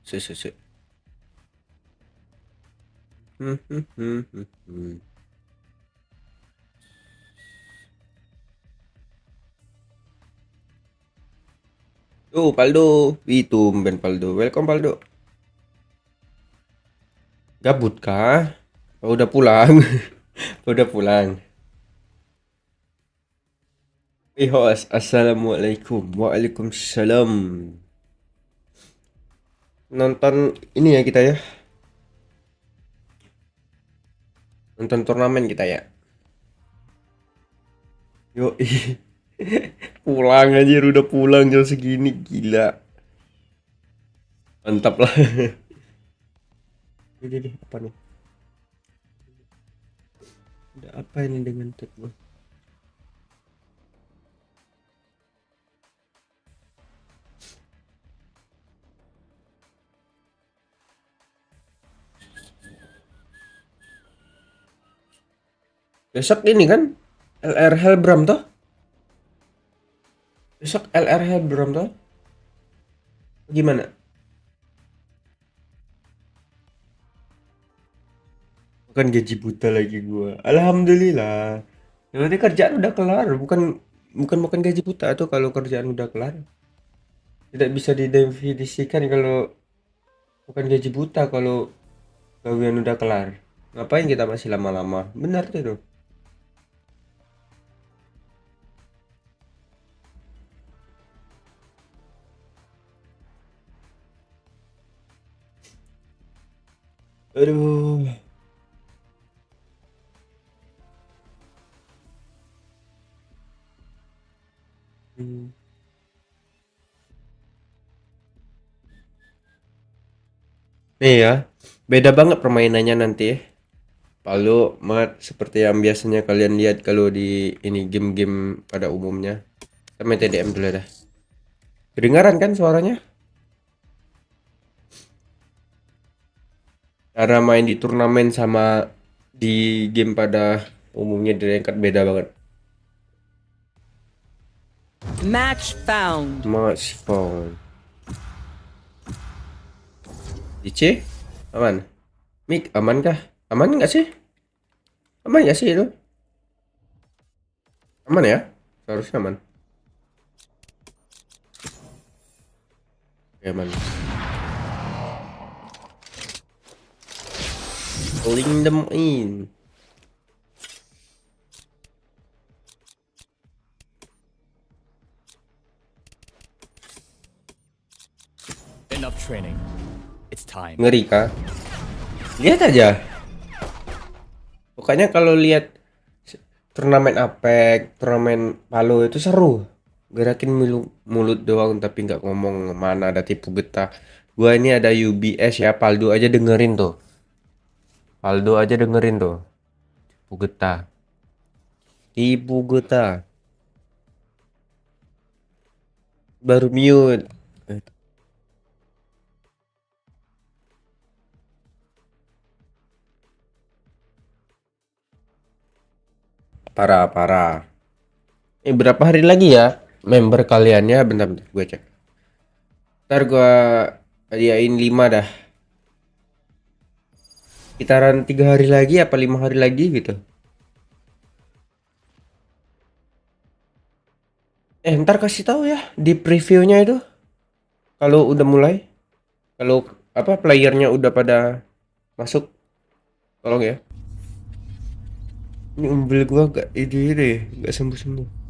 Se. Oh, Paldo. Itu Ben Paldo. Welcome Paldo. Gabut kah? Oh, udah pulang. Udah pulang. Host. Assalamualaikum. Waalaikumsalam. Nonton ini ya kita ya. Nonton turnamen kita ya. Yo, pulang aja udah pulang jam segini gila. Mantap lah. Ini apa nih? Ada apa ini dengan tab gua? Besok ini kan LR Helbram toh? Besok LR Helbram toh? Gimana? Bukan gaji buta lagi gua. Alhamdulillah. Berarti kerjaan udah kelar, bukan bukan bukan gaji buta tuh kalau kerjaan udah kelar. Tidak bisa didefinisikan kalau bukan gaji buta kalau gawean udah kelar. Ngapain kita masih lama-lama? Benar tuh. Aduh. Hmm. Nih ya, beda banget permainannya nanti. Lalu mat seperti yang biasanya kalian lihat kalau di ini game-game pada umumnya. Kita main TDM dulu dah. Kedengaran kan suaranya? Cara main di turnamen sama di game pada umumnya di ranked beda banget. Match found. Match found. DC aman. Mik aman kah? Aman nggak sih? Aman nggak sih itu? Aman ya? Seharusnya aman. Oke, aman. Pulling them in. Enough training. It's time. Ngeri kah? Lihat aja. Pokoknya kalau lihat turnamen APAKAH, turnamen Palo itu seru. Gerakin mulut doang tapi nggak ngomong, mana ada tipu getah. Gua ini ada UBS ya, Paldo aja dengerin tuh. Paldo aja dengerin tuh. Tipu getah. Tipu getah. Baru mute. Parah. Berapa hari lagi ya member kaliannya? Bentar, gue cek. Ntar gue hadiain 5 dah. Kitaran 3 hari lagi apa 5 hari lagi gitu. Ntar kasih tahu ya di previewnya itu. Kalau udah mulai. Kalau apa playernya udah pada masuk. Tolong ya. Ini mobil gua gak ide gak sembuh-sembuh.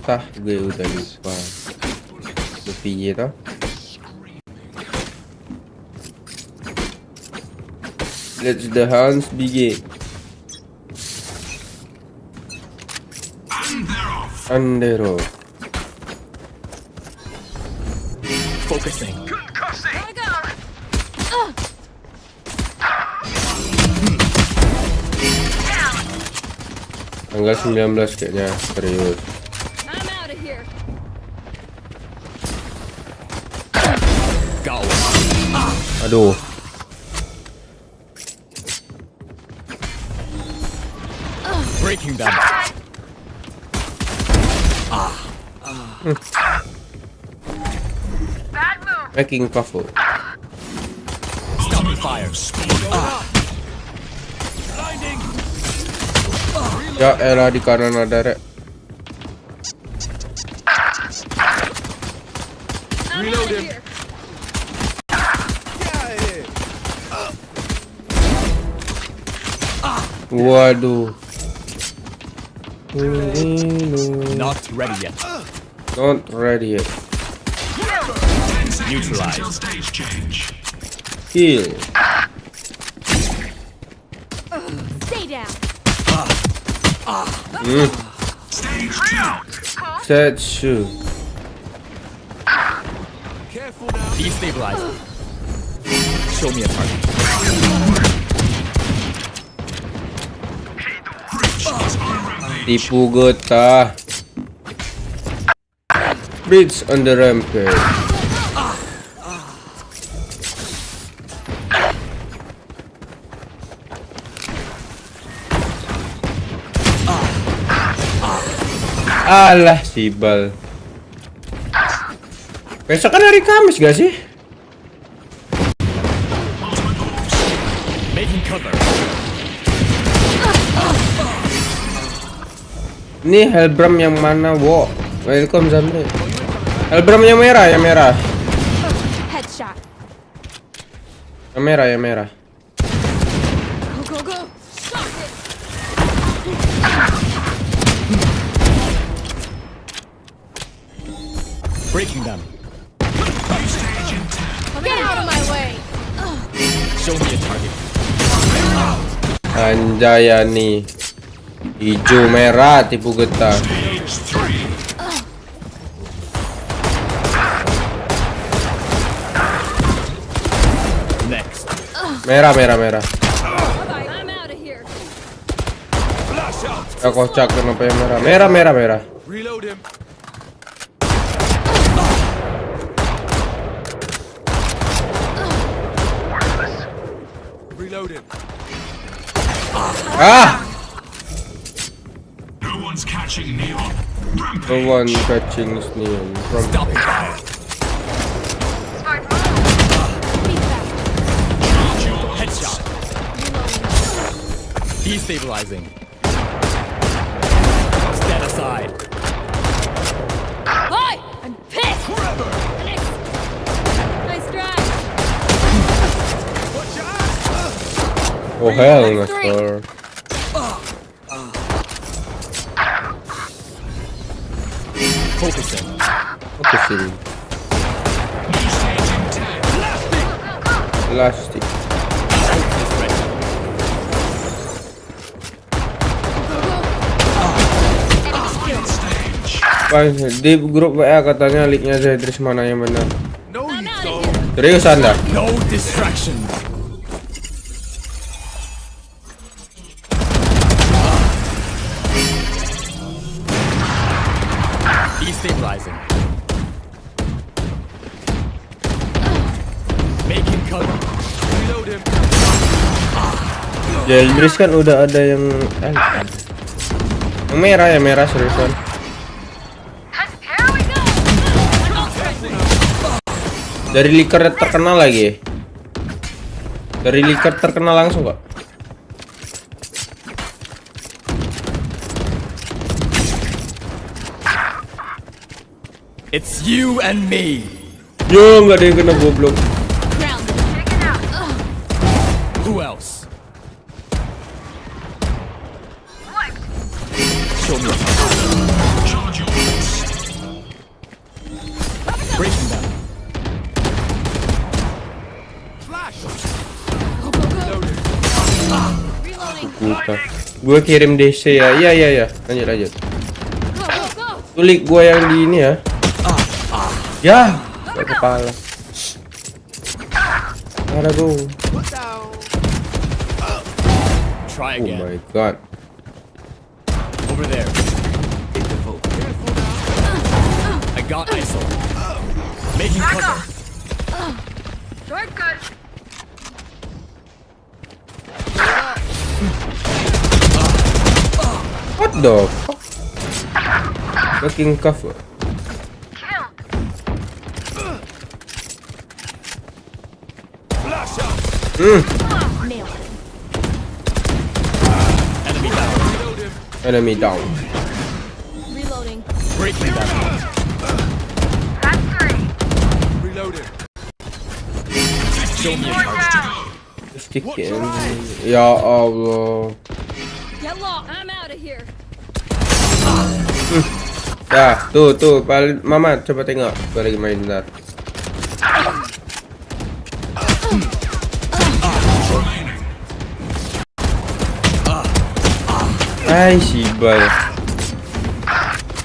Entah gue udah lupa. Piye toh? Let's the hands begin. And there are Andero. Focusing. Tanggal 19 kayaknya, serius. I'm out of here. Go. Aduh. Breaking them. Making cover. Stopping fire. Ya elah, di kanan ada rek. I'm out of here. Waduh. Not ready yet. Not ready yet. Neutralized. Heal. Stay down. Set shoe. Destabilize. Show me a target. Tipu getah. Bridge on the rampage. Alah, sibal. Besok kan hari Kamis gak sih? Making cover. Ini Helbram yang mana, wo? Welcome Zamre. Helbram yang merah, yang merah. Headshot. Yang merah, yang merah. Go, go, go. Stop it. Breaking them. Get out of my way. Show me a target. Anjayani. Hijau merah tipu getah. Next. Merah, merah, merah. I'm out of here. Ya kocak, kenapa yang merah? Merah, merah, merah. Reload him. Reload him. Ah! No one's catching Neon. No one catching neon from Stopping fire. Headshot. Destabilizing. Stand aside. Hi! I'm pissed! Nice drive. Oh hell, Nestor. Focusing. Focusing. Plastic. Is ready. Wah, di grup WA katanya linknya Zedris mana yang benar? No, you I'm out don't. of here. Serius Anda? No distractions. Destabilizing. Making cover. Reload him. Zedris kan udah ada yang merah, ya merah seriusan. Here we go. Dari leaker terkenal lagi. Dari leaker terkenal langsung kok. It's you and me. Yo, nggak ada yang kena goblok. Grounded. Who else? Show me. Charge your wits. Breaking them. Go, go, go. Reloading. Buka. Gue kirim DC ya. Iya, iya, iya. Lanjut, lanjut. Go, go, go. Tulik gua yang di ini ya. Ya, gak kepala. Mana go? Try Oh again. my god. Over there. Take the hope. I got ISO. Making cover. Shortcut. What the fuck? Making cover. Flash out. Nailed him. Enemy down. Reload him. Enemy down. Reloading. Breaking that. Reload him. Show me a target. Sticky. Ya Allah. GELO, I'm out of here. Dah, tuh, Mama coba tengok. Gua lagi main bentar. Remaining. Hai si bal.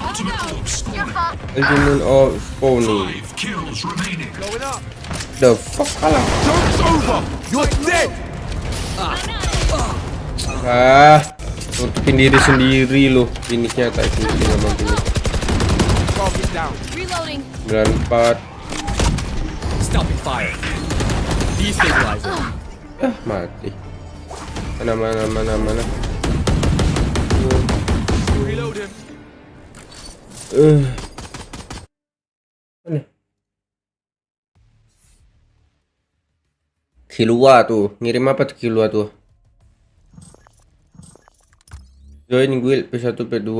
Ultimate orb spawning. Ultimate of spawning. 5 kills remaining. Going up. The fuck kalah. Joke's over. You're dead. Nutupin diri sendiri loh. Finisnya tak finish ngomong finish. Target down. Reloading. 94. Stopping fire. Destabilizer. Mati. Mana. Reload him. Mana? Kilua tuh. Ngirim apa tuh Kilua tuh? Join guild P1 P2.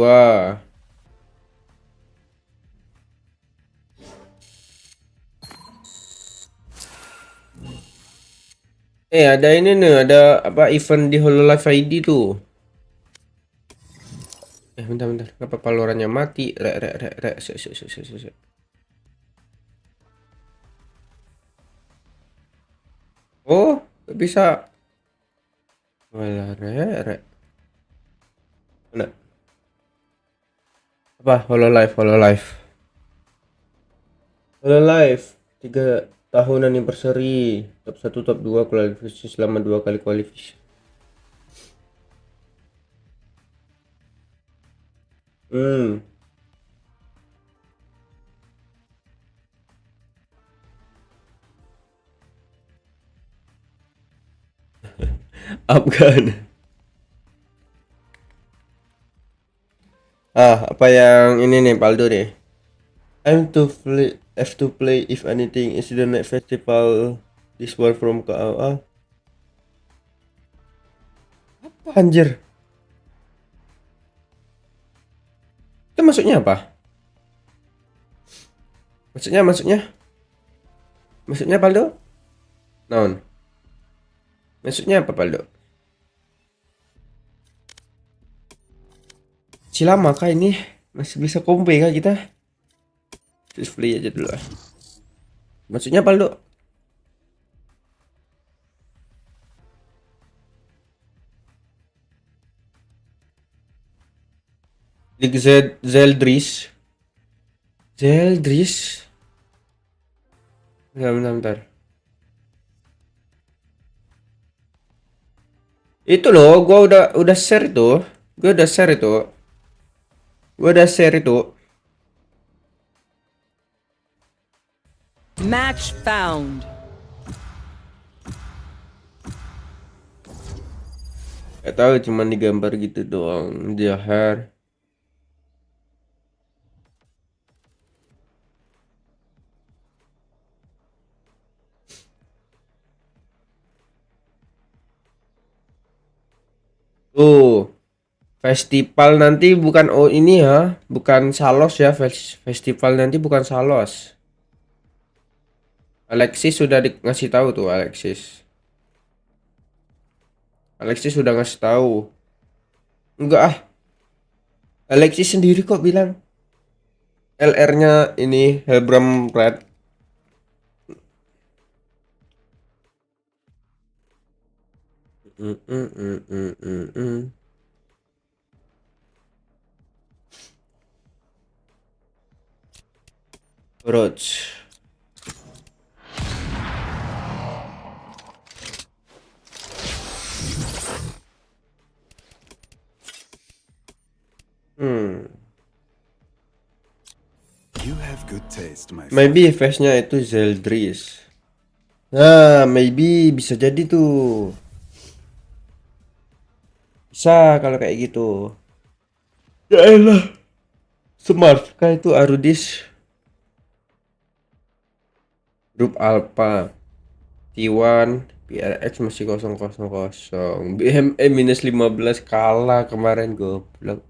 Ada ini nih, ada apa event di Hololive ID tuh. Bentar. Kenapa Valorannya mati? Rek. Sek. Oh, gak bisa. Walah, rek. Mana? Apa? Hololive. 3 tahun anniversary. Top 1, top 2 kualifikasi selama 2 kali kualifikasi. Afgan. Apa yang ini nih Paldo nih? Have to play if anything is the next festival this one from KA. Apa anjir? Itu maksudnya apa? Maksudnya Paldo? Naon? Maksudnya apa Paldo? Cilama kah ini? Masih bisa kompe kah kita? Terus play aja dulu. Maksudnya Paldo? League Zeldris. Bentar. Itu loh, gua udah share itu. Match found. Gak tahu, cuman digambar gitu doang. Jahar. Tuh. Festival nanti bukan ini ya, bukan Salos ya. Festival nanti bukan Salos. Alexis sudah ngasih tahu tuh Alexis sudah ngasih tahu. Enggak Alexis sendiri kok bilang LR-nya ini Helbram Red. Roach. You have good taste, my friend. Maybe face-nya itu Zeldris. Nah, maybe bisa jadi tuh. Bisa kalau kayak gitu. Ya elah. Smart kah itu Arudis? Grup Alpha. T1 PRX masih 000. BME minus 15 kalah kemarin goblok.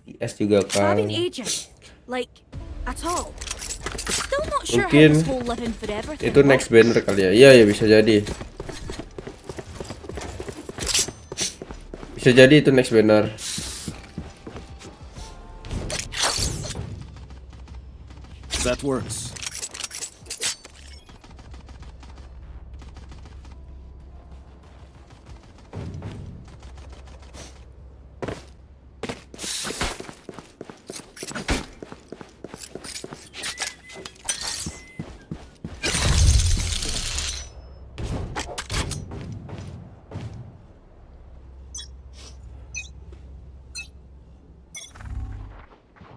TS juga I've been kalah. aging. Like, at all. Still not sure how Mungkin this whole living forever thing itu next works. banner kali ya. Iya ya bisa jadi. Bisa jadi itu next banner. That works.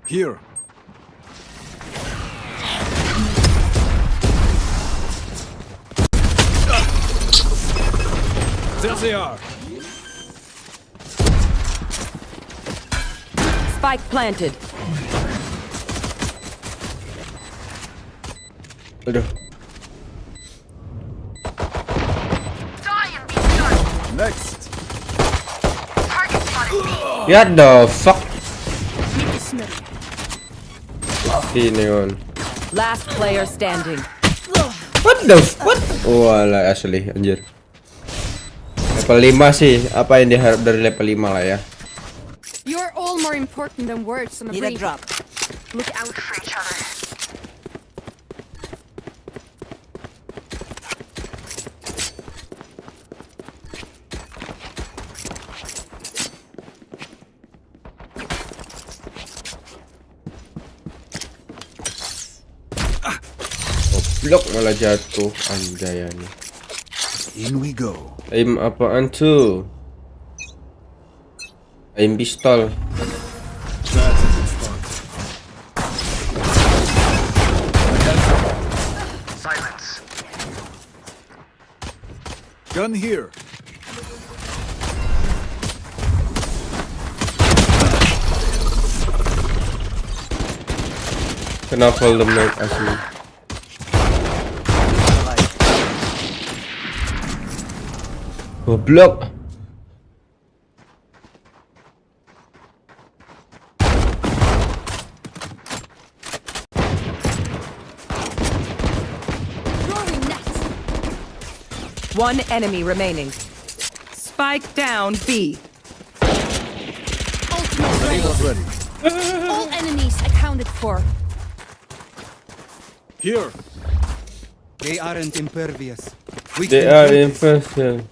Here. There they are. Spike planted. Aduh. Next. Ya the fuck. Make it smooth. Ini on. Last player standing. What the what? Walah asli anjir. Level 5 sih, apa yang diharap dari level 5 lah ya. You're all more important than words on a Need a brief. drop. Look out for each other. Blok malah jatuh anjayanya. In we go. Aim apaan tuh? Aim pistol. That's a good start. Silence. Gun here. Kenapa the mic asli? Goblok. Throwing nets. One enemy remaining. Spike down B. Ultimate ready. Ready. All enemies accounted for. Here. They aren't impervious. They are infested.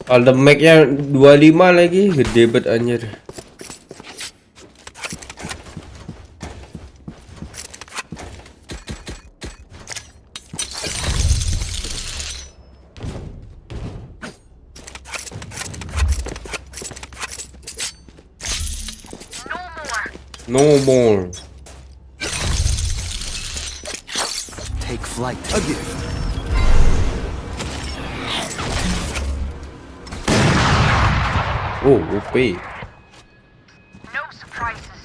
Kalau mic-nya 25 lagi, gede banget anjir. No more. Take flight. A gift. Oh, OP. No surprises.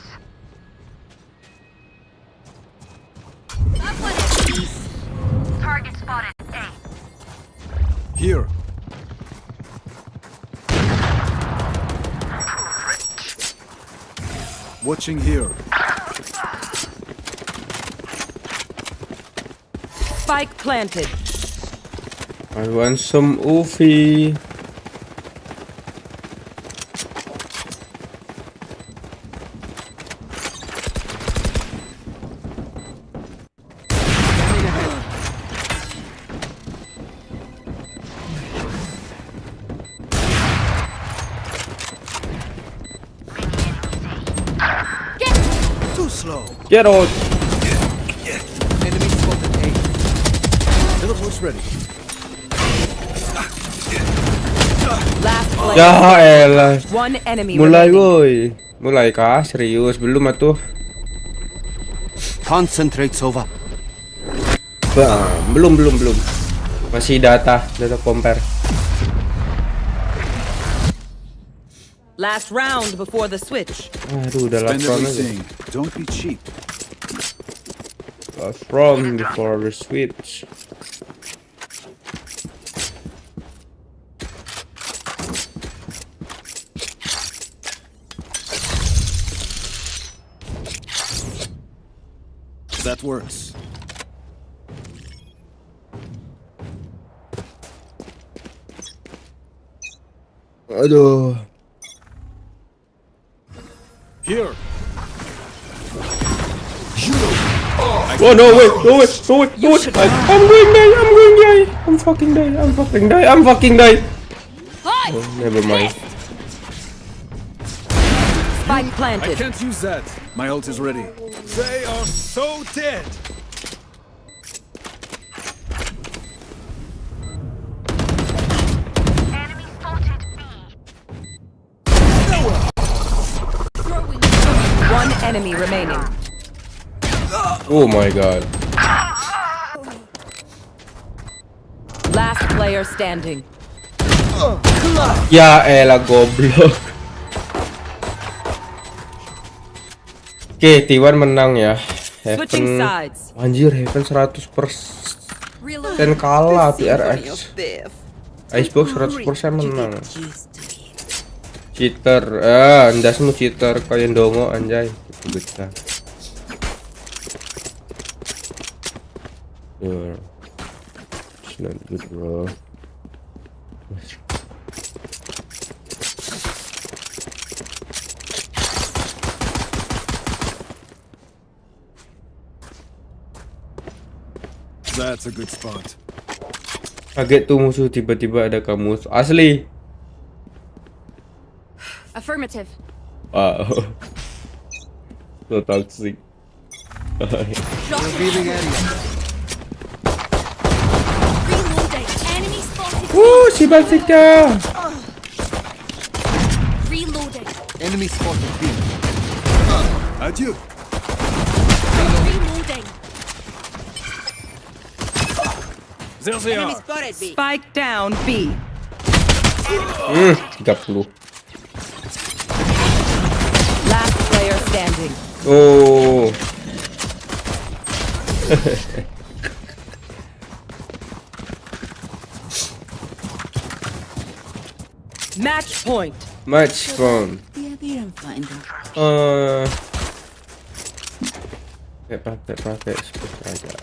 That one at least. Target spotted. A. Here. Watching here. Spike planted. I want some Ufi. Too slow. Get out. Teleport's ready. Last player. Ya elah. One enemy Mulai remaining. woi. Mulai kah? Serius belum atuh. Concentrate, Sova. Bang, belum. Masih data compare. Last round before the switch. Aduh, udah last Spend round aja. everything. Don't be cheap. Last round before the switch. That works. Aduh. Here. Oh no way. I'm fucking die. Oh, never mind. Spike I planted. can't use that. My ult is ready. They are so dead. Enemy spotted B. Throwing. One enemy remaining. Oh my god. Last player standing. Ya elah goblok. Oke, T1 menang ya. Switching Heaven. sides. Anjir, Heaven 100% Reload. kalah PRX. Icebox 100% menang. Cheater. Anda semua cheater kalian dongo anjay. Itu betah. It's not good, bro. That's a good spot. Kaget tuh musuh tiba-tiba ada kamu asli. Affirmative. Wow. So toxic. Revealing area. Reloading. Enemy spotted. Si Balsika. Reloading. Enemy spotted B. Adieu. Reloading. There they are. Spike down B. 30. Last player standing. Oh. Match point. Match phone. Pakai seperti aja.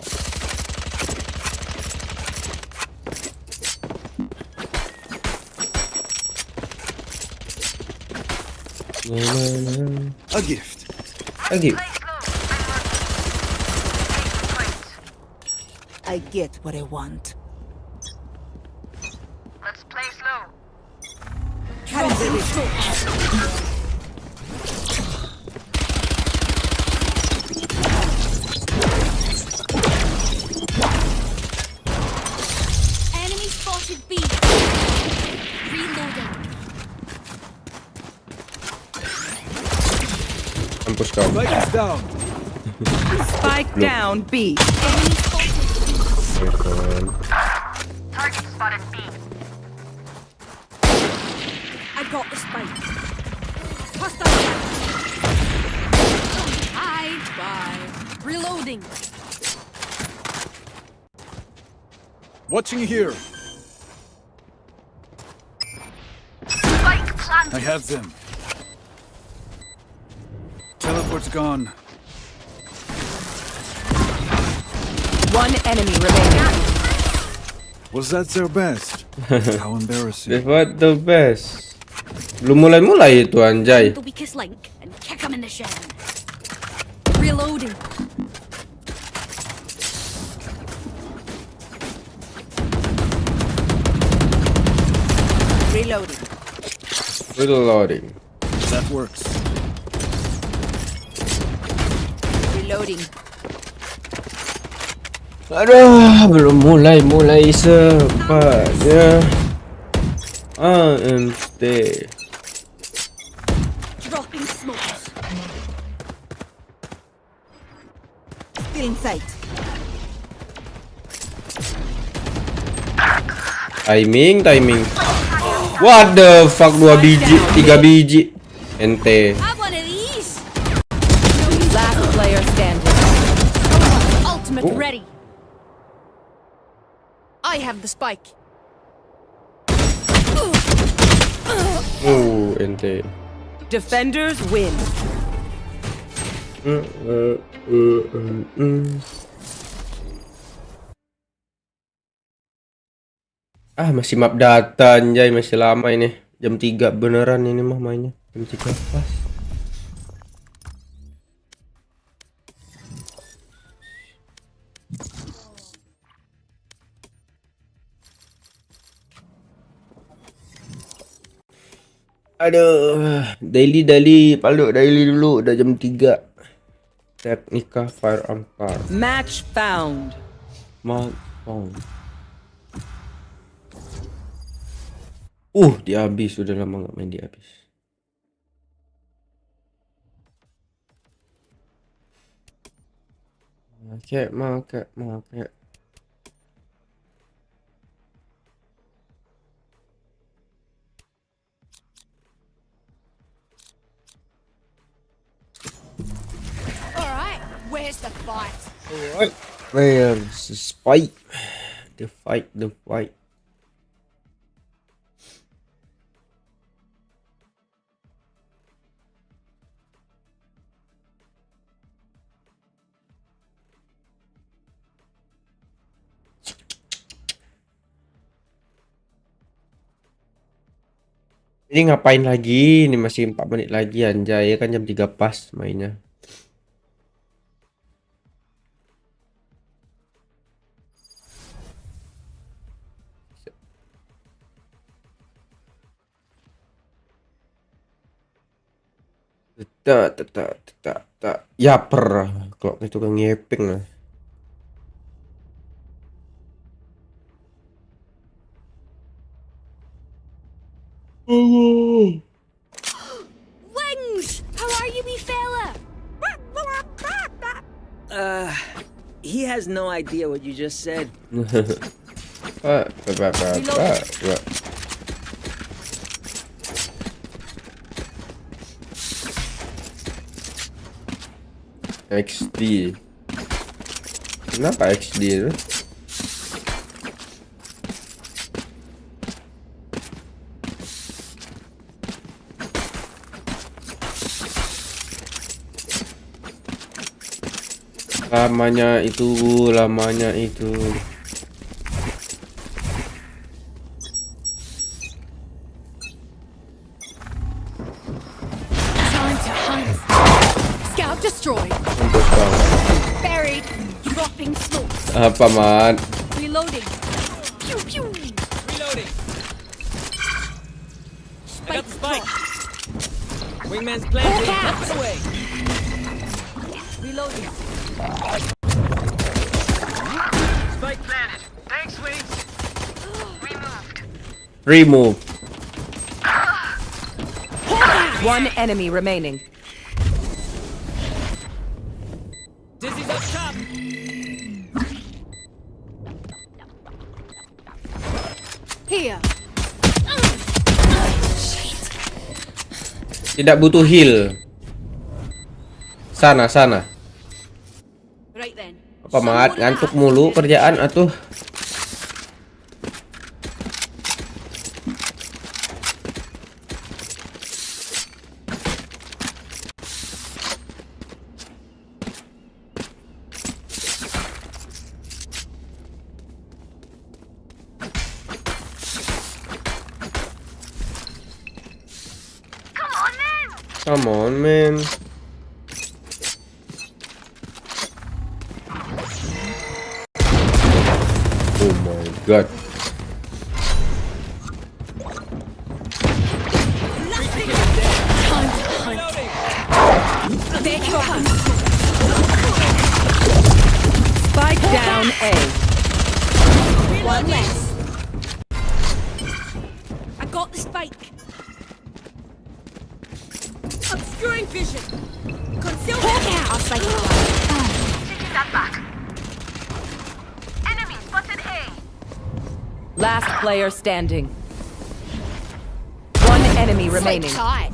A gift. Lagi. I get what I want. Let's play slow. Enemy spotted B. Reloading. Mampus kau. Spike is down. Spike down B. Enemy spotted. Target spotted B. I got the spike. Hostile. Bye. Reloading. Watching here. Spike planted. I have them. Teleport's gone. One enemy remaining. Was that their best? How embarrassing. That's what the best. Belum mulai itu anjay. The weakest link and kick him in the shin. Reloading. Reloading. Reloading. That works. Reloading. Aduh, belum mulai sempatnya. AMT. Dropping smokes. Still in sight. Timing. What the fuck, 2 biji, 3 biji. Ente. Have one of these. Last player standing. Ultimate ready. I have the spike. Ente. Defenders win. Masih map data anjay, masih lama ini. Jam 3 beneran ini mah mainnya. Jam 3 pas. Aduh, daily dulu udah jam 3. Teknika firearm card. Match found. Dihabis, sudah lama nggak main dihabis. Make. All right, where's the fight? Alright, where's the fight? The fight. Ini ngapain lagi? Ini masih 4 menit lagi anjay, ya kan jam 3 pas mainnya. Tak. Ya kalau itu kan ngeping lah. Wings! How are you, me fella? He has no idea what you just said. XD. Kenapa XD itu? Lamanya itu. Time to hunt. Scout destroyed. Mampus bang. Buried. Dropping smokes. Apa man? Reloading. Pew pew. Reloading. I got the spike. Wingman's planted. That's away. Reloading. Spike planted. Thanks, Wings. Removed. Remove. One enemy remaining. Dizzy's up top. Here. Tidak butuh heal. Sana. Right then. Apa mat? Ngantuk mulu kerjaan atuh. Come on, man. Oh my god. Spike down down A. One less. I got the spike. Obscuring vision. Concealment. I'll spike it. Taking that back. Enemy spotted A. Last player standing. One enemy remaining. Tight.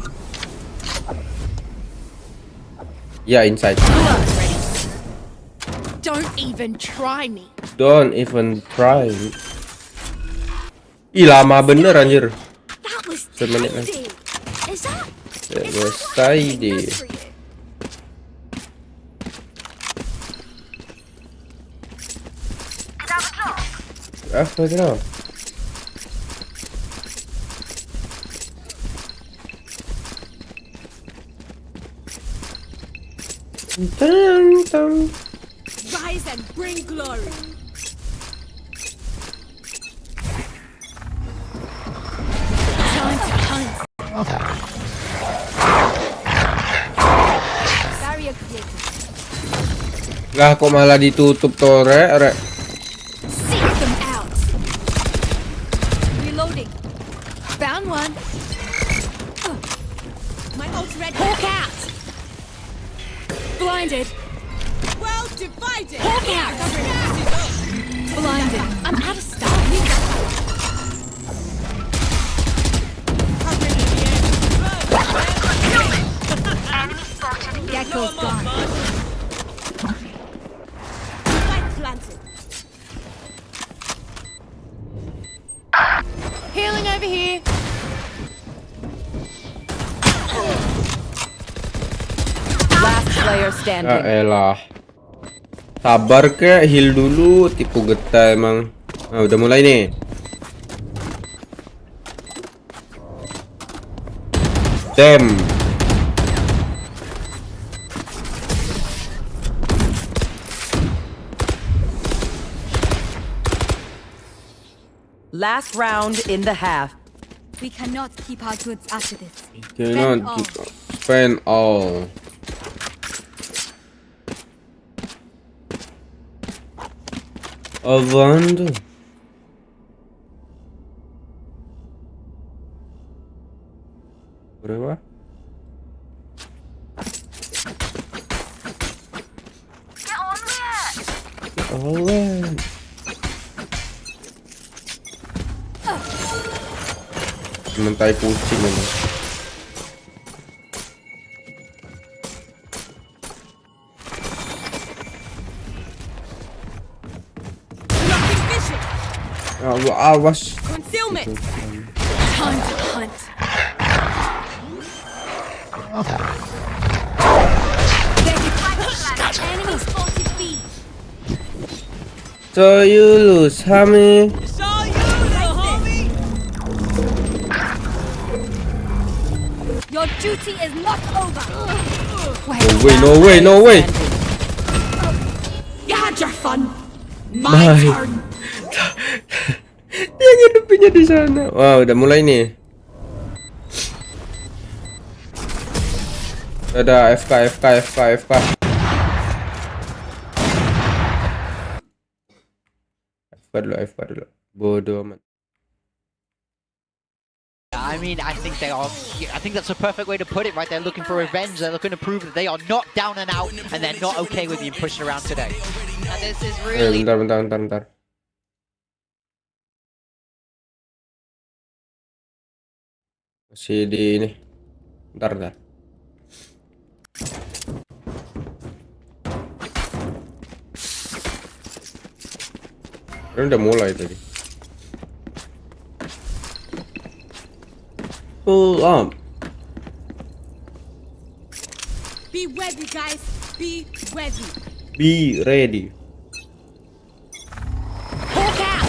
Ya, inside. Don't even try me. Don't even try. Ih, lama bener anjir. That was Semenit tidy. Is that? That was tidy. enough for you? Could have a drop. Apa itu? Dun, dun. Rise and bring glory. Time to hunt. Barrier created. Lah kok malah ditutup tuh, rek. Seek them out. Reloading. Found one. My ult's ready. Hawk out. Blinded. Well divided. Hawk out. Blinded. I'm out of stuff. Enemy spotted B. Gecko's gone. Spike planted. Healing over here. Last player Ya standing. elah. Sabar kek, heal dulu, tipu getah emang. Nah, udah mulai nih. Damn. Last round in the half. We cannot keep our goods after this. Cannot spend all. Avando. Berapa? Get on with it. Oh, mentai kucing ini. Blocking vision. Awas. Concealment. Time to hunt. Enemy spotted B. So you lose, homie. Saw you, little homie. Your duty is not over. No way, no way. You had your fun. My My turn. Dia ngidupinnya di sana. Wah, udah mulai nih. Ada FK. FK dulu. Bodoh amat. I mean, I think that's a perfect way to put it, right? They're looking for revenge. They're looking to prove that they are not down and out, and they're not okay with being pushed around today. And this is really... Bentar. Masih di ini. Bentar. Ini udah mulai tadi. Pull up. Be ready, guys. Be ready. Be ready. Hawk out.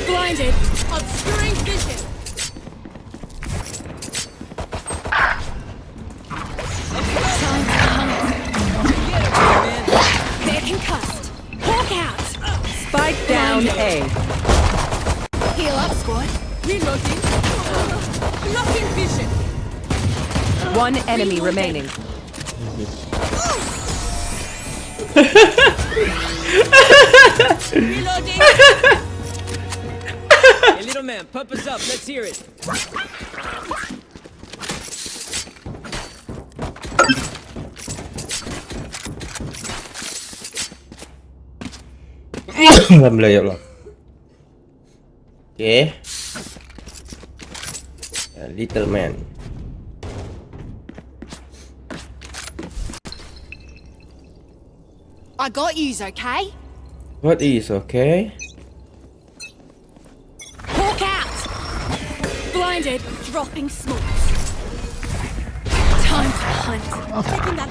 Blinded. Obscuring vision. Time to hunt. They're concussed. Hawk out. Spike down A. Heal up, squad. Reloading. Blocking vision. One enemy remaining. Reloading. Hey, little man, pump us up. Let's hear it. Alhamdulillah ya Allah. Oke. Little man. I got yous, okay? What is okay? Hawk out! Blinded, dropping smokes. Time to hunt. Taking that.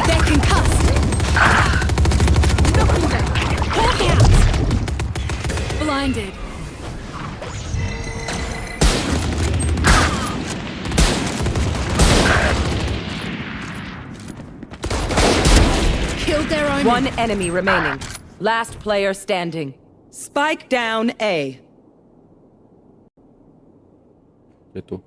They're concussed. Knocking them. Hawk out! Blinded. Killed their own. One enemy remaining. Last player standing. Spike down A. Itu.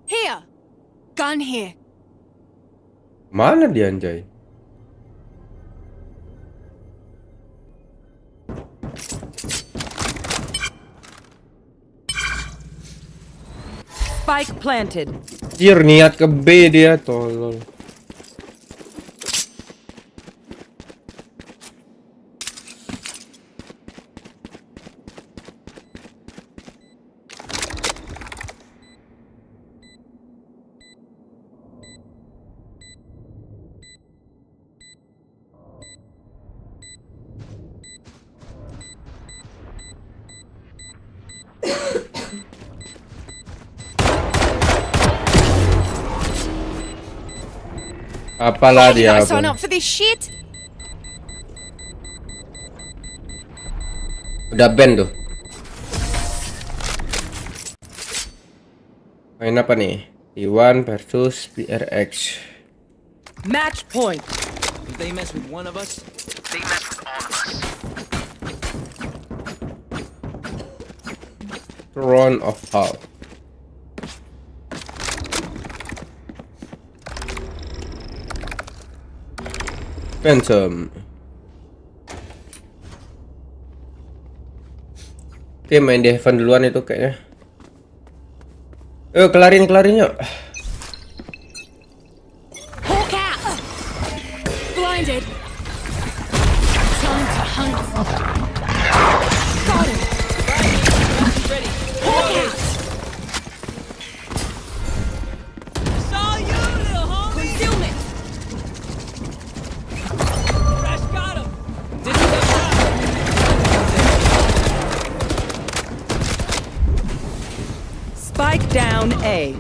Here. Gun here. Mana dia anjay? Spike planted. Anjir, niat ke B dia, tolol. Apalah Did dia I sign apa? up for this shit? Udah ban tuh. Main apa nih? T1 versus PRX. Match point. If they mess with one of us, They mess with all of us. Throne of Hell. Phantom. Oke, main di Heaven duluan itu kayaknya. Kelarin yuk. Hawk out! Blinded. Time to hunt. Got him. ready. Hawk out! Saw you, little homie. Concealment. Crash got him. This is up top. Spike down A.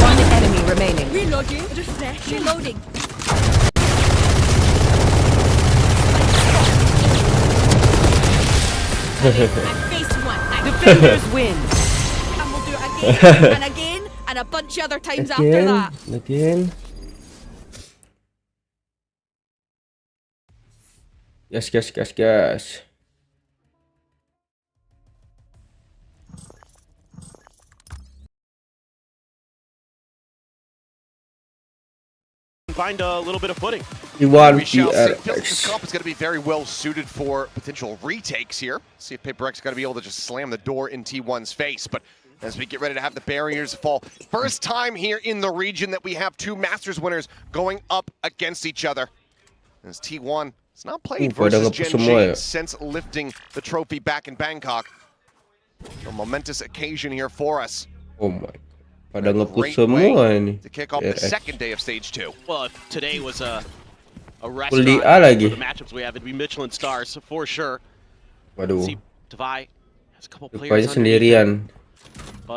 One enemy remaining. Reloading. Refresh. Reloading. I faced one. Defenders win. And we'll do it again and again and a bunch of other times after that. Again. Gas. Find a little bit of footing. T1 We shall see. Feels like PRX. this comp is going to be very well suited for potential retakes here. See if PRX is going to be able to just slam the door in T1's face. But as we get ready to have the barriers fall, first time here in the region that we have two Masters winners going up against each other. As T1 has not played pada versus ngepus Gen semua G ya. since lifting the trophy back in Bangkok. A momentous occasion here for us. Oh my. Pada ngepush Great way semua ini. to kick off the PRX. second day of stage 2. Well, if today was a Full DA restaurant lagi. for the matchups we have, it'd be Michelin stars for sure. Waduh. See, Devi has a couple Rupanya players sendirian.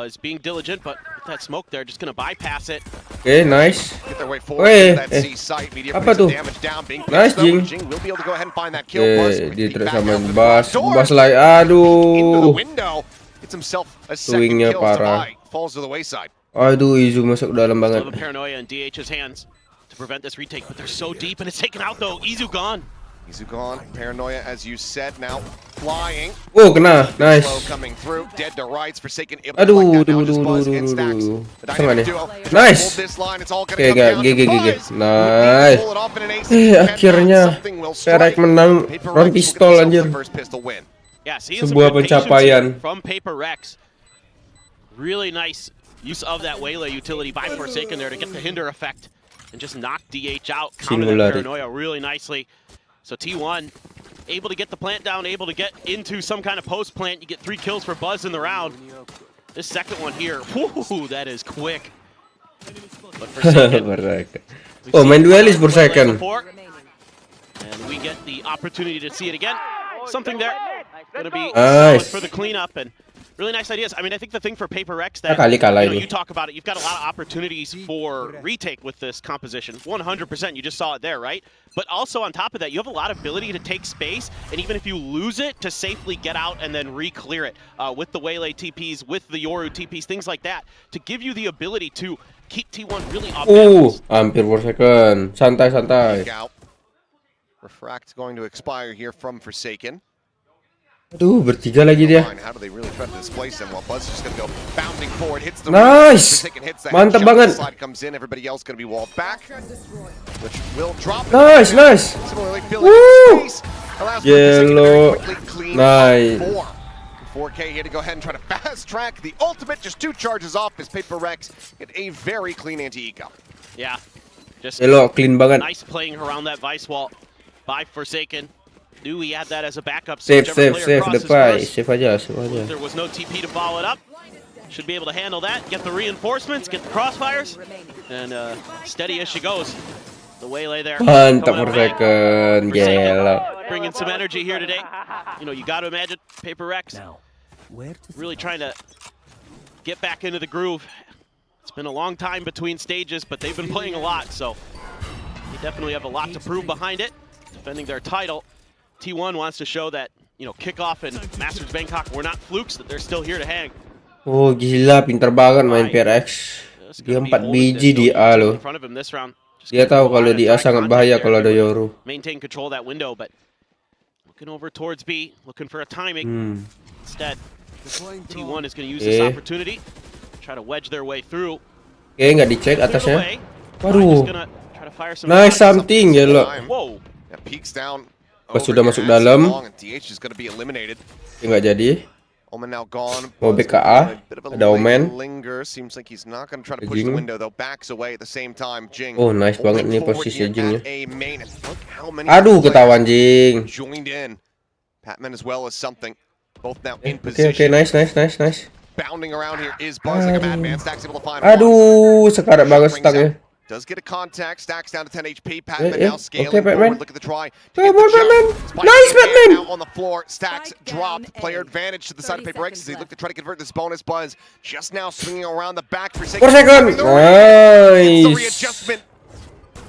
is being diligent, but with that smoke there, just gonna bypass it. Oke, nice. Get their way forward Weh, to that C site. Media apa brings the tuh? damage down. Being Nice, fixed, though. Jing. Jing will be able to go ahead and find that kill. Buzz Oke, dia peek terus back sama out the Bas. door. Bas lagi. Into the Aduh. window. Gets himself a second Swingnya kill. parah. Devi falls to the wayside. Aduh, Izu masuk dalam banget. Still have a paranoia in DH's hands to prevent this retake, but they're so deep and it's taken out though. Izu gone. Izu gone. Paranoia, as you said, now flying. Oh, kena. Nice. Slow coming through. Dead to rights. Forsaken. Aduh, duh. Sama nih. Nice. Oke, GG. Nice. Akhirnya PRX menang round pistol anjir. Yeah, seeing some Sebuah good patience pencapaian. here from PRX. Really nice use of that Waylay utility by Forsaken there to get the hinder effect and just knock DH out. Counter that Paranoia really nicely. So T1 able to get the plant down, able to get into some kind of post plant. You get 3 kills for Buzz in the round. This second one here, whoo, that is quick. But Forsaken, oh, main duelis Forsaken. And we get the opportunity to see it again. Something there. Gonna be nice for the cleanup and really nice ideas. I mean, I think the thing for PRX that you talk about it, you've got a lot of opportunities for retake with this composition. 100%, you just saw it there, right? But also on top of that, you have a lot of ability to take space, and even if you lose it, to safely get out and then re-clear it with the Waylay TPs, with the Yoru TPs, things like that, to give you the ability to keep T1 really off balance. Hampir Forsaken. Santai. Refract going to expire here from Forsaken. Aduh, bertiga lagi dia. Nice. Mantap banget. Nice. Woo. GELO. Nice. 4K here to go ahead and try to fast track the ultimate. Just 2 charges off as PRX get a very clean anti-eco. Yeah. Just GELO clean banget. Nice playing around that vice wall by Forsaken. Knew he had that as a backup. Save depan. Save aja. There was no TP to follow it up. Should be able to handle that. Get the reinforcements, get the crossfires, and steady as she goes. The Waylay there. Mantap Forsaken. GELO. Bringing some energy here today. You know, you got to imagine PRX really trying to get back into the groove. It's been a long time between stages, but they've been playing a lot, so they definitely have a lot to prove behind it. Defending their title. T1 wants to show that, you know, Kickoff and Masters Bangkok were not flukes, that they're still here to hang. Oh, gila, pintar banget main PRX. Dia 4 biji di A loh. Dia tahu kalau di A sangat bahaya kalau ada Yoru. Maintain control of that window, but looking over towards B, looking for a timing. Instead, T1 is going to use this opportunity, try to wedge their way through. Oke, nggak dicek atasnya. Waduh. Nice something, GELO. Whoa. Peeks down. Pas sudah masuk dalam, nggak jadi. Mau BKA, ada Omen. Oh, nice banget nih posisi Jingnya. Aduh, ketahuan Jing. Oke, nice. Aduh, sekarat banget stucknya. Does get a contact, stacks down to 10 HP. Patman now scaling forward. Look at the try. Come on, Patman. Nice, Patman. Out on the floor. Stacks dropped. Player advantage to the side of PRX as they look to try to convert this bonus. Buzz just now swinging around the back for Forsaken. Nice. The readjustment.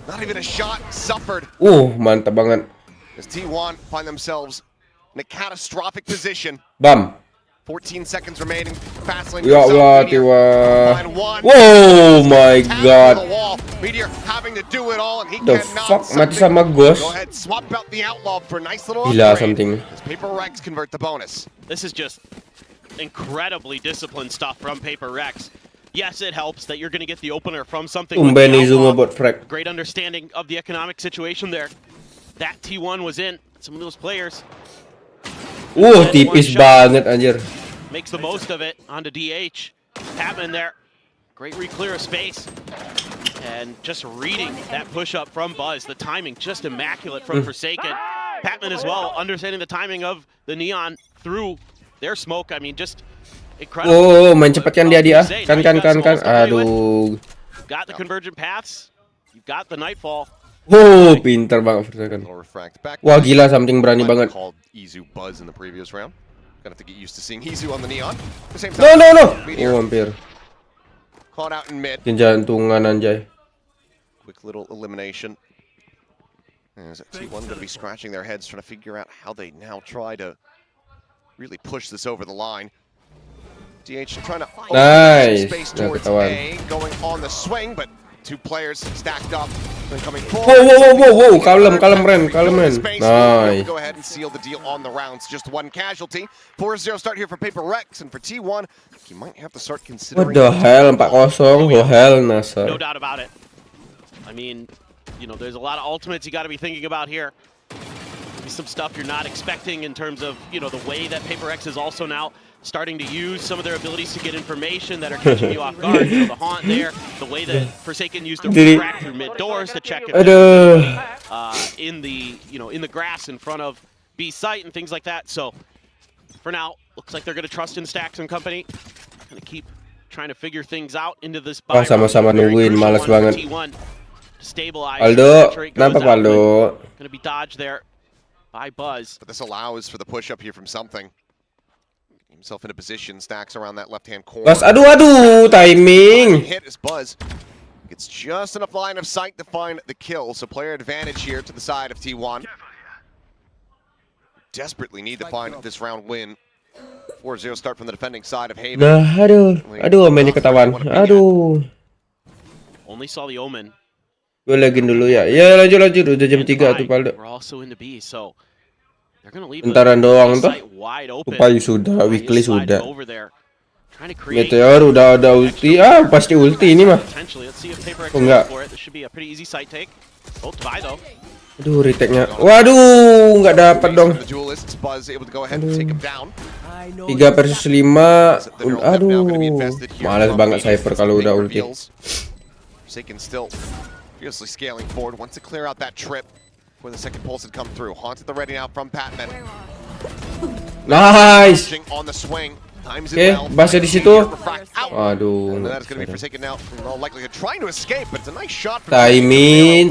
Not even a shot suffered. Mantap banget. As T1 find themselves in a catastrophic position. Bam. 14 seconds remaining. Fast lane. Ya Allah, Tiwa. Oh my god. Meteor having to do it all and he the fuck, mati sama Ghost. Go ahead, swap out the outlaw for a nice little gila something. PRX convert the bonus. This is just incredibly disciplined stuff from PRX. Yes, it helps that you're going to get the opener from something. Great understanding of the economic situation there. That T1 was in. Some of those players. Tipis banget anjir. Makes the most of it onto DH. Patman there. Great re-clear of space. And just reading that push-up from Buzz. The timing just immaculate from Forsaken. Patman as well, understanding the timing of the Neon through their smoke. I mean, just incredible. Main cepat kan dia. Kan. Aduh. You've got the convergent paths. You've got the Nightfall. Pintar banget Forsaken. Wah, gila something berani banget. Izu Buzz in the previous round. Gonna have to get used to seeing Izu on the Neon. No. Hampir. Caught out in mid. Jantungan anjay. Quick little elimination. As T1 going to be scratching their heads trying to figure out how they now try to really push this over the line. DH trying to open space towards A, going on the swing, but Two players stacked up. Then coming Wow, forward. kalem Ren. Nice. Go ahead and seal the deal on the rounds. Just one casualty. 4-0 start here for PRX, and for T1, you might have to start considering. What the hell, 4-0. Oh hell, Nasa. No doubt about it. I mean, you know, there's a lot of ultimates you got to be thinking about here. Maybe some stuff you're not expecting in terms of, you know, the way that PRX is also now starting to use some of their abilities to get information that are catching you off guard. You know, the haunt there, the way that Forsaken used to crack through mid doors to check if in the, you know, in the grass in front of B site and things like that. So for now, looks like they're going to trust in Stacks and company. Going to keep trying to figure things out into this. Sama-sama nungguin, males banget. T1 to stabilize. Aldo, kenapa Aldo? Going to be dodged there by Buzz. But this allows for the push up here from something. Himself in a position, Stacks around that left-hand corner. Buzz, aduh, timing. Hit as Buzz gets just enough line of sight to find the kill. So player advantage here to the side of T1. Desperately need to find this round win. 4-0 start from the defending side of Haven. Nah, aduh, mainnya ketahuan. Aduh. Only saw the Omen. Gue lagi dulu ya. Ya lanjut udah jam 3 tuh Paldo. We're also into B, so they're gonna leave Bentaran doang tuh. wide open. Paling sudah, weekly sudah. Trying to create. Meteor udah ada ulti. Ah, pasti ulti ini mah. Let's see if PRX enggak. for it. This should be a pretty easy site take. Both buy though. Aduh, retake-nya. Waduh, nggak dapat dong. 3 versus 5. Aduh, males banget Cypher kalau udah ulti. Fiercely scaling forward, wants to clear out that trip where the second pulse had come through. Haunted the ready now from Patman. Nice. On the swing. Oke, Basnya di situ. Aduh. That is going to be Forsaken now. In all likelihood, trying to escape, but it's a nice shot. Timing.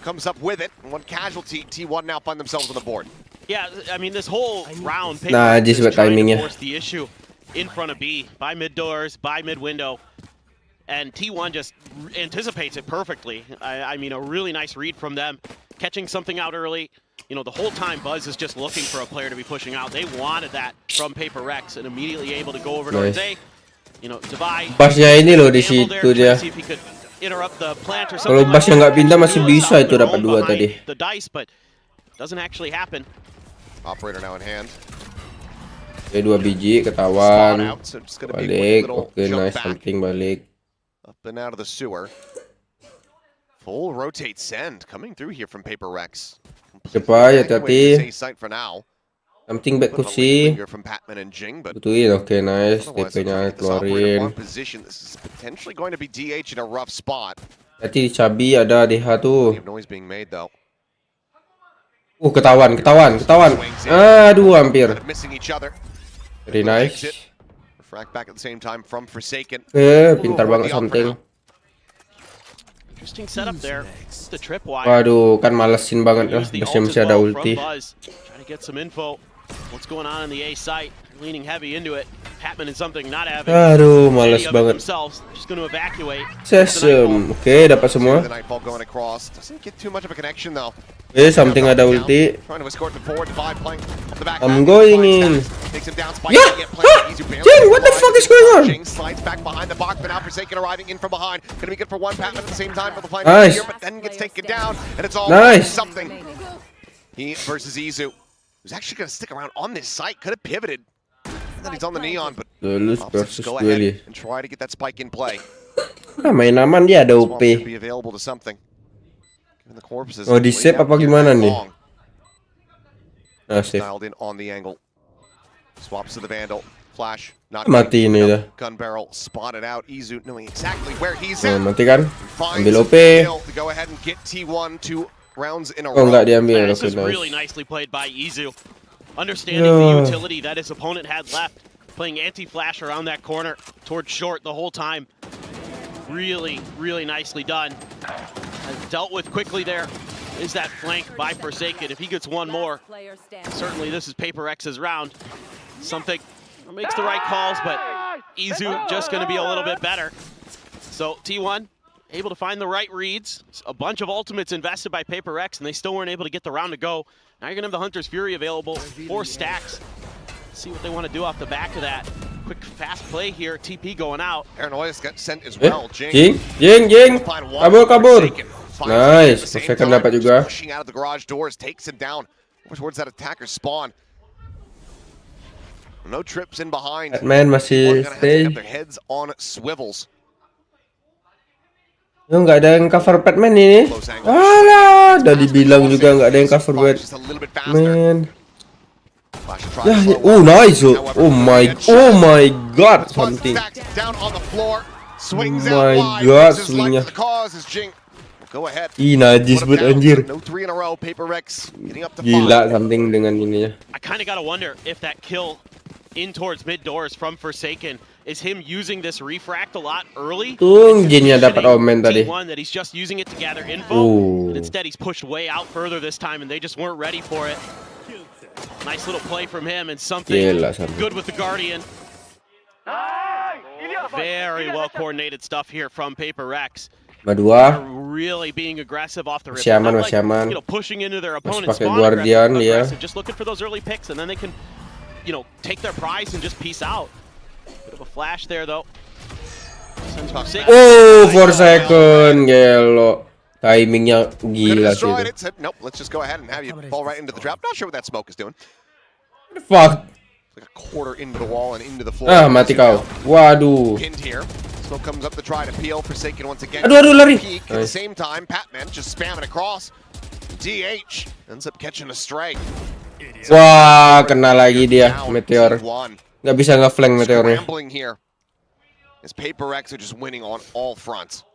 Comes up with it. One casualty. T1 now find themselves on the board. Yeah, I mean this whole round. Nah, just buat timingnya. Force the issue in front of B by mid doors, by mid window. And T1 just anticipates it perfectly. I mean, a really nice read from them, catching something out early. You know, the whole time Buzz is just looking for a player to be pushing out. They wanted that from PRX and immediately able to go over to Jose. You know, divide. Basnya ini loh di situ dia. Kalau Basnya nggak pindah masih bisa itu dapat 2 tadi. The dice, but doesn't actually happen. Operator now in hand. Oke, 2 biji ketahuan. Balik. Oke, nice, something balik. Up and out of the sewer. Full rotate send coming through here from PRX. Cepat, hati-hati. For now. Something back to see. Betuin, oke, nice. TP-nya keluarin. This is potentially going to be DH in a rough spot. Hati Cabi ada DH tuh. Noise being made though. Ketahuan. Aduh, hampir. Very nice. Back at the same time from Forsaken. Pintar banget something. Interesting setup there. The tripwire. Waduh, kan malesin banget lah. Masih ada ulti. Trying to get some info. What's going on in the A site? Leaning heavy into it. Patman is something not having. Aduh, males banget. Just going to evacuate. Sesem. Oke, dapat semua. Something ada ulti. I'm going in. Yeah! Jin, what the fuck is going on? Slides back behind the box, but now Forsaken arriving in from behind. Gonna be good for one Patman at the same time for the final nice. here, but then gets taken down, and it's all nice. Something. He versus Izu, who's actually gonna stick around on this site. Could have pivoted. And then he's on the neon, but go ahead and try to get that spike in play. Main aman dia ada OP. Be available to something. Given the corpses. Oh, di save apa gimana nih? Save. Dialed in on the angle. Swaps to the Vandal. Flash. Not mati ini dah. Gun barrel spotted out. Izu knowing exactly where he's at. Mati kan? Ambil OP. To go ahead and get T1 2 rounds in a row. Oh, enggak diambil. This is really nicely played by Izu. Understanding the utility that his opponent had left. Playing anti-flash around that corner towards short the whole time. Really, really nicely done. Has dealt with quickly there. Is that flank by Forsaken. If he gets one more, certainly this is PRX's round. Something makes the right calls, but Izu just going to be a little bit better. So T1 able to find the right reads. A bunch of ultimates invested by PRX, and they still weren't able to get the round to go. Now you're going to have the Hunter's Fury available. 4 stacks. See what they want to do off the back of that. Quick, fast play here. TP going out. Paranoia's got sent as well. Jing. Kabur. Nice. Forsaken dapat juga. Pushing out of the garage doors, takes him down towards that attacker spawn. No trips in behind. Batman masih stay. Their heads on swivels. Nggak ada yang cover Batman ini. Alah, udah dibilang juga nggak ada yang cover Batman. Yeah, nice. Oh my god, something. My god, swingnya. Ih, najis buat anjir. Gila something dengan ininya. I kind of gotta wonder if that kill in towards mid doors from Forsaken is him using this refract a lot early. Jinnya dapat omen tadi. That he's just using it to gather info. And instead he's pushed way out further this time and they just weren't ready for it. Nice little play from him and something good with the Guardian. Very well coordinated stuff here from PRX. Madua. Really being aggressive off the rip. Masih aman. You know, pushing into their opponent's spawn. Guardian dia. Just looking for those early picks and then they can, you know, take their prize and just peace out. Bit of a flash there though. Oh, 4 second, GELO. Timingnya gila sih. Nope, let's just go ahead and have you fall right into the trap. Not sure what that smoke is doing. What the fuck? Like a quarter into the wall and into the floor. Ah, mati kau. Waduh. Pinned here. Smoke comes up to try to peel. Forsaken once again. Aduh, lari. At the same time, Patman just spamming across. DH ends up catching a stray. Wah, kena lagi dia meteor. Nggak bisa nge-flank meteornya. Scrambling here. As PRX are just winning on all fronts.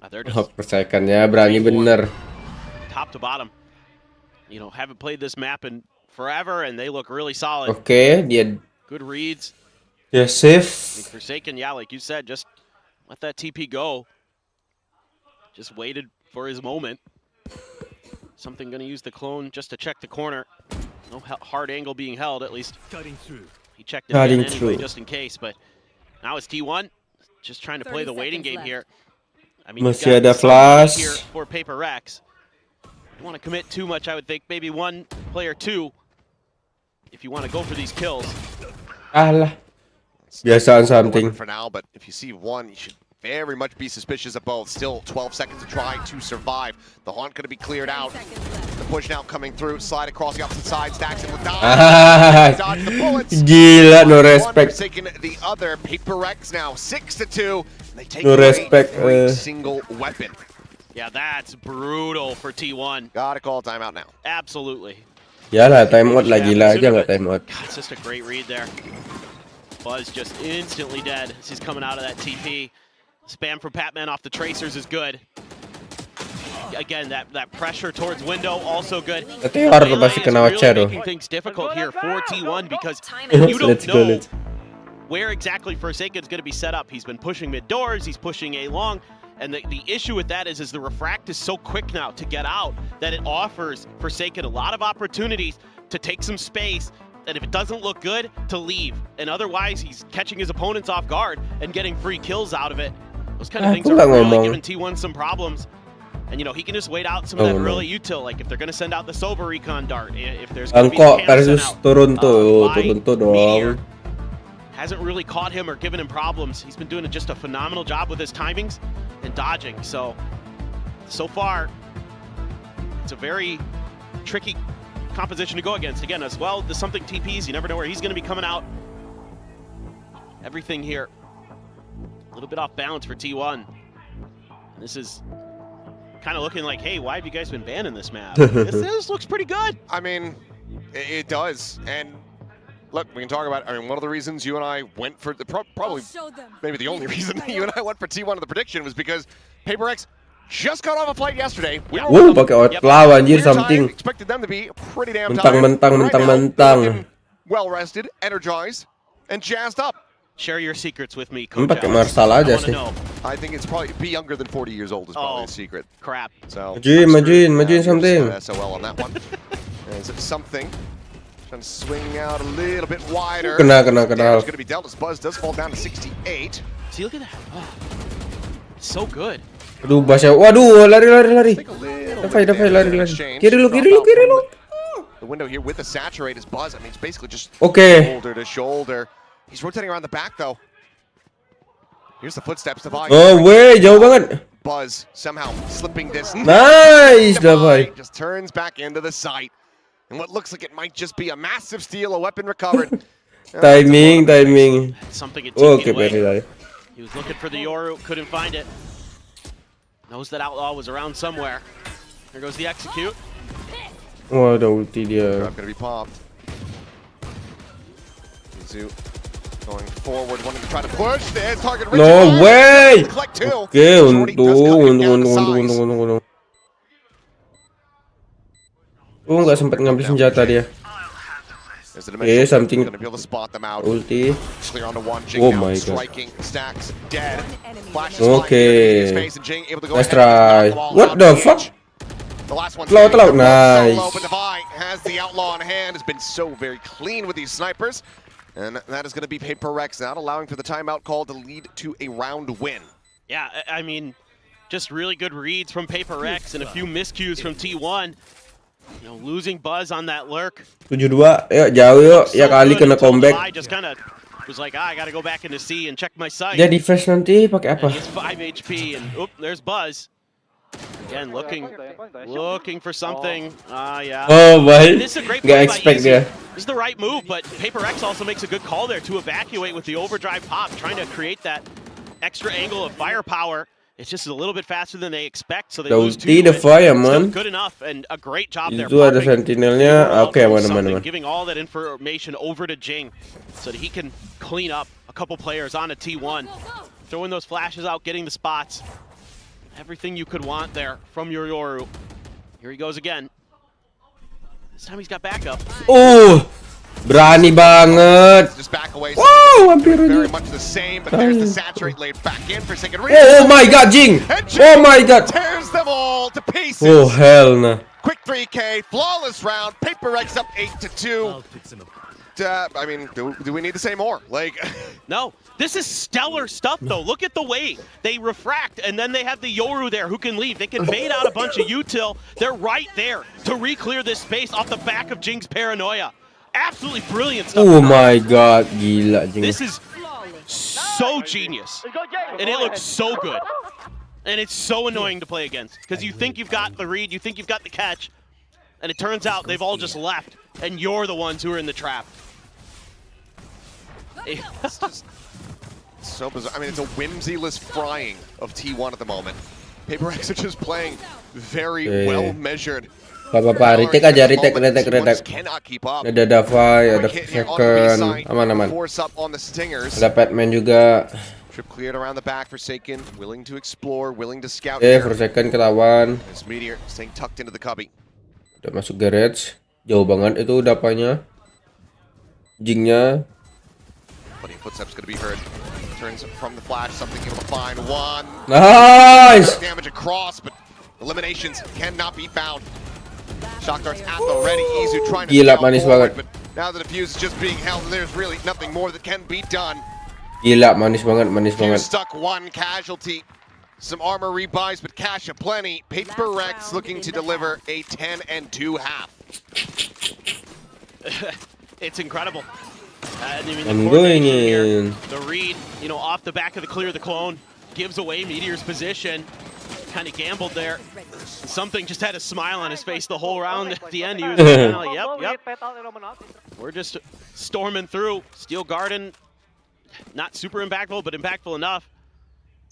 Persakannya berani bener. Top to bottom. You know, haven't played this map in forever and they look really solid. Oke, dia good reads. Dia safe. Forsaken, yeah, like you said, just let that TP go. Just waited for his moment. Something gonna use the clone just to check the corner. No hard angle being held, at least. He checked it again anyway, just in case, but now it's T1. Just trying to play the waiting game here. I mean, masih ada flash here for PRX. Don't want to commit too much, I would think. Maybe 1 player 2 if you want to go for these kills. Alah. Biasaan something. For now, but if you see 1, you should very much be suspicious of both. Still 12 seconds to try to survive. The haunt going to be cleared out. The push now coming through. Slide across the opposite side. Stacks it with dodge. Dodge the bullets. Gila, no respect. Taking the other PRX now 6-2. They take no respect. Every single weapon. Yeah, that's brutal for T1. Gotta call timeout now. Absolutely. Yalah, timeout lah, gila aja nggak timeout. It's just a great read there. Buzz just instantly dead as he's coming out of that TP. Spam from Patman off the tracers is good. Again, that pressure towards window also good. Meteor pasti kena Watcher. Making things difficult here for T1 because you don't know where exactly Forsaken's going to be set up. He's been pushing mid doors, he's pushing A long, and the issue with that is the refract is so quick now to get out that it offers Forsaken a lot of opportunities to take some space, and if it doesn't look good, to leave. And otherwise, he's catching his opponents off guard and getting free kills out of it. Those kind of things are really giving T1 some problems. And you know, he can just wait out some of that early util, like if they're going to send out the Sova Recon Dart, if there's going to be a cannon sent out, Meteor hasn't really caught him or given him problems. He's been doing just a phenomenal job with his timings and dodging. So far, it's a very tricky composition to go against. Again, as well, there's something TPs, you never know where he's going to be coming out. Everything here, a little bit off balance for T1. This is kind of looking like, hey, why have you guys been banning this map? This looks pretty good. I mean, it does. And look, we can talk about, I mean, one of the reasons you and I went for, probably, maybe the only reason you and I went for T1 in the prediction was because PRX just got off a flight yesterday. Pakai outlaw anjir something. Expected them to be pretty damn tired. Mentang. Well rested, energized, and jazzed up. Share your secrets with me, Coach. Pakai Marsal aja sih. I think it's probably be younger than 40 years old is probably a secret. Crap. So majuin something. SOL on that one. Is it something? Trying to swing out a little bit wider. Kena. It's going to be dealt as Buzz does fall down to 68. See, look at that. Oh, it's so good. Aduh, Basya. Waduh, lari. Dafai, lari. Kiri lu. the window here with the saturate is Buzz. I mean, it's basically just Okay. shoulder to shoulder. He's rotating around the back though. Here's the footsteps. Divine. Oh way, jauh banget. Buzz somehow slipping this. Nice, Divine Davai. just turns back into the site. And what looks like it might just be a massive steal, a weapon recovered. Timing. Something it Okay, away. very. He was looking for the Yoru, couldn't find it. Knows that Outlaw was around somewhere. Here goes the execute. Wah, ada ulti dia. Gonna be popped. Mizu going forward, wanting to try to push. There's target. No way. Collect two. Okay, untung. Oh, nggak sempat ngambil senjata dia. Okay, something. Gonna be able to spot them out. Ulti. Clear onto one. Jing Oh now my god. striking. Stacks dead. Flash is Okay. flying into his face, and Jing able to go Let's ahead and knock try. the ball What out the of fuck? edge. The last one. Telak, nice. Solo, but Divine has the Outlaw on hand. Has been so very clean with these snipers. And that is going to be PRX not allowing for the timeout call to lead to a round win. Yeah, I mean, just really good reads from PRX and a few miscues from T1. You know, losing Buzz on that lurk. 7-2, yuk jauh yuk. Ya kali kena comeback. I just kind of was like, I got to go back into C and check my sight. Dia refresh nanti pakai apa? And he's 5 HP and oop, there's Buzz. Again, looking for something. Yeah. Oh my. This is a great Nggak play by expect Easy. dia. This is the right move, but PRX also makes a good call there to evacuate with the overdrive pop, trying to create that extra angle of firepower. It's just a little bit faster than they expect, so they lose two. The fire, Still man. good enough and a great job there. Itu ada sentinelnya. Oke, aman. Giving all that information over to Jing so that he can clean up a couple players on a T1. Throwing those flashes out, getting the spots. Everything you could want there from your Yoru. Here he goes again. This time he's got backup. Berani banget. Just back away. Wow, hampir Very aja. much the same, but there's the saturate laid back in for second. Oh my god, Jing. Oh my god. Tears them all to pieces. Oh hell nah. Quick 3K, flawless round. PRX up 8-2. I mean, do we need to say more? Like, no, this is stellar stuff though. Look at the way they refract, and then they have the Yoru there who can leave. They can bait out a bunch of util. They're right there to re-clear this space off the back of Jing's paranoia. Absolutely brilliant stuff. Oh my god, gila Jing. This is so genius, and it looks so good. And it's so annoying to play against, because you think you've got the read, you think you've got the catch, and it turns out they've all just left, and you're the ones who are in the trap. It's just so bizarre. I mean, it's a whimsy-less frying of T1 at the moment. PRX are just playing very well-measured. Apa-apa, retake aja, retake. Cannot keep up. Ada Davai, ada second, aman. Force up on the stingers. Ada Batman juga. Trip cleared around the back for Forsaken, willing to explore, willing to scout. For second ketahuan. This Meteor staying tucked into the cubby. Udah masuk garage, jauh banget itu Davainya. Jingnya. But footsteps going to be heard. Turns from the flash, something able to find one. Nice! Damage across, but eliminations cannot be found. Shock darts at the ready. Izu trying to Gila, manis banget. but now the defuse is just being held, and there's really nothing more that can be done. Gila, manis banget. Fuse stuck one casualty. Some armor rebuys, but cash aplenty. PRX looking to deliver a 10-2 half. It's incredible. I mean, I'm going in. The read, you know, off the back of the clear, the clone gives away Meteor's position. Kind of gambled there. Something just had a smile on his face the whole round. At the end, he was kind of like, yep. We're just storming through. Steel Garden, not super impactful, but impactful enough.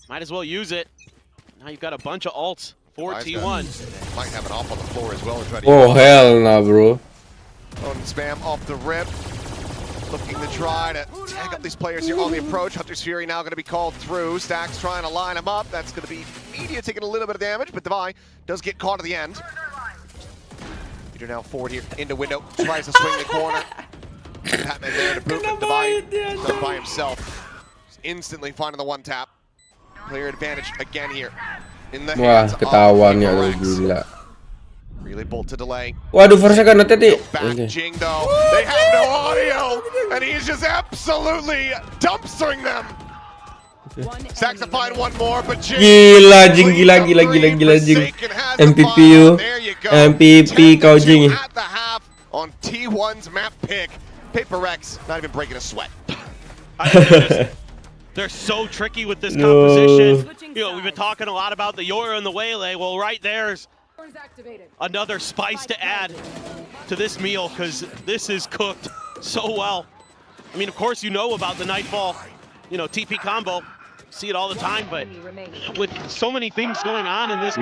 Might as well use it. Now you've got a bunch of ults for T1. Might have it off on the floor as well. Oh, hell nah, bro. Phone spam off the rip. Looking to try to tag up these players here on the approach. Hunter's Fury now going to be called through. Stacks trying to line him up. That's going to be Media taking a little bit of damage, but Devi does get caught at the end. Peter now forward here into window. Tries to swing the corner. Batman there to boot, but Devi done by himself. Just instantly finding the one tap. Player advantage again here. In the hands of ketahuan ya, PRX. gila. Relay bolt to delay. Waduh, first second hati-hati. Back Jing though. They have no audio, and he's just absolutely dumpstering them. Stacks to find one more, but Jing. Gila, Jing, gila Jing. MVP you. MVP kau Jing. At the half, on T1's map pick. PRX not even breaking a sweat. They're so tricky with this composition. You know, we've been talking a lot about the Yoru and the Waylay. Well, right there's another spice to add to this meal because this is cooked so well. I mean, of course, you know about the Nightfall, you know, TP combo. See it all the time, but with so many things going on in this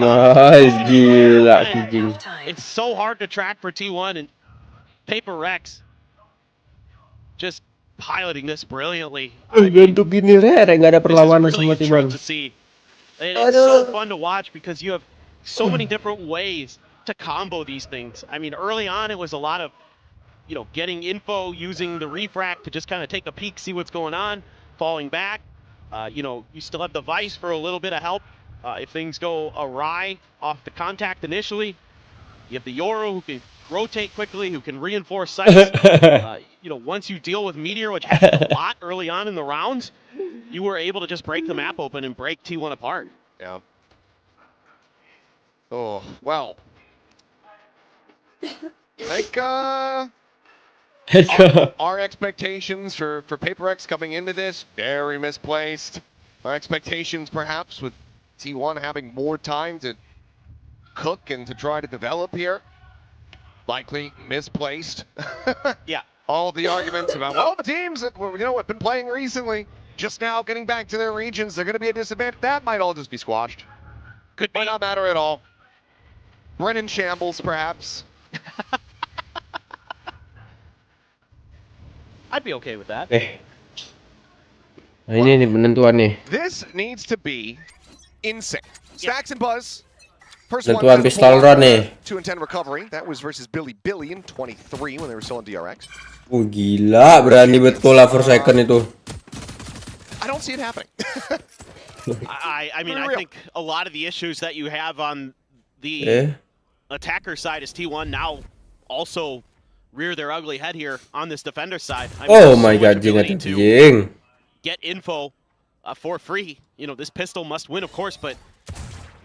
it's so hard to track for T1, and PRX just piloting this brilliantly. Untuk gini rare nggak ada perlawanan sama T1. It's so fun to watch because you have so many different ways to combo these things. I mean, early on it was a lot of, you know, getting info, using the refract to just kind of take a peek, see what's going on, falling back. You know, you still have the Vice for a little bit of help if things go awry off the contact initially. You have the Yoru who can rotate quickly, who can reinforce sites. You know, once you deal with Meteor, which happened a lot early on in the rounds, you were able to just break the map open and break T1 apart. Yeah. Oh, well. Like, our expectations for PRX coming into this, very misplaced. Our expectations, perhaps, with T1 having more time to cook and to try to develop here, likely misplaced. Yeah. All the arguments about, well, the teams that you know have been playing recently, just now getting back to their regions, they're going to be a disadvantage. That might all just be squashed. Might not matter at all. Brennan shambles, perhaps. I'd be okay with that. Nah, ini nih penentuan nih. This needs to be insane. Stacks and Buzz. First Penentuan one, pistol run nih. 2 and 10 recovery. That was versus Billy in 23 when they were still on DRX. Gila, berani betul lah for second itu. I don't see it happening. I mean, I think a lot of the issues that you have on the attacker side is T1 now also rear their ugly head here on this defender side. I mean, oh my god, jing. Get info for free. You know, this pistol must win, of course, but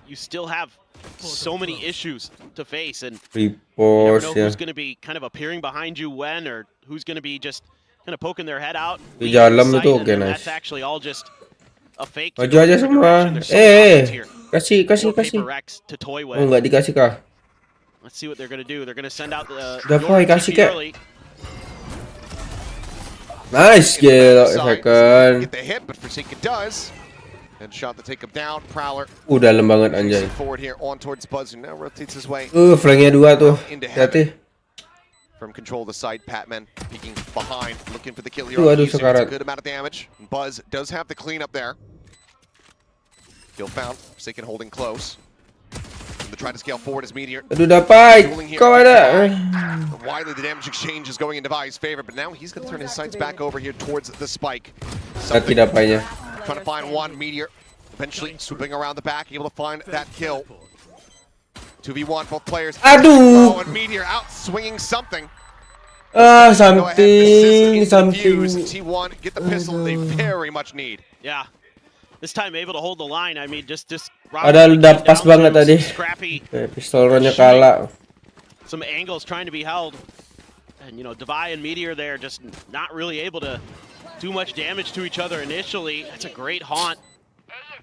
you still have so many issues to face, and you never know who's going to be kind of appearing behind you when, or who's going to be just kind of poking their head out. Di dalam itu oke, nice. That's actually all just a fake. Maju aja semua. Kasih. Oh, nggak dikasih kah? Let's see what they're going to do. They're going to send out the kasih kek. Nice, GELO second. Get the hit, but Forsaken does. And shot to take him down. Prowler. Dalam banget anjay. Forward here on towards Buzz, who now rotates his way. Flanknya dua tuh. Hati. From control of the site, Patman peeking behind, looking for the kill here. Aduh, It's a good amount of damage. Buzz does have the cleanup there. Kill found. Forsaken holding close. To try to scale forward as Meteor. Aduh, dapat. Kau ada. Widely, the damage exchange is going into Vi's favor, but now he's going to turn his sights back over here towards the spike. Kaki dapatnya. Trying to find one. Meteor eventually swooping around the back, able to find that kill. 2v1, both players. Aduh. Oh, and Meteor out swinging something. Something. T1 get the pistol they very much need. Yeah. This time able to hold the line. I mean, just Padahal udah pas banget tadi. Pistol runnya kalah. Some angles trying to be held, and you know, Devi and Meteor there just not really able to do much damage to each other initially. That's a great haunt.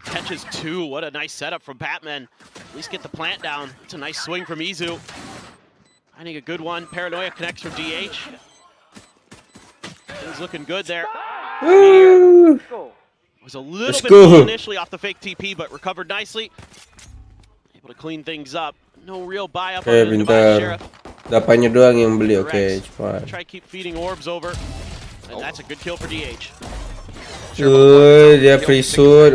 Catches 2. What a nice setup from Batman. At least get the plant down. It's a nice swing from Izu. I think a good one. Paranoia connects from DH. Things looking good there. Meteor was a little bit low initially off the fake TP, but recovered nicely. Able to clean things up. No real buy up on the Dubai Sheriff. Dapatnya doang yang beli, oke, cepat. Try keep feeding orbs over, and that's a good kill for DH. Dia free shoot.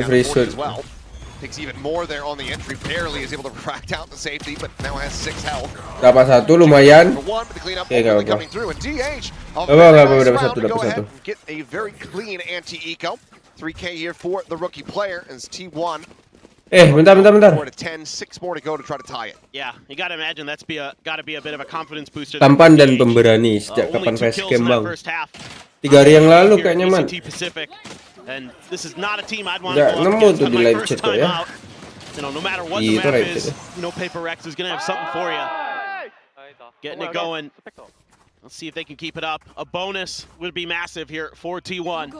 Takes even more there on the entry. Barely is able to rack out the safety, but now has 6 health. Dapat 1 lumayan. Oke, enggak apa-apa. coming through, and DH dapat 1. Get a very clean anti-eco. 3K here for the rookie player as T1. Bentar. 4 to 10, 6 more to go to try to tie it. Yeah, you got to imagine that's got to be a bit of a confidence booster. Tampan dan pemberani sejak kapan facecam bang? 3 hari yang lalu kayaknya man. And this is not a team I'd want to go nemu tuh di my live first chat time ya. out. You know, no matter what the map is, you know, PRX is going to have something for you. Getting it going. Let's see if they can keep it up. A bonus would be massive here for T1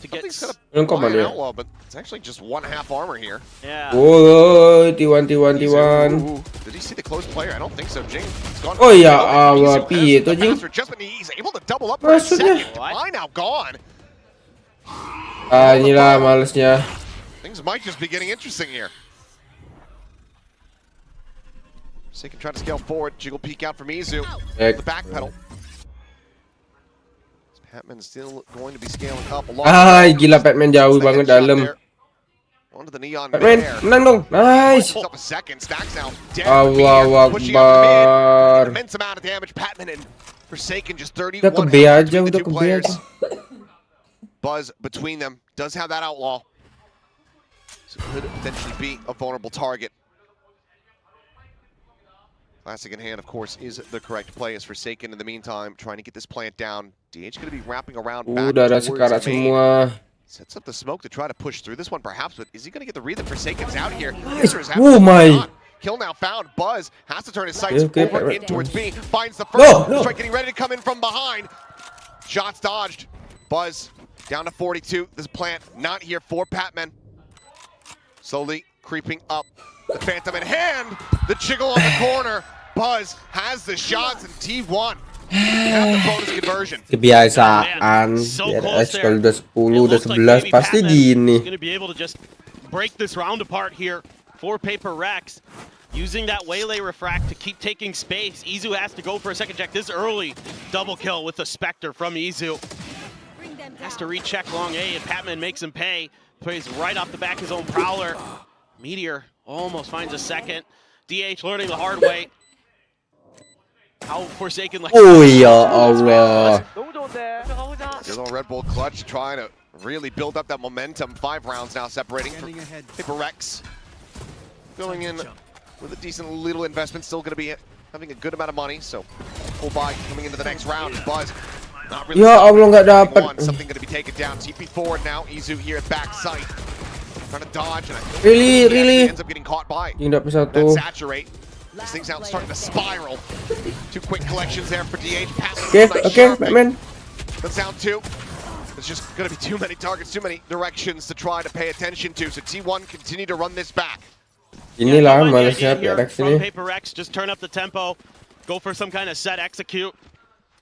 to get. An outlaw, but it's actually just 1/2 armor here. Yeah. Oh, T1. Ooh, did he see the close player? I don't think so. James, it's gone. Oh ya Allah, piye itu Jing? He's able to double up for a Maksudnya? second. Why now gone? Ah, inilah malesnya. Things might just be getting interesting here. So he can try to scale forward. Jiggle peek out from Izu. The back pedal. Patman still going to be scaling up. Ay, gila Patman jauh banget dalam. Onto the neon Patman, menang dong. Nice. Up a second. Stacks now. Allahu Akbar. Immense amount of damage. Patman and Forsaken just 31. Udah ke B aja, udah ke B aja. Buzz between them does have that outlaw. So could potentially be a vulnerable target. Classic in hand, of course, is the correct play. As Forsaken in the meantime, trying to get this plant down. DH going to be wrapping around back Udah ada towards sekarat main. semua. Sets up the smoke to try to push through this one, perhaps, but is he going to get the read that Forsaken's out here? Nice. Oh my! Kill now found. Buzz has to turn his sights over in towards B. Finds the first. No. Strike getting ready to come in from behind. Shots dodged. Buzz down to 42. This plant not here for Patman. Slowly creeping up. The Phantom in hand. The jiggle on the corner. Buzz has the shots, and T1 have the bonus conversion. Kebiasaan, PRX kalau udah 10, udah 11 pasti gini. Going to be able to just break this round apart here for PRX, using that waylay refract to keep taking space. Izu has to go for a second check. This early double kill with the Spectre from Izu. Has to recheck long A, and Patman makes him pay. Plays right off the back his own Prowler. Meteor almost finds a second. DH learning the hard way. How Forsaken like. Oh ya Allah. Little Red Bull clutch trying to really build up that momentum. 5 rounds now separating from PRX. Filling in with a decent little investment. Still going to be having a good amount of money. So full buy coming into the next round. Buzz not really. Ya Allah, nggak dapat. Something going to be taken down. TP forward now. Izu here at back sight. Trying to dodge. And Really? ends up getting caught by Yang dapat that satu. saturate. This thing's out starting to spiral. 2 quick collections there for DH. Okay, Batman. That's down 2. There's just going to be too many targets, too many directions to try to pay attention to. So T1 continue to run this back. Inilah malesnya PRX ini. PRX, just turn up the tempo, go for some kind of set execute,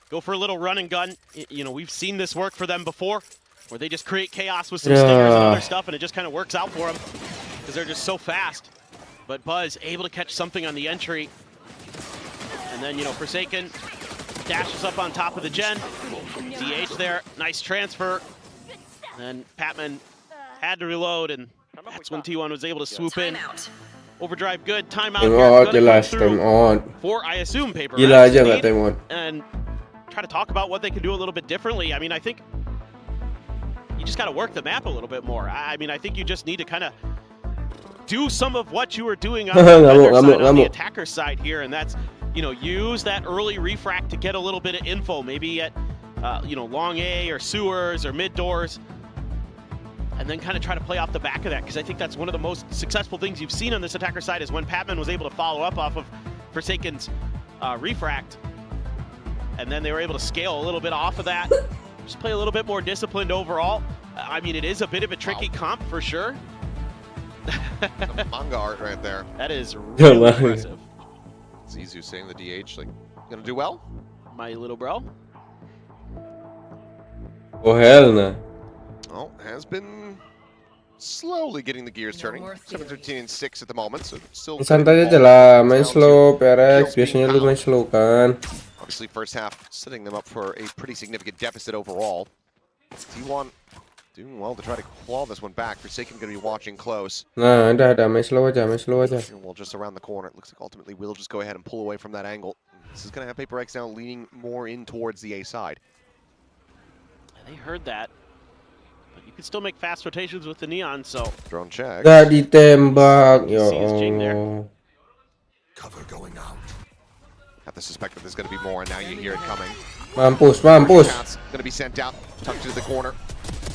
go for a little run and gun. You know, we've seen this work for them before, where they just create chaos with some stingers and other stuff, and it just kind of works out for them because they're just so fast. But Buzz able to catch something on the entry. And then, you know, Forsaken dashes up on top of the gen. DH there, nice transfer. And Patman had to reload, and that's when T1 was able to swoop in. Overdrive good, timeout Jelas, for, I assume, PRX. Gila aja nggak time. And try to talk about what they can do a little bit differently. I mean, I think you just got to work the map a little bit more. I mean, I think you just need to kind of do some of what you were doing on the attacker side here, and that's, you know, use that early refract to get a little bit of info, maybe at, you know, long A or sewers or mid doors, and then kind of try to play off the back of that, because I think that's one of the most successful things you've seen on this attacker side is when Patman was able to follow up off of Forsaken's refract, and then they were able to scale a little bit off of that, just play a little bit more disciplined overall. I mean, it is a bit of a tricky comp for sure. Some manga art right there. That is really impressive. Zizu saying the DH, like, gonna do well? My little bro. Oh hell no. Oh, has been slowly getting the gears turning. 7-13 and 6 at the moment, so still. Santai aja lah, main slow PRX. Biasanya lu main slow kan. Obviously, first half setting them up for a pretty significant deficit overall. T1 doing well to try to claw this one back. Forsaken going to be watching close. Nah, ada main slow aja, Well, just around the corner. It looks like ultimately we'll just go ahead and pull away from that angle. This is going to have PRX now leaning more in towards the A side. They heard that, but you can still make fast rotations with the neon. So drone check. Gak ditembak, ya Allah. Cover going out. Have to suspect that there's going to be more, and now you hear it coming. Mampus. Going to be sent out, tucked into the corner.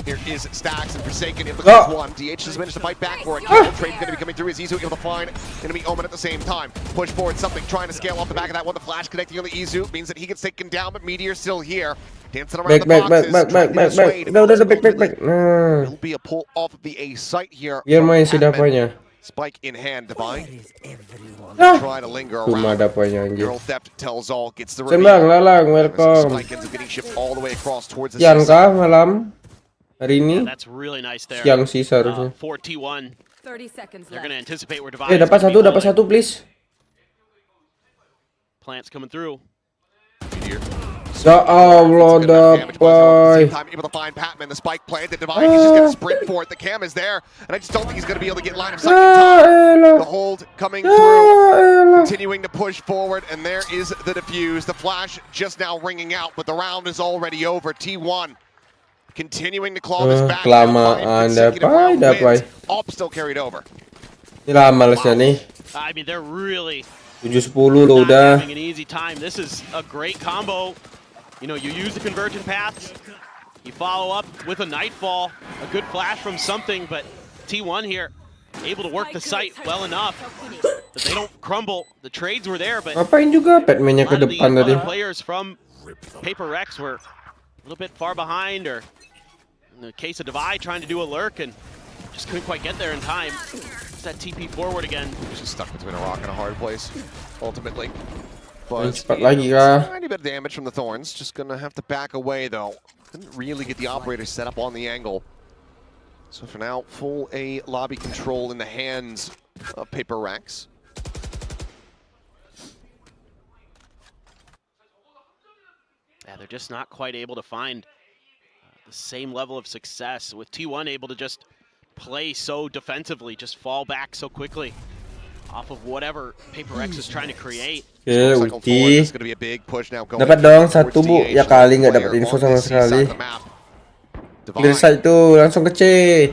Here is Stacks and Forsaken in the Oh. one. DH has managed to fight back for it. Trade going to be coming through as Izu able to find enemy Omen at the same time. Push forward, something trying to scale off the back of that one. The flash connecting on the Izu means that he gets taken down, but Meteor's still here. Dancing around the boxes. Back. Udah back. Nah. Will be a pull off of the A site here. Biar from main si Batman. dapanya. Spike in hand, Divine. Ah. Try to linger Cuma around. dapanya anjir. Girl theft tells all, gets the Sembang reveal. lalang, welcome. Spike ends up getting shipped all the way across towards the Siang seaside. kah malam? Hari ini? That's really nice there. Siang sih seharusnya. For T1, 30 seconds they're left. going to anticipate where Divine Dapat satu please. Plants coming through. Meteor. Ya Allah, dapat. Able to find Patman, the spike planted. Divine, he's just gonna sprint for it. The cam is there, and I just don't think he's gonna be able to get line of sight in time. The hold coming through, continuing to push forward, and there is the defuse. The flash just now ringing out, but the round is already over. T1 continuing to claw this back. Kelamaan, dapat. Op still carried over. Ini lah malesnya nih. I mean, they're really 7-10 not lo udah. having an easy time. This is a great combo. You know, you use the convergent paths, you follow up with a Nightfall, a good flash from something, but T1 here able to work the site well enough that they don't crumble. The trades were there, but Ngapain juga Batman-nya a ke lot of the depan tadi. other players from PRX were a little bit far behind, or in the case of Divide trying to do a lurk and just couldn't quite get there in time. It's that TP forward again. Just stuck between a rock and a hard place, ultimately. But Cepat lagi kah? tiny bit of damage from the Thorns. Just gonna have to back away though. Couldn't really get the operator set up on the angle. So for now, full A lobby control in the hands of PRX. Yeah, they're just not quite able to find the same level of success, with T1 able to just play so defensively, just fall back so quickly off of whatever PRX is trying to create. Oke, ulti. It's gonna be a big push now going Dapat dong towards satu bu. DH, Ya kali nggak player dapat info on sama the C side sekali. of the map. Clear side tuh, langsung ke C.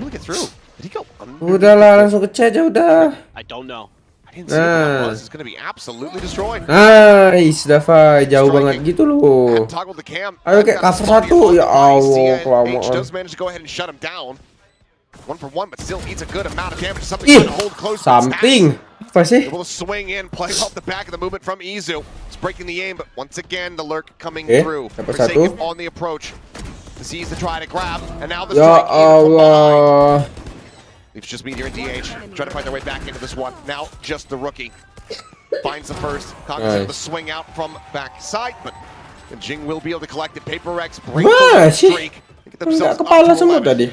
Look it through. Did he go under? Udahlah, langsung ke C aja udah. I don't know. I didn't see it, but Buzz is gonna be absolutely destroyed. Nice, Davai. Jauh banget gitu loh. Toggled the cam. Ayo kayak cover satu. Ya Allah, kelamaan. does manage to go ahead and shut him down. 1 for 1, but still eats a good amount of damage. Something Ih, trying to hold close. to something. Apa sih? Able to swing in, play off the back of the movement from Izu. It's breaking the aim, but once again, the lurk coming through. Dapat Forsaken satu. on the approach. The C's to try to grab, and now the Ya strike in from behind. Allah. It's just Meteor and DH trying to find their way back into this one. Now just the rookie finds the first. Cognizant of the swing out from backside, but Jing will be able to collect it. PRX break the streak. Get themselves up Kepala to semua 11. tadi.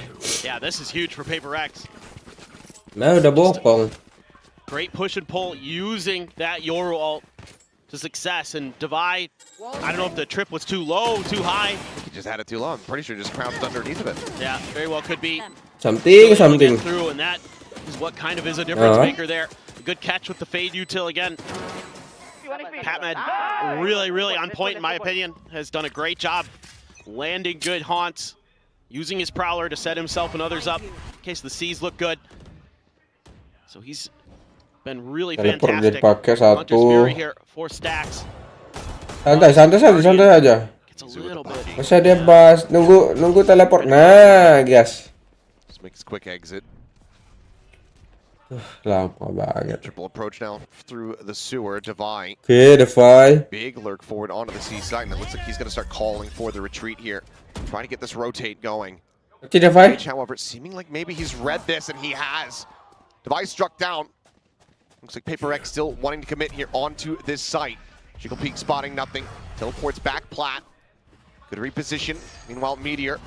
Yeah, this is huge for PRX. Nah, udah bokong. Great push and pull using that Yoru ult to success, and Divide, I don't know if the trip was too low, too high. He just had it too long. I'm pretty sure he just crouched underneath of it. Yeah, very well could be. Something. Get through, and that is what kind of is a difference maker there. A good catch with the fade util again. Patman really on point in my opinion. Has done a great job landing good haunts, using his prowler to set himself and others up in case the C's look good. So he's been really fantastic. Hunter's Fury here, 4 stacks. Santai aja. Gets a little bit. Masa dia bas, nunggu teleport. Nah, guys. Just makes a quick exit. Lama banget. Triple approach now through the sewer. Divine. Oke, Defy. Big lurk forward onto the C side, and it looks like he's going to start calling for the retreat here. Trying to get this rotate going. Oke, Defy. However, seeming like maybe he's read this, and he has. Device struck down. Looks like PRX still wanting to commit here onto this site. Jiggle Peak spotting nothing. Teleports back plat. Good reposition. Meanwhile, Meteor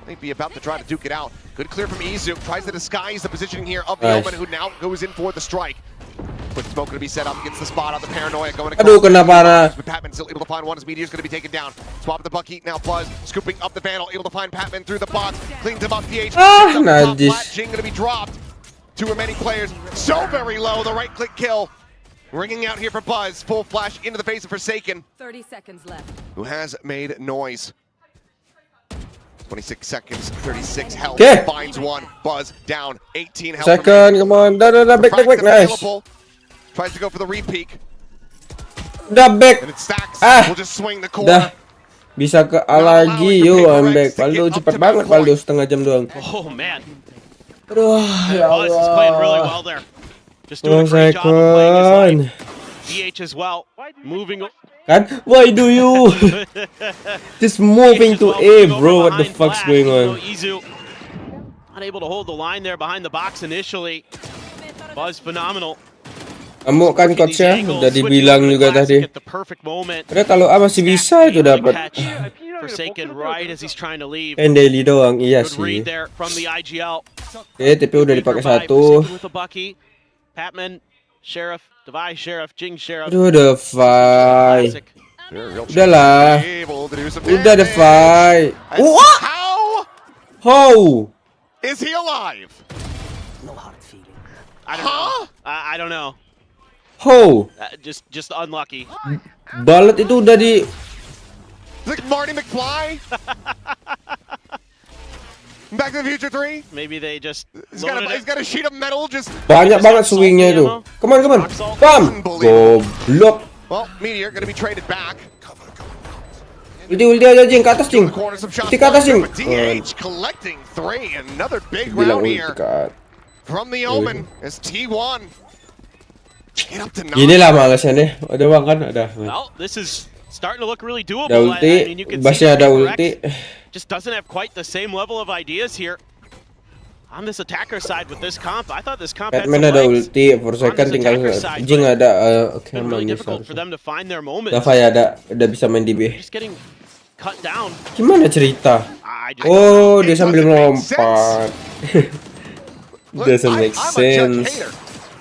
might be about to try to duke it out. Good clear from Izu. Tries to disguise the positioning here of the Omen, who now goes in for the strike. Quick smoke going to be set up. Gets the spot out. The paranoia going to Aduh, kenapa na? But Patman still able to find one as Meteor's going to be taken down. Swap the Bucky. Now Buzz scooping up the Vandal. Able to find Patman through the box. Cleans him up. DH. Najis. Jing going to be dropped. 2 remaining players. So very low. The right click kill. Ringing out here for Buzz. Full flash into the face of Forsaken. 30 seconds left. Who has made noise. 26 seconds, 36 health. Okay. Finds one. Buzz down. 18 health. Second, come on. Dah, back, nice. Tries to go for the repeak. Dah back. And it stacks. Ah. We'll just swing the corner. Bisa ke A lagi, yo ambek Valdo cepat banget Valdo setengah jam doang. Oh man. Aduh, ya Buzz is playing really Allah. well there. Just doing a great job of playing his lane. DH as well. Moving. Kan? Why do you just moving to A, bro? What the fuck's going on? Izu unable to hold the line there behind the box initially. Buzz phenomenal. Kamu kan coachnya udah dibilang juga tadi. Karena kalau A masih bisa itu dapat. Daily doang, iya sih. Oke, TP udah dipakai satu. Aduh, Defy. Udahlah. Udah Defy. What? How? Is he alive? I don't know. How? Just unlucky. Balet itu udah di. Like Marty McFly. Back to the Future 3. Maybe they just. He's got a sheet of metal. Just banyak banget swingnya itu. Come on. Bam. Goblok. Well, Meteor gonna be traded back. Ulti aja Jing, ke atas Jing. Ulti ke atas Jing. DH collecting 3. Another big round here. From the Omen is T1. Gini lah malesnya nih. Ada bang kan? Ada. Well, this is starting to look really doable. Ada ulti. Basnya ada ulti. Just doesn't have quite the same level of ideas here. On this attacker side with this comp, I thought this comp had some Batman ada legs. ulti, for second tinggal Jing ada really difficult for them to find their moments. Defy ada, udah bisa main di B. Just getting cut down. Gimana cerita? Oh, dia sambil melompat. Doesn't make sense.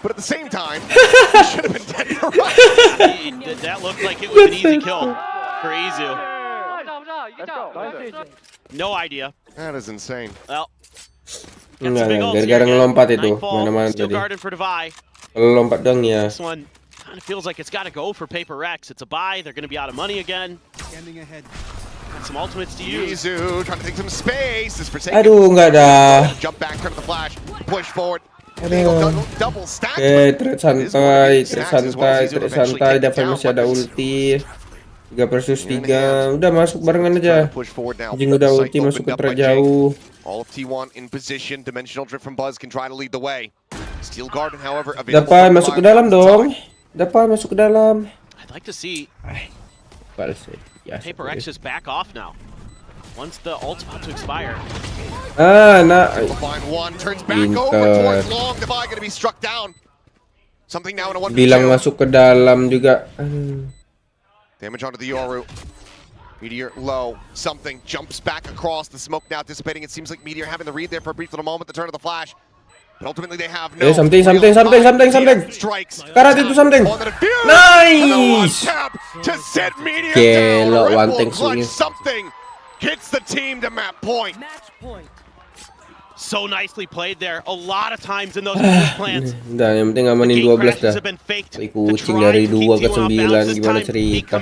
But at the same time, he should have been dead for right. That looked like it was an easy kill for Izu. No idea. That is insane. Well, enggak, gara-gara ngelompat itu mana-mana tadi. Kalau lompat dong ya. This one kind of feels like it's got to go for PRX. It's a buy. They're going to be out of money again. Got some ultimates to use. Izu trying to take some space. Aduh, enggak ada. Jump back, turn the flash, push forward. Double stack. Oke, santai. Defy masih ada ulti. 3 versus 3. Udah masuk barengan aja. Jing udah ulti masuk ke terjauh. All of T1 in position. Dimensional drift from Buzz can try to lead the way. Steel Garden, however, Defy masuk ke dalam dong. Defy masuk ke dalam. I'd like to see Ya, PRX just back off now. Once the ult's about to expire. Nah. Bilang masuk ke dalam juga. Damage onto the Yoru. Meteor low. Something jumps back across the smoke now dissipating. It seems like Meteor having the read there for a brief little moment. The turn of the flash. But ultimately they have no. Something. Karat itu something. Nice. GELO one thing swinging. Something hits the team to map point. So nicely played there. A lot of times in those plants. Dan yang penting amanin 12 dah. Kucing dari 2 ke 9 gimana cerita.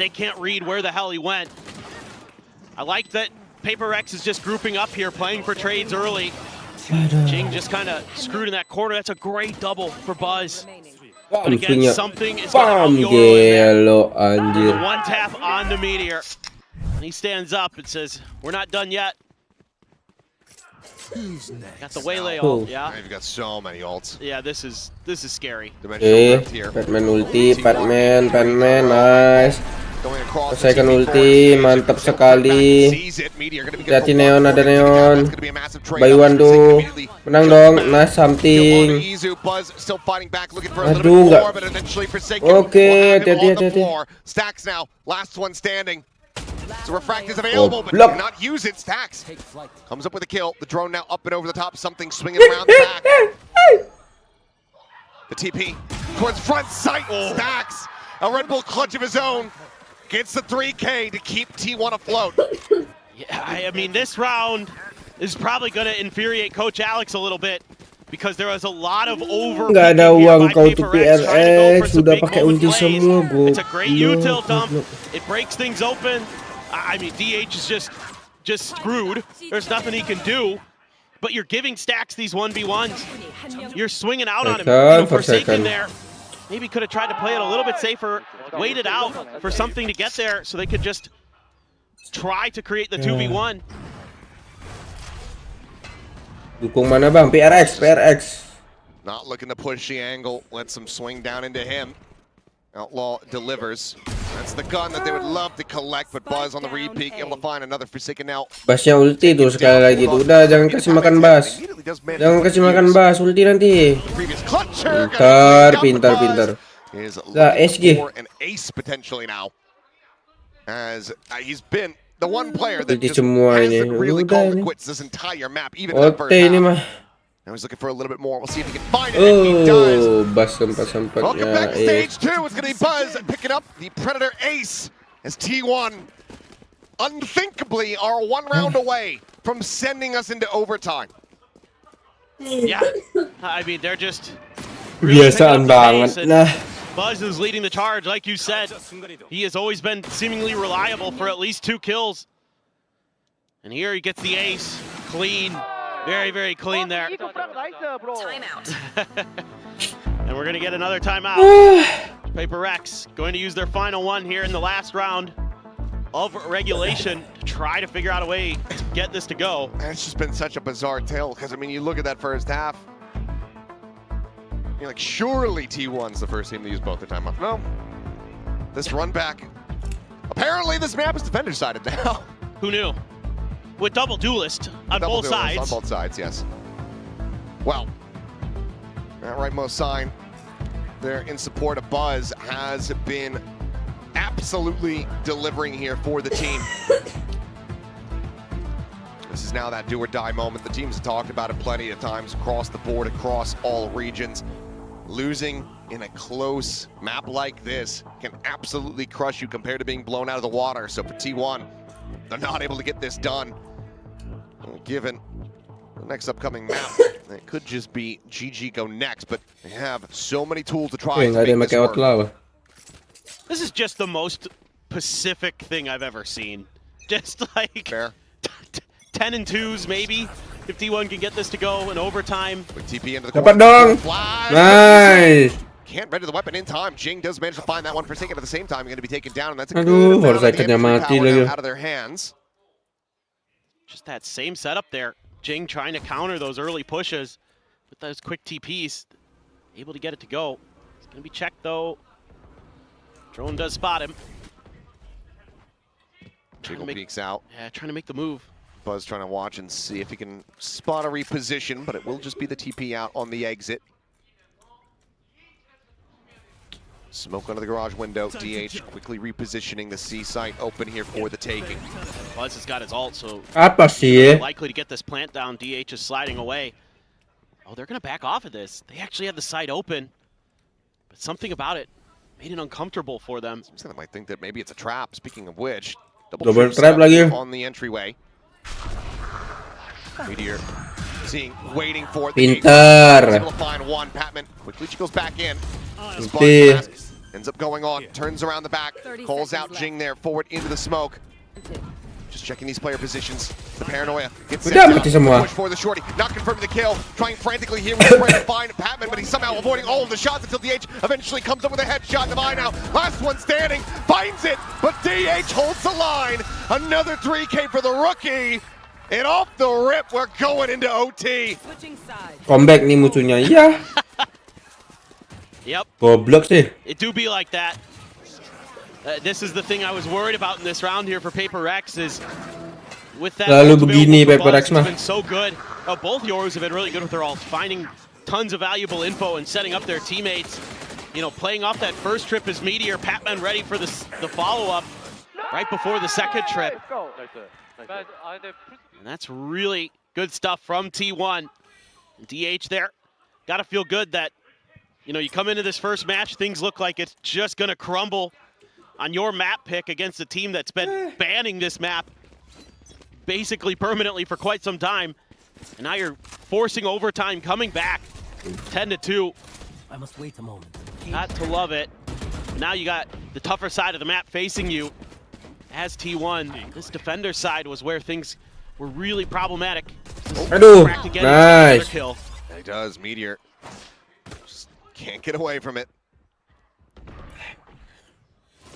They can't read where the hell he went. I like that PRX is just grouping up here, playing for trades early. Jing just kind of screwed in that corner. That's a great double for Buzz. But again, something is going to GELO anjir. One tap on the Meteor. And he stands up and says, "We're not done yet." Got the waylay ult, yeah. You've got so many ults. Yeah, this is scary. Batman ulti, Batman, nice. Selesaikan ulti, mantap sekali. Hati Neon, ada Neon. Bayuan tuh, menang dong, nice something. Aduh, enggak. Oke, hati-hati. Stacks now, last one standing. So Refract is available, but cannot use it. Stacks comes up with a kill. The drone now up and over the top. Something swinging around the back. The TP towards front sight. Stacks, a Red Bull clutch of his own, gets the 3K to keep T1 afloat. Yeah, I mean, this round is probably going to infuriate Coach Alex a little bit. Because there was a lot of over. Nggak ada uang kau tuh PRX, sudah pakai ulti semua, It's a great util dump. It breaks things open. I mean, DH is just screwed. There's nothing he can do. But you're giving Stacks these 1v1s. You're swinging out on him. Forsaken there. maybe could have tried to play it a little bit safer, waited out for something to get there so they could just try to create the 2v1. Dukung mana bang? PRX, PRX. Not looking to push the angle, lets him swing down into him. Outlaw delivers. That's the gun that they would love to collect, but Buzz on the repeat, able to find another Forsaken now. Basnya ulti tuh sekali lagi tuh. Udah, jangan kasih makan Bas. Jangan kasih makan Bas, ulti nanti. Pintar. Nah, SG. An ace potentially now. As he's been the one player that Ulti just semua ini. hasn't really Udah called ini. quits this entire map, even in the first ini mah. half. Now he's looking for a little bit more. We'll see if he can find it. And he does. Oh, Bas sempat Welcome ya. back to stage 2. It's going to be Buzz picking up the Predator Ace as T1 unthinkably are one round away from sending us into overtime. Yeah, I mean, they're just really Biasaan banget. Nah, Buzz is leading the charge, like you said. He has always been seemingly reliable for at least 2 kills. And here he gets the ace. Clean. Very, very clean there. Timeout. And we're going to get another timeout. PRX going to use their final one here in the last round of regulation to try to figure out a way to get this to go. And it's just been such a bizarre tale because, I mean, you look at that first half, you're like, surely T1's the first team to use both the timeout. No. This run back. Apparently, this map is defender-sided now. Who knew? With double duelist on both sides. On both sides, yes. Well, that rightmost sign there in support of Buzz has been absolutely delivering here for the team. This is now that do or die moment. The teams have talked about it plenty of times across the board, across all regions. Losing in a close map like this can absolutely crush you compared to being blown out of the water. So for T1, they're not able to get this done. Given the next upcoming map, it could just be GG go next, but they have so many tools to try to make this work. This is just the most Pacific thing I've ever seen. Just like 10 and 2s maybe. If T1 can get this to go in overtime. With TP into the Dapat dong. Nice. Can't render the weapon in time. Jing does manage to find that one. Forsaken at the same time, going to be taken down, and that's a Aduh, good amount of Forsakennya damage mati power lagi. now out of their hands. Just that same setup there. Jing trying to counter those early pushes with those quick TPs. Able to get it to go. It's going to be checked though. Drone does spot him. Jiggle peeks out. Yeah, trying to make the move. Buzz trying to watch and see if he can spot a reposition, but it will just be the TP out on the exit. Smoke under the garage window. DH quickly repositioning the C site open here for the taking. Buzz has got his ult, so Apa sih? likely to get this plant down. DH is sliding away. Oh, they're going to back off of this. They actually had the site open, but something about it made it uncomfortable for them. Seems like they might think that maybe it's a trap. Speaking of which, Double trap lagi on the entryway. Meteor seeing, waiting for it. Pintar. Able to find one. Patman quickly goes back in. Ends up going on, turns around the back, calls out Jing there, forward into the smoke. Just checking these player positions. The paranoia gets set up. Push for the shorty, not confirming the kill. Trying frantically here with the spray to find Patman, but he's somehow avoiding all of the shots until DH eventually comes up with a headshot. Divine now, last one standing, finds it, but DH holds the line. Another 3K for the rookie. And off the rip, we're going into OT. Comeback nih musuhnya. Iya. Yep. Goblok sih. It do be like that. This is the thing I was worried about in this round here for PRX is with that. Lalu begini PRX mah. Been so good. Oh, both Yorus have been really good with their ults, finding tons of valuable info and setting up their teammates. You know, playing off that first trip as Meteor, Patman ready for the follow-up right before the second trip. And that's really good stuff from T1. DH there. Got to feel good that, you know, you come into this first match, things look like it's just going to crumble on your map pick against a team that's been banning this map basically permanently for quite some time. And now you're forcing overtime, coming back 10-2. I must wait a moment. Got to love it. Now you got the tougher side of the map facing you as T1. This defender side was where things were really problematic. Aduh, nice. He does, Meteor. Just can't get away from it.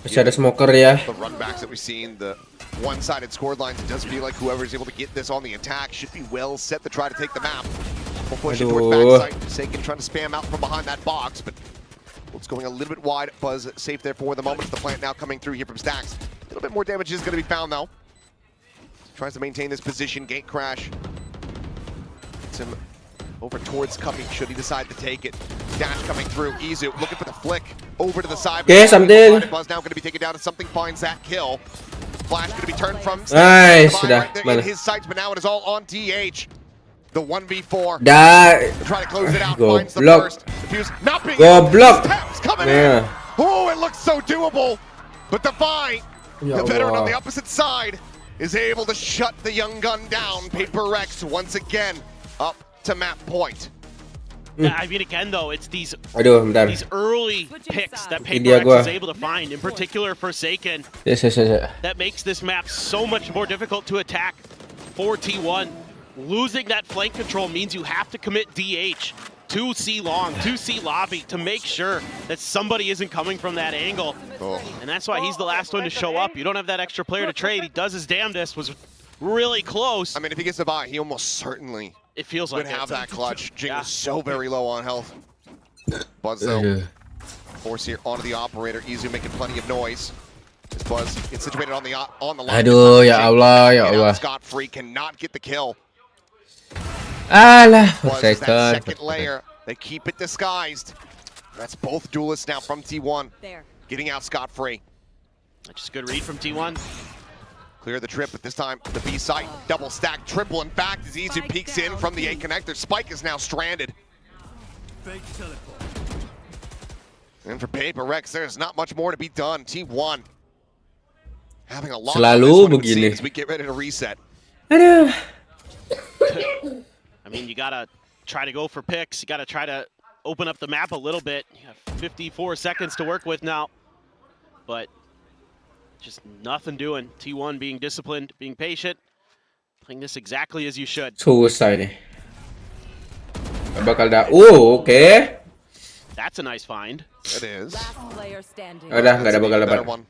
Masih ada smoker ya. The run backs that we've seen, the one-sided scored lines, it does feel like whoever is able to get this on the attack should be well set to try to take the map. We'll push it towards backside. Sagan trying to spam out from behind that box, but it's going a little bit wide. Buzz safe there for the moment. The plant now coming through here from Stacks. A little bit more damage is going to be found though. Tries to maintain this position. Gate crash. Gets him over towards Cuppy should he decide to take it. Dash coming through. Izu looking for the flick over to the side. Okay, something. Buzz now going to be taken down and something finds that kill. Flash going to be turned from Nice, right there in his sights, but now it is all on DH. The 1v4. Try to close it out. Go finds the block. first. Defuse not being Go block. Taps coming Yeah. in. Oh, it looks so doable. But the fight, Ya the veteran on Allah. the opposite side is able to shut the young gun down. PRX once again up to map point. Yeah, I mean, again, though, it's these Bentar. early picks that Dia PRX gua. is able to find, in particular Forsaken, Yes. that makes this map so much more difficult to attack for T1. Losing that flank control means you have to commit DH to C long, to C lobby to make sure that somebody isn't coming from that angle. And that's why he's the last one to show up. You don't have that extra player to trade. He does his damnedest, was really close. I mean, if he gets the buy, he almost certainly It feels like would have that clutch. Jing Yeah. was so very low on health. Buzz though, force here onto the operator. Izu making plenty of noise. As Buzz gets situated on the line. Aduh, ya Allah, ya Allah. Scot-free cannot get the kill. Alah, Was that Forsaken. second layer. They keep it disguised. That's both duelists now from T1. There. Getting out scot-free. Just a good read from T1. Clear the trip, but this time the B site. Double stack, triple in fact as Izu peeks in from the A connector. Spike is now stranded. And for PRX, there's not much more to be done. T1 having a lot Selalu of this begini. as we get ready to reset. Aduh. I mean, you gotta try to go for picks. You gotta try to open up the map a little bit. You have 54 seconds to work with now, but just nothing doing. T1 being disciplined, being patient, playing this exactly as you should. Susah nih. Gak bakal dah. Oke. That's a nice find. It is. Last player standing. Udah, nggak ada bakal Better dapat. one.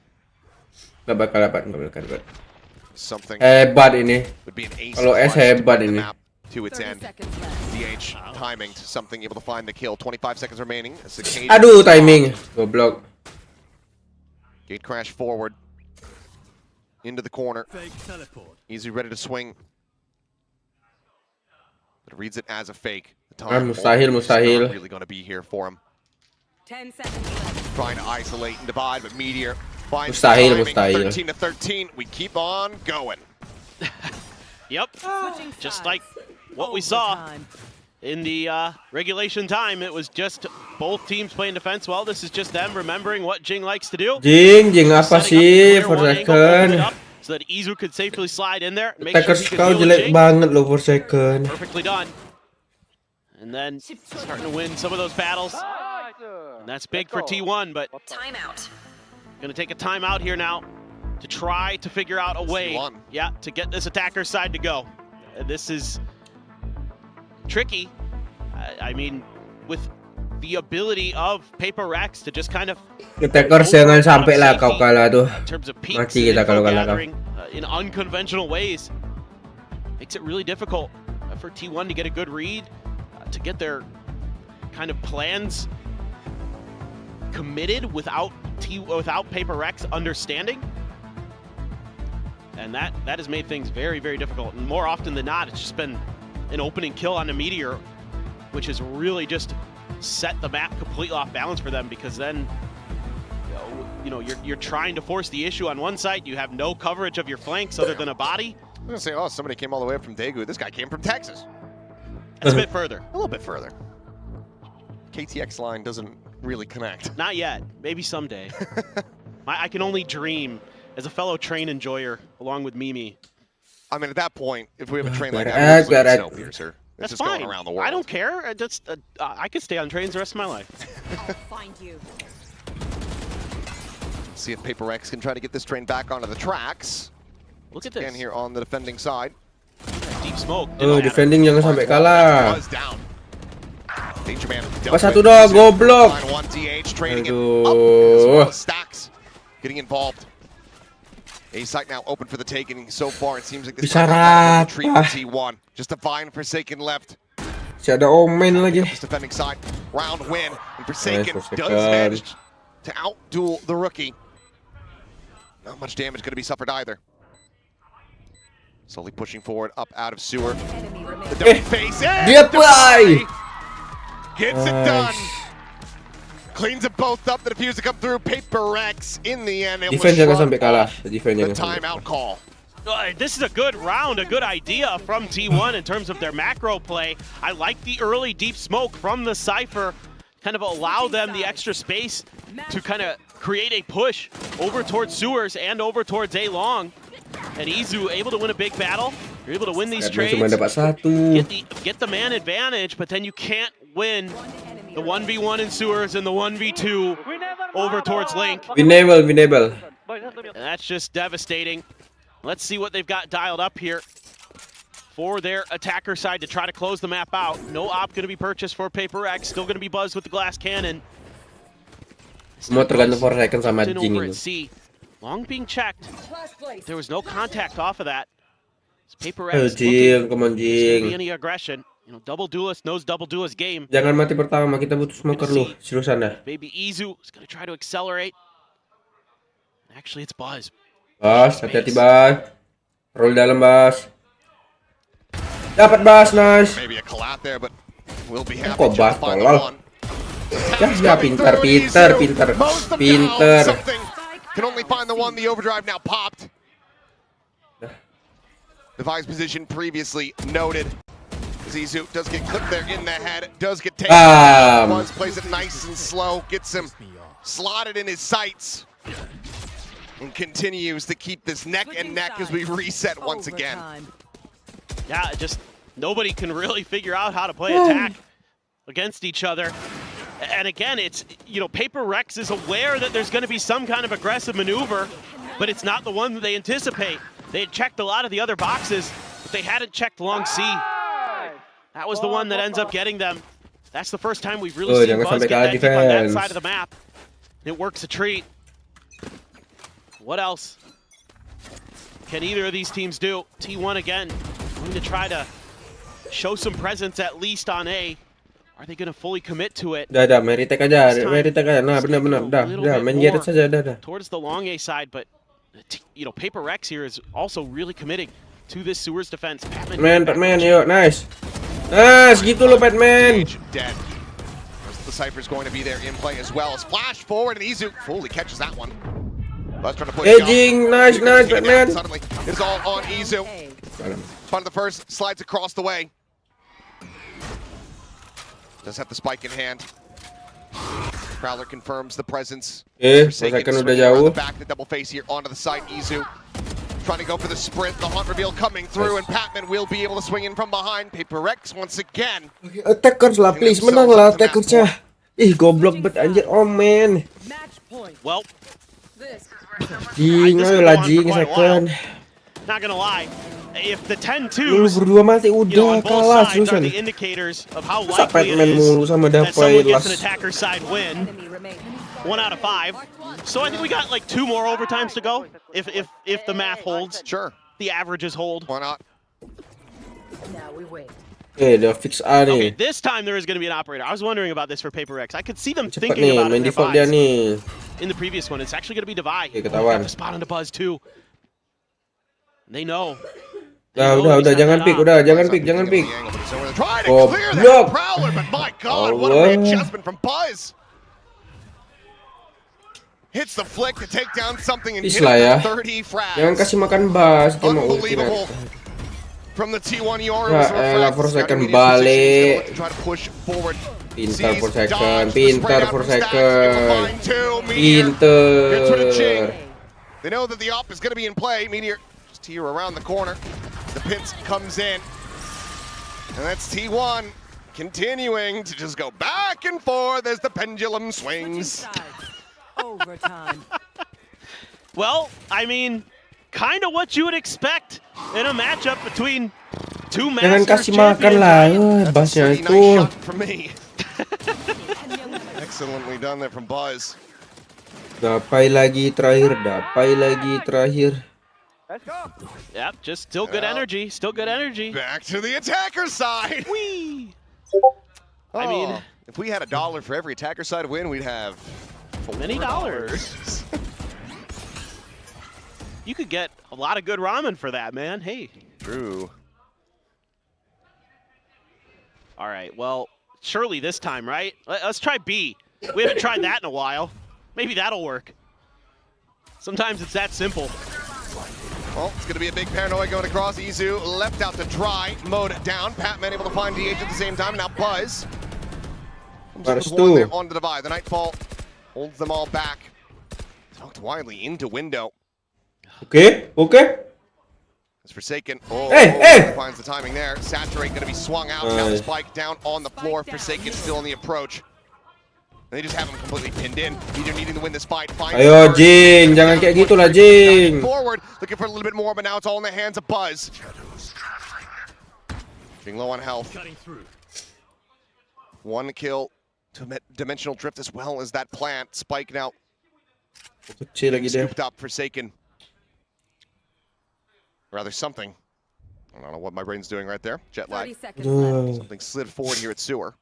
Nggak bakal dapat. Something Hebat ini. would be an ace. Kalau S flush to hebat put the ini. map to its 30 end. seconds left. DH timing to something able to find the kill. 25 seconds remaining. As the cage Aduh, timing. Goblok. Gate crash forward. Into the corner. Easy ready to swing. But reads it as a fake. The time Mustahil. is not really going to be here for him. 10 seconds left. Trying to isolate and divide, but Meteor finds Mustahil, the timing. mustahil. 13 to 13. We keep on going. Yep, Switching just sides. like what we saw Overtime. in the regulation time. It was just both teams playing defense well. This is just them remembering what Jing likes to do. Jing apa Setting sih up the clear one angle, open it Forsaken? up so that Izu could safely slide in there. Make sure Attackers he could kau deal with jelek Jing. banget lo Forsaken. Perfectly done. And then starting to win some of those battles. And that's big for T1, but Timeout. gonna take a timeout here now to try to figure out a way, T1. yeah, to get this attacker side to go. This is tricky. I mean, with the ability of PRX to just kind of Attackers jangan sampai lah kau kalah tuh. in terms of peaks Mati and kita kalau info kalah kau. gathering in unconventional ways, makes it really difficult for T1 to get a good read, to get their kind of plans committed without PRX understanding. And that has made things very, very difficult. And more often than not, it's just been an opening kill on a Meteor, which has really just set the map completely off balance for them, because then you're trying to force the issue on one side. You have no coverage of your flanks other than a body. I'm going to say, oh, somebody came all the way up from Daegu. This guy came from Texas. That's a bit further. A little bit further. KTX line doesn't really connect. Not yet. Maybe someday. I can only dream as a fellow train enjoyer along with Mimi. I mean, at that point, if we have a train like that, we're just looking at Snowpiercer. That's It's just fine. going around the world. I don't care. I could stay on trains the rest of my life. I'll find you. See if PRX can try to get this train back onto the tracks. Look at Again this. here on the defending side. Deep smoke. Defending jangan sampai kalah. Buzz down. Danger Man. Pas satu dah, goblok. Line 1 DH trading it up as well as Stacks. getting involved. A site now open for the taking. So far, it seems like this Bisa retreat rata. for T1. Just a Divine Forsaken left. Si ada Omen lagi. This defending side, round win, and Forsaken Nice, does manage to outduel the rookie. Not much damage going to be suffered either. Slowly pushing forward, up out of sewer. The double face in! Dia play! Gets it done! Cleans it both up, the diffuser come through, PRX in the end. It was Defense jangan shrugged sampai kalah. off. Defense The jangan sampai. timeout call. This is a good round, a good idea from T1 in terms of their macro play. I like the early deep smoke from the Cypher, kind of allow them the extra space to kind of create a push over towards Sewers and over towards A Long. And Izu able to win a big battle. You're able to win these trades, Cuma dapat satu. get the man advantage, but then you can't win the 1v1 in Sewers and the 1v2 over towards Link. Winnable, winnable. And that's just devastating. Let's see what they've got dialed up here for their attacker side to try to close the map out. No op going to be purchased for PRX. Still going to be buzzed with the glass cannon. Semua tergantung Forsaken sama Over Jing at itu. C. Long being checked. There was no contact off of that. PRX Ayo Jing, come on Jing. any aggression. You know, double duelist knows double duelist game. Jangan mati pertama, kita butuh smoker lu. Seriusan dah. Maybe Izu is going to try to accelerate. Actually, it's Buzz. Bas, hati-hati Bas. Roll dalam Bas. Dapat Bas, nice. Maybe a collab there, but we'll be happy Kok just Bas to find the tolol? one. Ya pintar, pintar, pintar. Most of Pintar. something. Can only find the one. The overdrive now popped. Device position previously noted. Zizu does get clipped there in the head. Does get taken. Buzz plays it nice and slow. Gets him slotted in his sights. And continues to keep this neck and neck as we reset once again. Yeah, just nobody can really figure out how to play attack against each other. And again, it's, you know, PRX is aware that there's going to be some kind of aggressive maneuver, but it's not the one that they anticipate. They had checked a lot of the other boxes, but they hadn't checked long C. That was the one that ends up getting them. That's the first time we've really seen Buzz get that deep on that side of the map. It works a treat. What else can either of these teams do? T1 again, going to try to show some presence at least on A. Are they going to fully commit to it? Dah, main retake aja, Nah, benar, dah, main Jared saja, dah. Towards the long A side, but you know, PRX here is also really committing to this Sewers defense. Batman, yuk, nice. Nice, gitu loh, Batman. Dead. The Cypher's going to be there in play as well as flash forward, and Izu fully catches that one. Buzz trying to push Jing, nice, Batman. Suddenly, it's all on Izu. Fun of the first, slides across the way. Does have the spike in hand. Prowler confirms the presence. Forsaken udah jauh. Back the double face here onto the side. Izu trying to go for the sprint. The haunt reveal coming through, and Patman will be able to swing in from behind. PRX once again. Attackers lah, please menang lah attackersnya. Ih, goblok bet anjir, Omen. Well, Jing, ayo lah Jing, second. not gonna lie, if the Lu 10-2s, berdua mati you know, udah on both kalah sides are seriusan. the indicators of how Masa likely it Batman mulu is sama that Dapai someone gets an las. attacker side win. 1 out of 5. So I think we got like 2 more overtimes to go if the math holds. Sure. The averages hold. Why not? Udah fix A Okay, nih. this time there is going to be an operator. I was wondering about this for PRX. I could see them Cepet thinking nih, about it main in their default dia buys. nih. In the previous one, it's actually going to be Divide. Oke, ketahuan. Got the spot on the Buzz too. They know. Udah, jangan pick, jangan pick. Oh, clear Prowler, but my God, what a readjustment from Buzz. Hits the flick to take down something and Peace hit lah ya. 30 frags. Jangan kasih makan Bas, dia mau ulti. Unbelievable. From the T1 ER, Ya elah, Forsaken balik. Try to push forward. Pintar Forsaken, pintar Forsaken. Pintar. They know that the op is going to be in play. Meteor just here around the corner. The pinch comes in. And that's T1 continuing to just go back and forth as the pendulum swings. Overtime. Well, I mean, kind of what you would expect in a matchup between two Jangan Masters kasih makan lah, Basnya Nice itu. shot from me. Excellently done there from Buzz. Dapai lagi terakhir, dapai lagi terakhir. Yep, just still good energy. Still good energy. Back to the attacker side. Whee! I mean, if we had $1 for every attacker side win, we'd have many dollars. You could get a lot of good ramen for that, man. Hey. True. All right, well, surely this time, right? Let's try B. We haven't tried that in a while. Maybe that'll work. Sometimes it's that simple. Well, it's going to be a big paranoia going across. Izu left out to dry, mode down. Patman able to find DH at the same time. Now Buzz. Comes with one there on the divide. The Nightfall holds them all back. Talked widely into window. Okay. It's Forsaken. Oh, Hey! Finds the timing there. Saturate going to be swung out. Now the Spike down on the floor. Forsaken still on the approach. And they just have him completely pinned in. Either needing to win this fight. Ayo, Jing. Jangan kayak gitulah, Jing. Forward, looking for a little bit more, but now it's all in the hands of Buzz. Being low on health. One kill to Dimensional Drift as well as that plant. Spike now scooped up, Forsaken. Rather something. I don't know what my brain's doing right there. Jet lag. Something slid forward here at Sewer.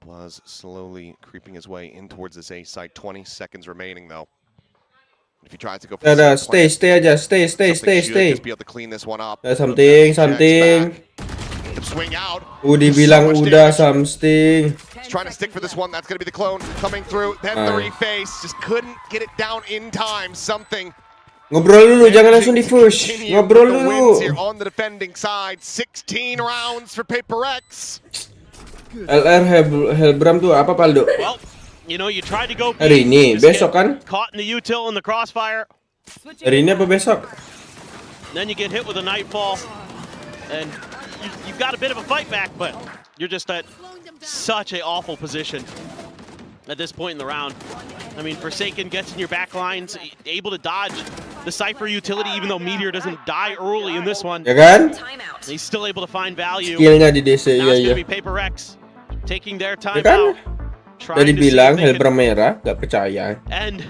Buzz slowly creeping his way in towards this A site. 20 seconds remaining though. If he tries to go for stay aja, stay. Just be able to clean this one up. Something. Swing out. Udah bilang udah something. He's trying to stick for this one. That's going to be the clone coming through. Then the reface. Just couldn't get it down in time. Something. Ngobrol dulu, jangan langsung di-push. Ngobrol dulu. Here on the defending side. 16 rounds for PRX. LR Helbram tuh apa, Paldo? Well, you know, you tried to go hari ini, besok kan? Caught in the util in the crossfire. Hari ini apa besok? Then you get hit with a Nightfall. And you've got a bit of a fight back, but you're just at such an awful position at this point in the round. I mean, Forsaken gets in your back lines, able to dodge the Cypher utility, even though Meteor doesn't die early in this one. Ya kan? He's still able to find value. Skillnya di DC, now it's iya. gonna be PRX taking their time Ya kan? out. Tadi bilang Helbram merah, gak percaya. And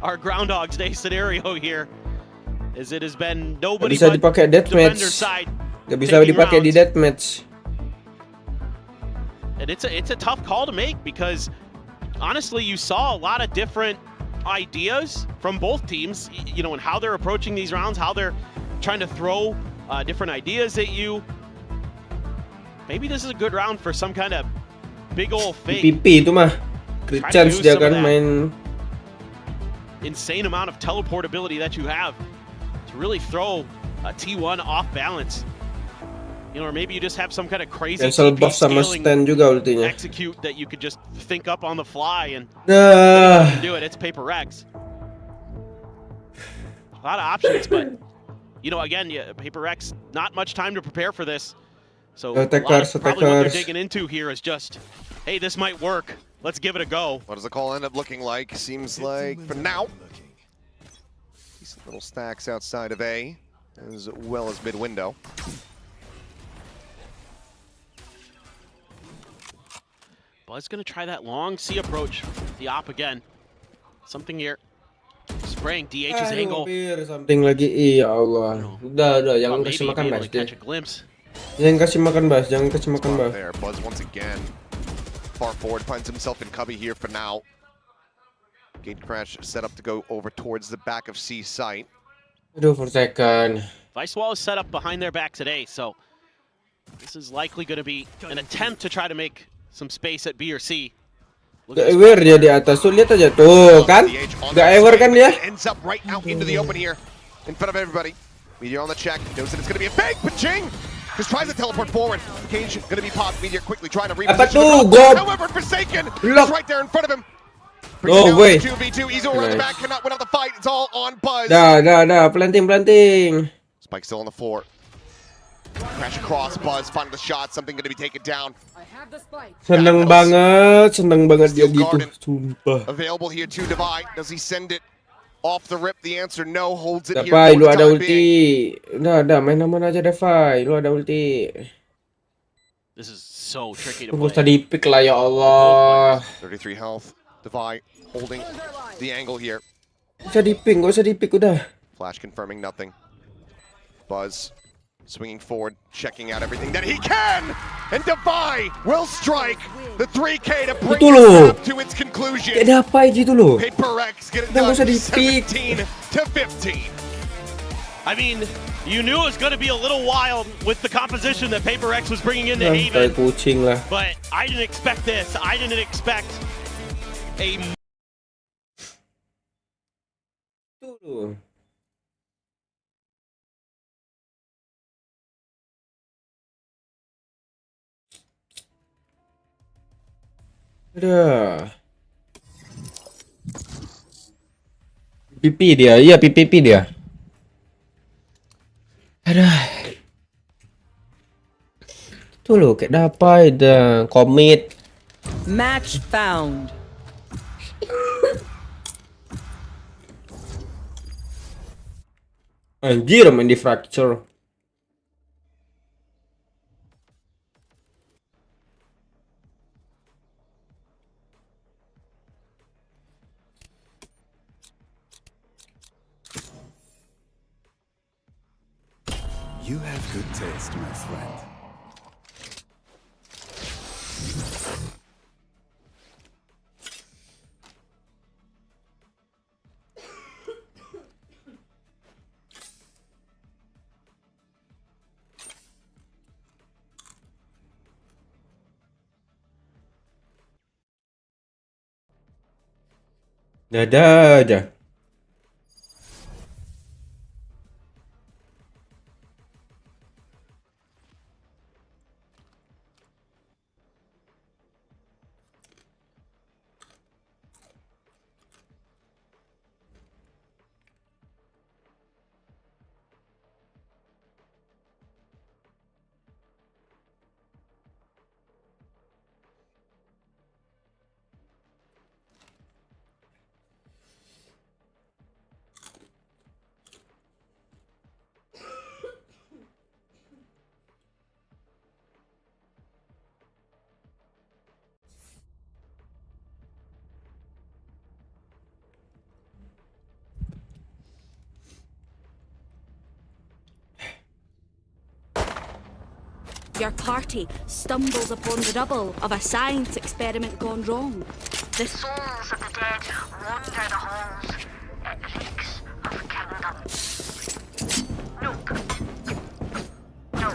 our Groundhog's Day scenario here is it has been nobody Gak bisa but dipakai deathmatch. defender side. Gak bisa dipakai di deathmatch. And it's a tough call to make because honestly, you saw a lot of different ideas from both teams, you know, and how they're approaching these rounds, how they're trying to throw different ideas at you. Maybe this is a good round for some kind of big old fake. PP itu mah. Crit chance dia kan main. Insane amount of teleportability that you have to really throw a T1 off balance. You know, or maybe you just have some kind of crazy cancel buff sama stand juga ultinya. Execute that you could just think up on the fly and do it. It's PRX. A lot of options, but you know, again, PRX not much time to prepare for this. So probably what they're digging into here is just, hey, this might work. Let's give it a go. What does the call end up looking like? Seems like for now, decent little stacks outside of A, as well as mid window. Buzz gonna try that long C approach. The op again. Something here. Spraying DH's angle. Something lagi, iya Allah. Udah, jangan kasih makan Bas. Jangan kasih makan Bas, jangan kasih makan Bas. There, Buzz once again far forward, finds himself in cubby here for now. Gate crash set up to go over towards the back of C site. Aduh, for second. Vice wall is set up behind their back today, so this is likely going to be an attempt to try to make some space at B or C. Gak aware dia di atas tuh, lihat aja tuh kan? Gak aware kan dia? Ends up right out into the open here, in front of everybody. Meteor on the check, knows that it's going to be a big paching. Just tries to teleport forward. Cage going to be popped. Meteor quickly trying to reposition. However, Forsaken is right there in front of him. No way. 2v2. Izu around the back, cannot win out the fight. It's all on Buzz. Dah. Planting. Spike still on the floor. Crash across, Buzz finding the shot. Something going to be taken down. Seneng banget dia gitu. Sumpah. Available here to divide. Does he send it off the rip? The answer no. Holds it here. Dafai, lu ada ulti. Udah, main aman aja Dafai. Lu ada ulti. This is so tricky to Tunggu play. tadi pick lah ya Allah. 33 health. Devi holding the angle here. Gak usah dipik udah. Flash confirming nothing. Buzz swinging forward, checking out everything that he can! And Devi will strike the 3K to bring Itu this loh. map to its conclusion. Kayak ada apa gitu loh. PRX get it Nggak done usah dipik. 17 to 15. I mean, you knew it was going to be a little wild with the composition that PRX was bringing into Santai Haven, kucing lah. but I didn't expect this. I didn't expect a Tuh. Ada. PPP dia, iya PPP dia. Ada. Tuh loh, kayak dapat dah commit. Match found. Anjir main di fracture. You have good taste, my friend. Dadah aja. Your party stumbles upon the rubble of a science experiment gone wrong. The Souls of the dead wander the halls. It reeks of kingdom. Nope. No.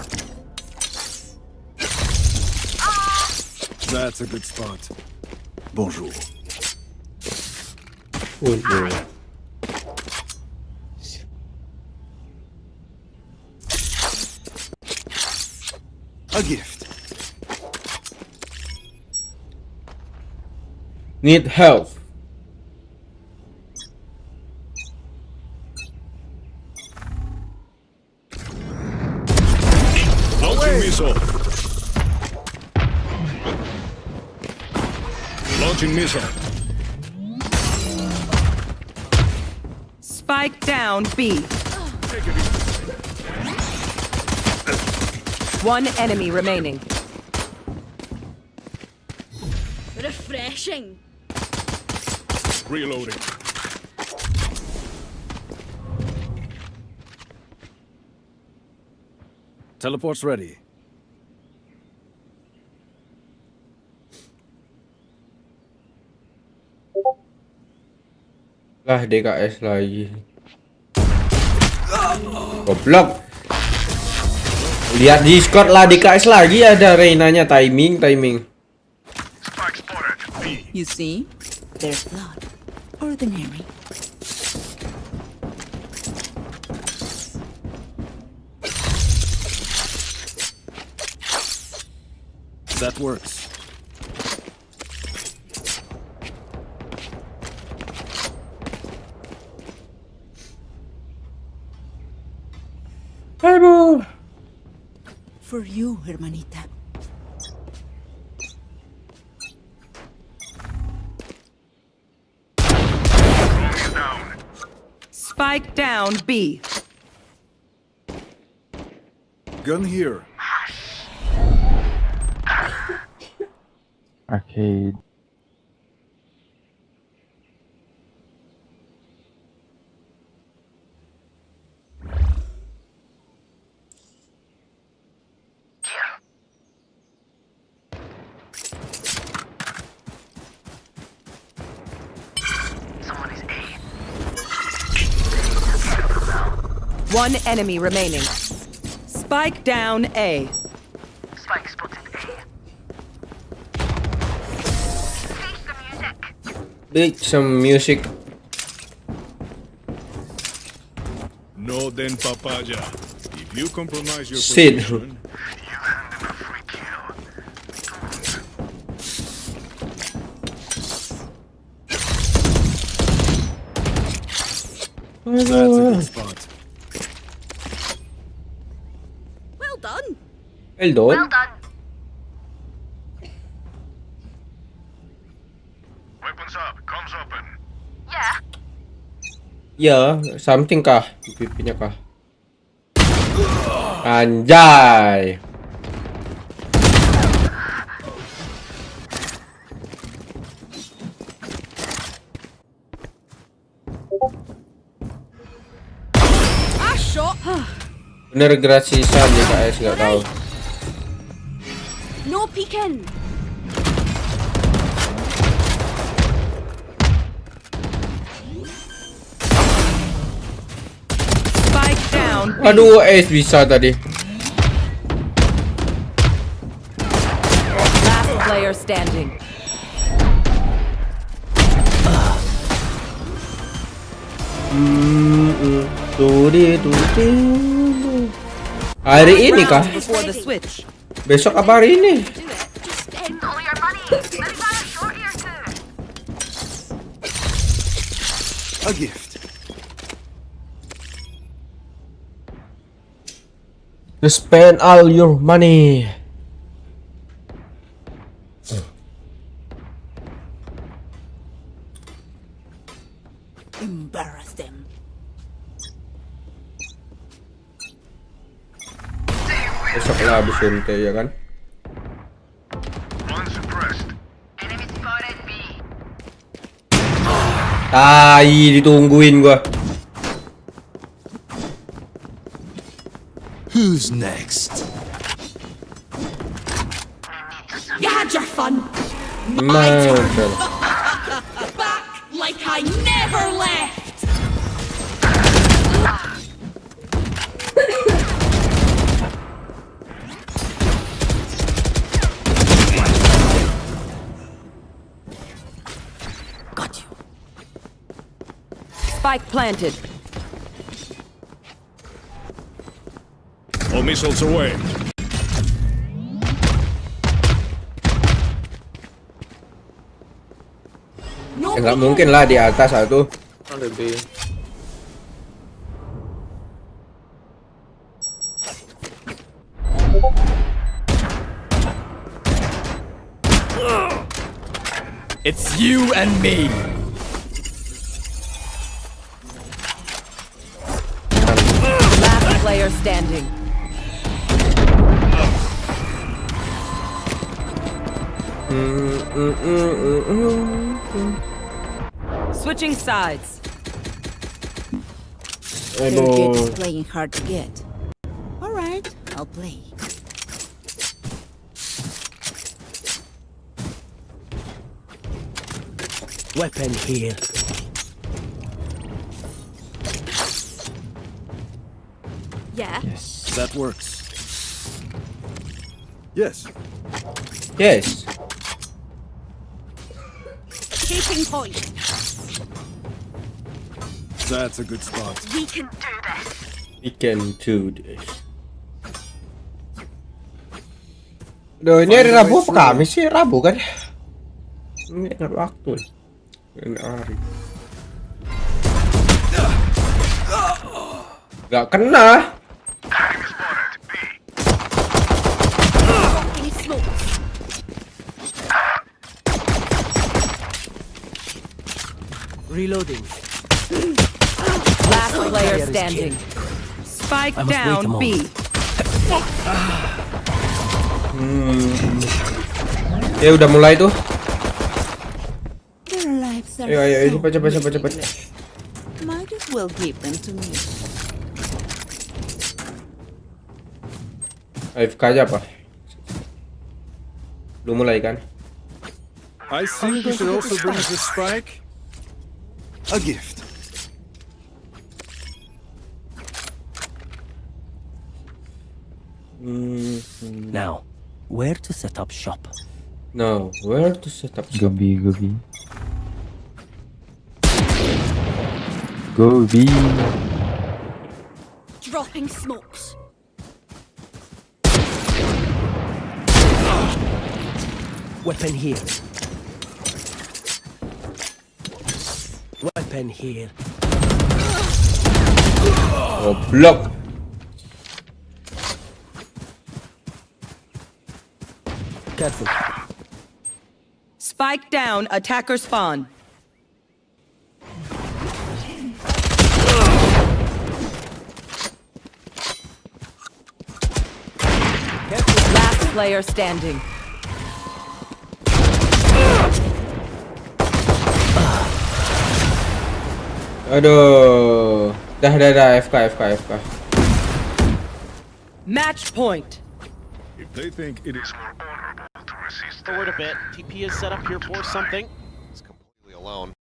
That's a good spot. Bonjour. A gift. Need help. Launching missile. Launching missile. Spike down B. One enemy remaining. refreshing. Reloading. Teleport's ready. Lah DKS lagi. Goblok. Lihat Discord lah, DKS lagi ada Reynanya. Timing. You see? They're flawed. Ordinary. That works. Aduh. For you, hermanita. Spike down B. Gun here. Arcade. One enemy remaining. Spike down A. Spike spotted A. Face the music. Big some music. No then papaya. If you compromise your Sid. position, that's a good spot. Well done. Well done. Well done. Weapons up. Comms open. Yeah. Ya, something kah? Di pipinya kah? Anjay. I shot. Bener gratisan ya guys, nggak tahu. No peeking. Spike down B. Aduh, ace bisa tadi. Last player standing. Hari ini kah? Before the switch. Besok apa hari ini? Do it. Just All your money. Let me buy a short here too. A gift. You spend all your money. Embarrass them. Besok lah habis ente ya kan? One suppressed. Enemy spotted B. Tai, ditungguin gua. Who's next? You had your fun. Mantap. Back like I never left. Got you. Spike planted. All missiles away. No Nggak peeking. mungkin lah di atas satu. Lebih. It's you and me. Last player standing. Switching sides. Their Aduh. kid is playing hard to get. All right, I'll play. Weapon here. Yeah. That works. Yes. Yes. Taking point. That's a good spot. We can do this. We can do this. Duh, ini hari Rabu apa Kamis sih? Rabu kan? Ini ingat waktu. Ini hari. Gak kena. Enemy spotted B. Any smokes. Reloading. Last player standing. Spike I must wait a down moment. B. Ya udah mulai tuh. Their lives are Ayo, so cepet. ridiculous. Might as well give them to me. AFK aja apa? Belum mulai kan? I think we should also bring the spike. A gift. Now, where to set up shop? No, where to set up shop? Go B, go B. Go B. Dropping smokes. Weapon here. Weapon here. Oh, block. Careful. Spike down, attacker spawn. Last player standing. Aduh. Dah FK. Match point. If they think it is Forward a bit. TP is set up here for something. He's completely alone.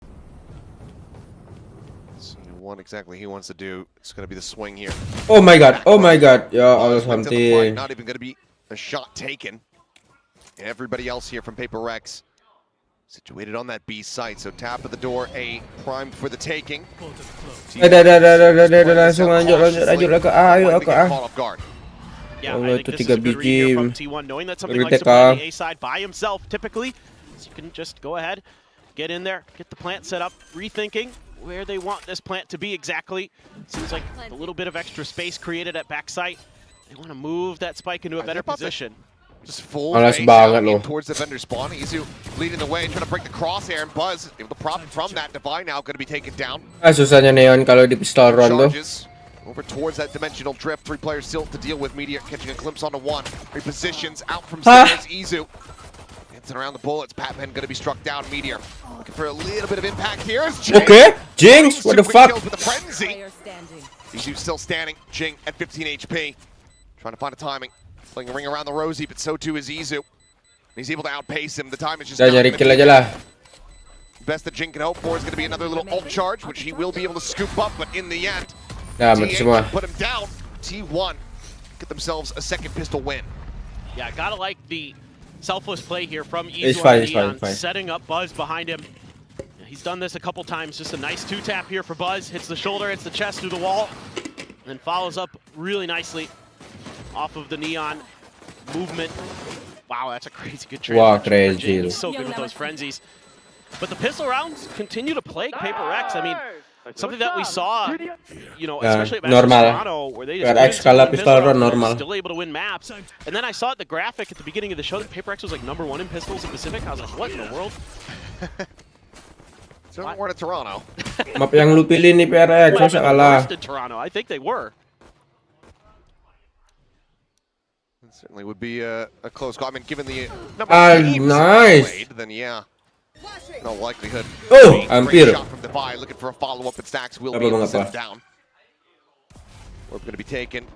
So what exactly he wants to do, it's going to be the swing here. Oh my god. Ya Allah Swing to the something. front, not even going to be a shot taken. And everybody else here from PRX situated on that B site. So tap of the door, A primed for the taking. Langsung lanjut ke A, ayo ke A. Caught off guard. Yeah, Allah, I think itu this is a 3 good read here from biji. T1, knowing that something Dari likes to play on TK. the A side by himself, typically. So you can just go ahead, get in there, get the plant set up, rethinking where they want this plant to be exactly. Seems like a little bit of extra space created at backside. They want to move that spike into a better position. Just full Alas face banget out loh. in towards the vendor spawn. Izu leading the way, trying to break the crosshair, and Buzz able to profit from that. Divine now going to be taken down. Susahnya Neon kalau di pistol round tuh. Charges over towards that dimensional drift. 3 players still to deal with. Meteor catching a glimpse onto 1. Repositions out from stairs. Izu dancing around the bullets. Patman going to be struck down. Meteor looking for a little bit of impact here. Okay, Jinx, what the fuck? With a frenzy. Izu still standing. Jing at 15 HP. Trying to find a timing. Playing a ring around the rosy, but so too is Izu. He's able to outpace him. The time is just Udah nyari kill aja lah. best that Jing can hope for is going to be another little ult charge, which he will be able to scoop up, but in the end, Nah, mati semua. put him down. T1 get themselves a second pistol win. Yeah, gotta like the selfless play here from It's Izu fine, on it's fine, Neon, it's fine. setting up Buzz behind him. He's done this a couple times. Just a nice 2-tap here for Buzz. Hits the shoulder, hits the chest through the wall, and then follows up really nicely off of the Neon movement. Wow, that's a crazy good trade. Wow, crazy. He's so good with those frenzies. But the pistol rounds continue to plague PRX. I mean, something that we saw, you know, especially at normal. Toronto, where they PRX just kalah win pistol pistol run rounds, normal. still able to win maps. And then I saw at the graphic at the beginning of the show that PRX was like #1 in pistols in Pacific. I was like, what in the world? So we're at Toronto. Map yang lu pilih nih PRX, Well, masa the kalah. worst in Toronto. I think they were. It certainly would be a close call. I mean, given the number of games nice. played, then yeah, no likelihood. Oh, Great hampir. shot from Divide, looking for a follow-up, and Stacks will Apa be able to bang, sit apa? him down. We're going to be taken.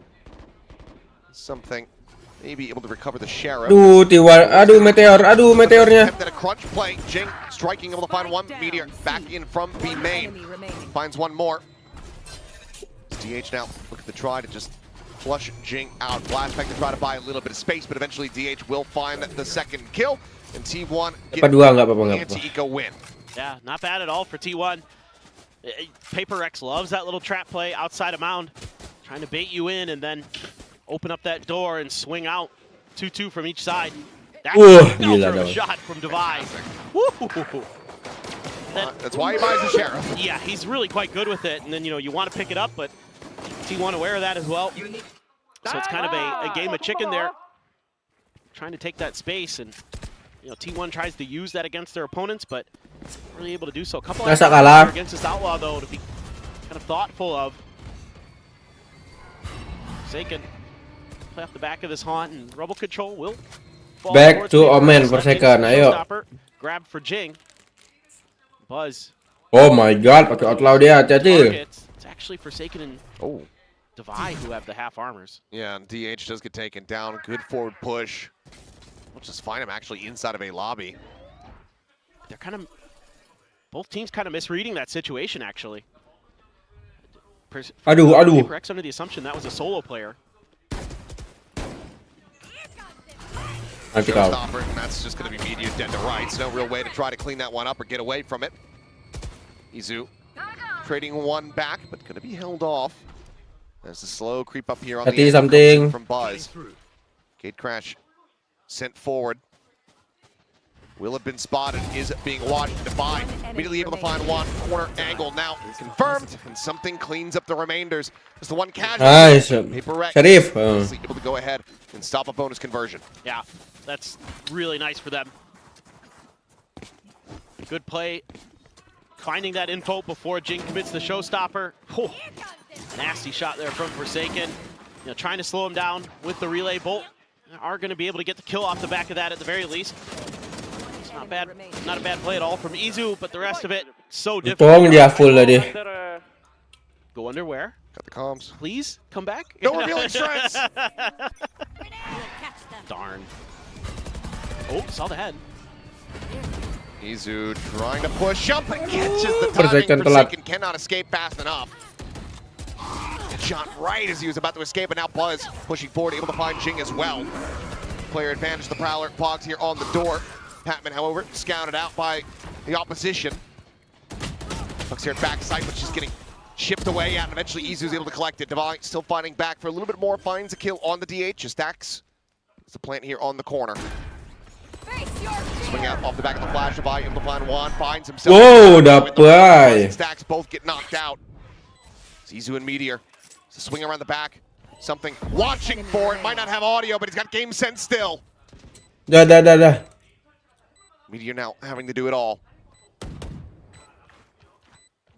Something, maybe able to recover the Sheriff. Aduh, Tiwal. Aduh, meteornya. Attempted a crunch play. Jing striking, able to find one. Meteor back in from B main. Finds one more. DH now looking to try to just flush Jing out. Flashback to try to buy a little bit of space, but eventually DH will find the second kill. And T1 get Dapat dua, nggak apa-apa, nggak apa-apa. anti-eco win. Yeah, not bad at all for T1. PRX loves that little trap play outside of Mound. Trying to bait you in and then open up that door and swing out. 2-2 from each side. That's a belter of a shot from Divide. That's why he buys the Sheriff. Yeah, he's really quite good with it. And then, you know, you want to pick it up, but T1 aware of that as well. So it's kind of a game of chicken there. Trying to take that space, and you know, T1 tries to use that against their opponents, but really able to do so. A couple of against this Outlaw, though, to be kind of thoughtful of. Forsaken play off the back of this Haunt, and Rebel Control will fall Back to PRX. Omen Forsaken, ayo. Showstopper, grab for Jing. Buzz. Oh my god, pakai outlaw dia, hati-hati. It's actually Forsaken and Divide who have the half armors. Yeah, and DH does get taken down. Good forward push. We'll just find him actually inside of a lobby. They're kind of, both teams kind of misreading that situation, actually. Aduh. PRX under the assumption that was a solo player. Showstopper, and that's just going to be Meteor dead to rights. No real way to try to clean that one up or get away from it. Izu trading one back, but going to be held off. There's a slow creep up here on the end from Buzz. Gate crash sent forward. Will have been spotted, is being watched. Divine immediately able to find one corner angle now confirmed, and something cleans up the remainders. Just the one casualty. Nice. PRX Sharif. able to go ahead and stop a bonus conversion. Yeah, that's really nice for them. Good play. Finding that info before Jing commits the showstopper. Oh, nasty shot there from Forsaken. You know, trying to slow him down with the relay bolt. Are going to be able to get the kill off the back of that at the very least. It's not bad, not a bad play at all from Izu, but the rest of it so difficult. Go under where? Got the comms. Please come back. No revealing stress. Darn. Oh, saw the head. Izu trying to push up and catches the timing. Forsaken cannot escape fast enough. Shot right as he was about to escape, and now Buzz pushing forward, able to find Jing as well. Player advantage, the Prowler. Pogs here on the door. Patman, however, scouted out by the opposition. Looks here at backside, but she's getting chipped away at, and eventually Izu's able to collect it. Divine still fighting back for a little bit more, finds a kill on the DH. Stacks. It's the plant here on the corner. Swing out off the back of the flash. Divine able to find one, finds himself. Whoa, dapat. Stacks both get knocked out. It's Izu and Meteor. It's a swing around the back. Something watching for it. Might not have audio, but he's got game sense still. Dah. Meteor now having to do it all.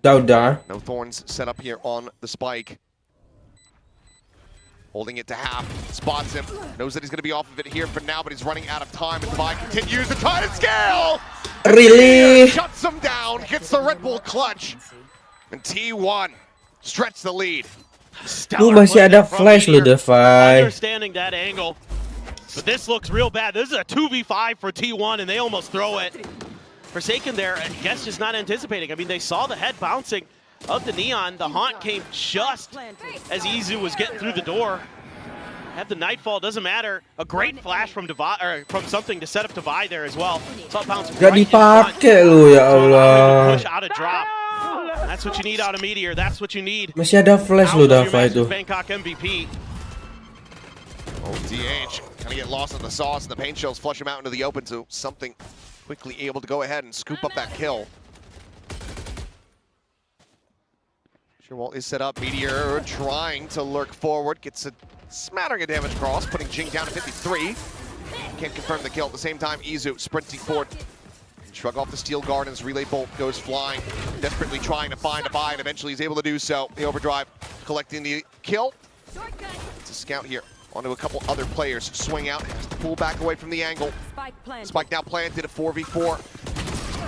Dah. No thorns set up here on the spike. Holding it to half. Spots him. Knows that he's going to be off of it here for now, but he's running out of time. And Divine continues to try to scale. Really? Shuts him down. Gets the Red Bull clutch. And T1 stretch the lead. Lu masih ada flash lu, Defy. Understanding that angle. But this looks real bad. This is a 2v5 for T1, and they almost throw it. Forsaken there, I guess just not anticipating. I mean, they saw the head bouncing of the Neon. The Haunt came just as Izu was getting through the door. Have the Nightfall, doesn't matter. A great flash from Divide, or from something to set up Divide there as well. Saw it bounce right in front. Dipakai lu, ya Allah. Push out a drop. That's what you need out of Meteor. That's what you need. Masih ada flash lu, Defy itu. Bangkok MVP. Oh, DH kind of get lost in the sauce, and the paint shells flush him out into the open, so something quickly able to go ahead and scoop up that kill. Sherwalt is set up. Meteor trying to lurk forward, gets a smattering of damage across, putting Jing down to 53. Can't confirm the kill. At the same time, Izu sprinting forward. Shrug off the steel guard as relay bolt goes flying, desperately trying to find a buy, and eventually he's able to do so. The overdrive collecting the kill. It's a scout here onto a couple other players. Swing out, has to pull back away from the angle. Spike now planted, a 4v4.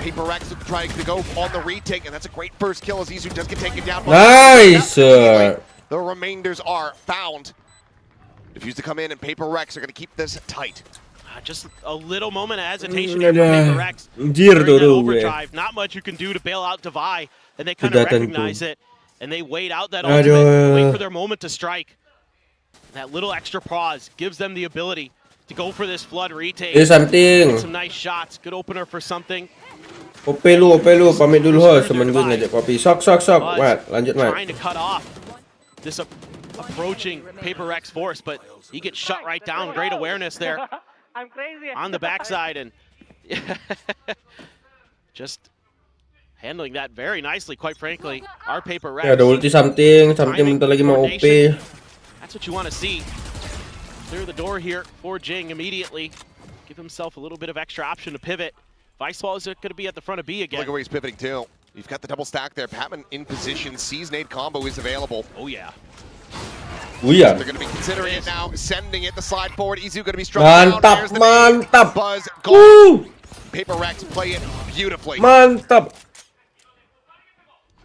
PRX trying to go on the retake, and that's a great first kill as Izu does get taken down. Nice! The remainders are found. Defuse to come in, and PRX are going to keep this tight. Just a little moment of hesitation here from PRX. During that overdrive, not much you can do to bail out Divide, and they kind of recognize it, and they wait out that ultimate, wait for their moment to strike. That little extra pause gives them the ability to go for this flood retake. Something. Some nice shots. Good opener for something. OP lu, pamit dulu host. Temen gue ngajak kopi. Sok. Mat, lanjut Mat. Trying to cut off this approaching PRX force, but he gets shut right down. Great awareness there. I'm crazy. On the backside, and just handling that very nicely, quite frankly. Our PRX. Ya, ada ulti something bentar lagi mau OP. That's what you want to see. Clear the door here for Jing immediately. Give himself a little bit of extra option to pivot. Vicewall is going to be at the front of B again. Look at where he's pivoting to. You've got the double stack there. Patman in position. Sees nade combo is available. Oh, yeah. They're going to be considering it now, sending it the slide forward. Izu going to be struck down. Mantap. Buzz, goal. PRX play it beautifully. Mantap.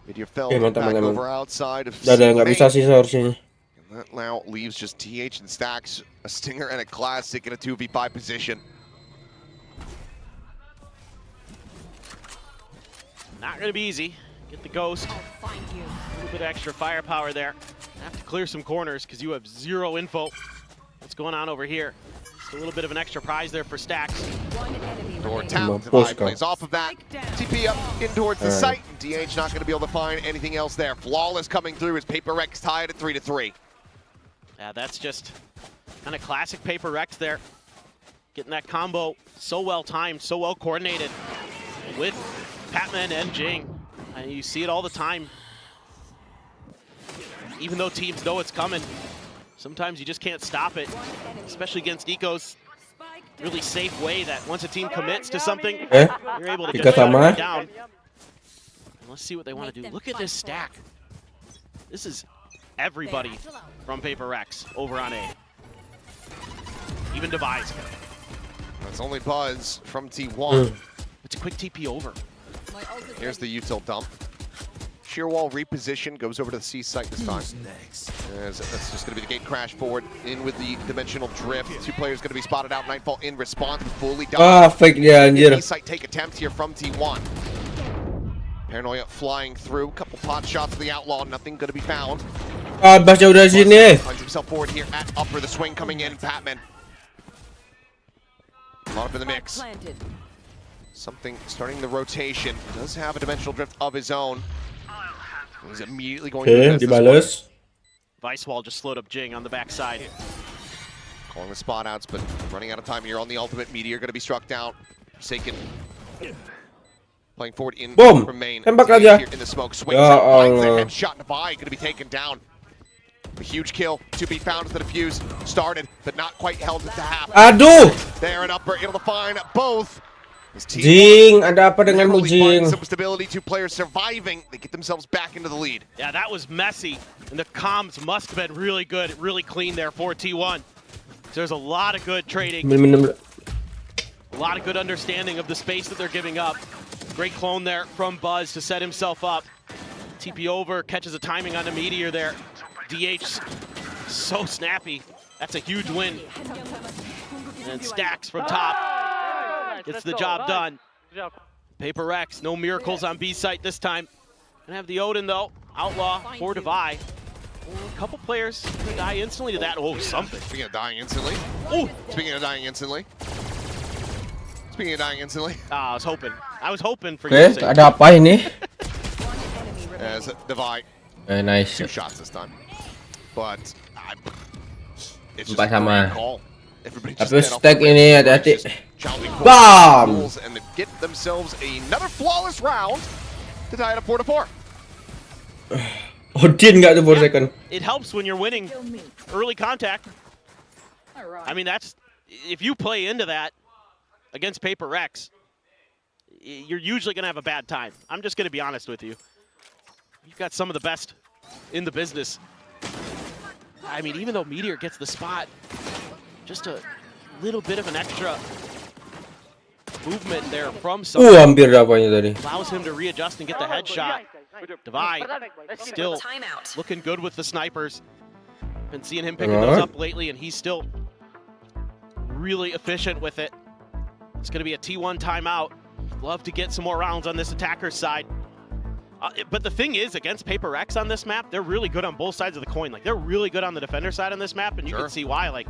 Meteor fell back over outside of nggak bisa sih seharusnya. That now leaves just TH and Stacks, a Stinger and a Classic in a 2v5 position. Not going to be easy. Get the Ghost. A little bit of extra firepower there. Have to clear some corners because you have zero info. What's going on over here? a little bit of an extra prize there for Stacks. Door tapped. Divide plays off of that. TP up in towards the site. DH not going to be able to find anything else there. Flawless coming through as PRX tied at 3-3. Yeah, that's just kind of classic PRX there. Getting that combo so well timed, so well coordinated with Patman and Jing. And you see it all the time. Even though teams know it's coming, sometimes you just can't stop it, especially against Eco's really safe way that once a team commits to something, you're able to just shut it down. And let's see what they want to do. Look at this stack. This is everybody from PRX over on A. Even Devise. That's only Buzz from T1. It's a quick TP over. Here's the util dump. Sheer wall reposition goes over to the C site this time. As that's just going to be the gate crash forward in with the dimensional drift. 2 players going to be spotted out. Nightfall in response, fully done. Fake dia anjir. C site take attempt here from T1. Paranoia flying through. Couple pot shots of the outlaw. Nothing going to be found. Baca udah sini. Finds himself forward here at upper. The swing coming in. Patman. Caught up in the mix. Something starting the rotation. Does have a dimensional drift of his own. He's immediately going to dibalas. Vice Wall just slowed up Jing on the backside. Calling the spot outs, but running out of time here on the ultimate. Meteor going to be struck down. Forsaken. Playing forward in from main. Tembak aja. Here in the smoke. Swings out, finds the headshot. Navi going to be taken down. A huge kill to be found as the defuse started, but not quite held to happen. Aduh. There and upper, able to find both. Jing, ada apa denganmu Jing? Some stability, 2 players surviving. They get themselves back into the lead. Yeah, that was messy, and the comms must have been really good, really clean there for T1. There's a lot of good trading, a lot of good understanding of the space that they're giving up. Great clone there from Buzz to set himself up. TP over, catches a timing on the Meteor there. DH, so snappy. That's a huge win. And Stacks from top. Gets the job done. PRX, no miracles on B site this time. Gonna have the Odin though. Outlaw for Devi. A couple players gonna die instantly to that. Oh, something. Speaking of dying instantly. Oh, speaking of dying instantly. Speaking of dying instantly. I was hoping for you. Ada apa ini? As Devi. Nice. 2 shots this time. But it's just 4 sama. call. Tapi stack ini hati-hati. Bam! And they get themselves another flawless round to tie it up 4-4. Odin nggak tuh 4 second. It helps when you're winning early contact. I mean, that's if you play into that against PRX, you're usually gonna have a bad time. I'm just gonna be honest with you. You've got some of the best in the business. I mean, even though Meteor gets the spot, just a little bit of an extra movement there from someone. Hampir dapatnya tadi. Allows him to readjust and get the headshot. Devi still looking good with the snipers. Been seeing him picking those up lately, and he's still really efficient with it. It's going to be a T1 timeout. Love to get some more rounds on this attacker's side. But the thing is, against PRX on this map, they're really good on both sides of the coin. Like, they're really good on the defender side on this map, and you can see why. Like,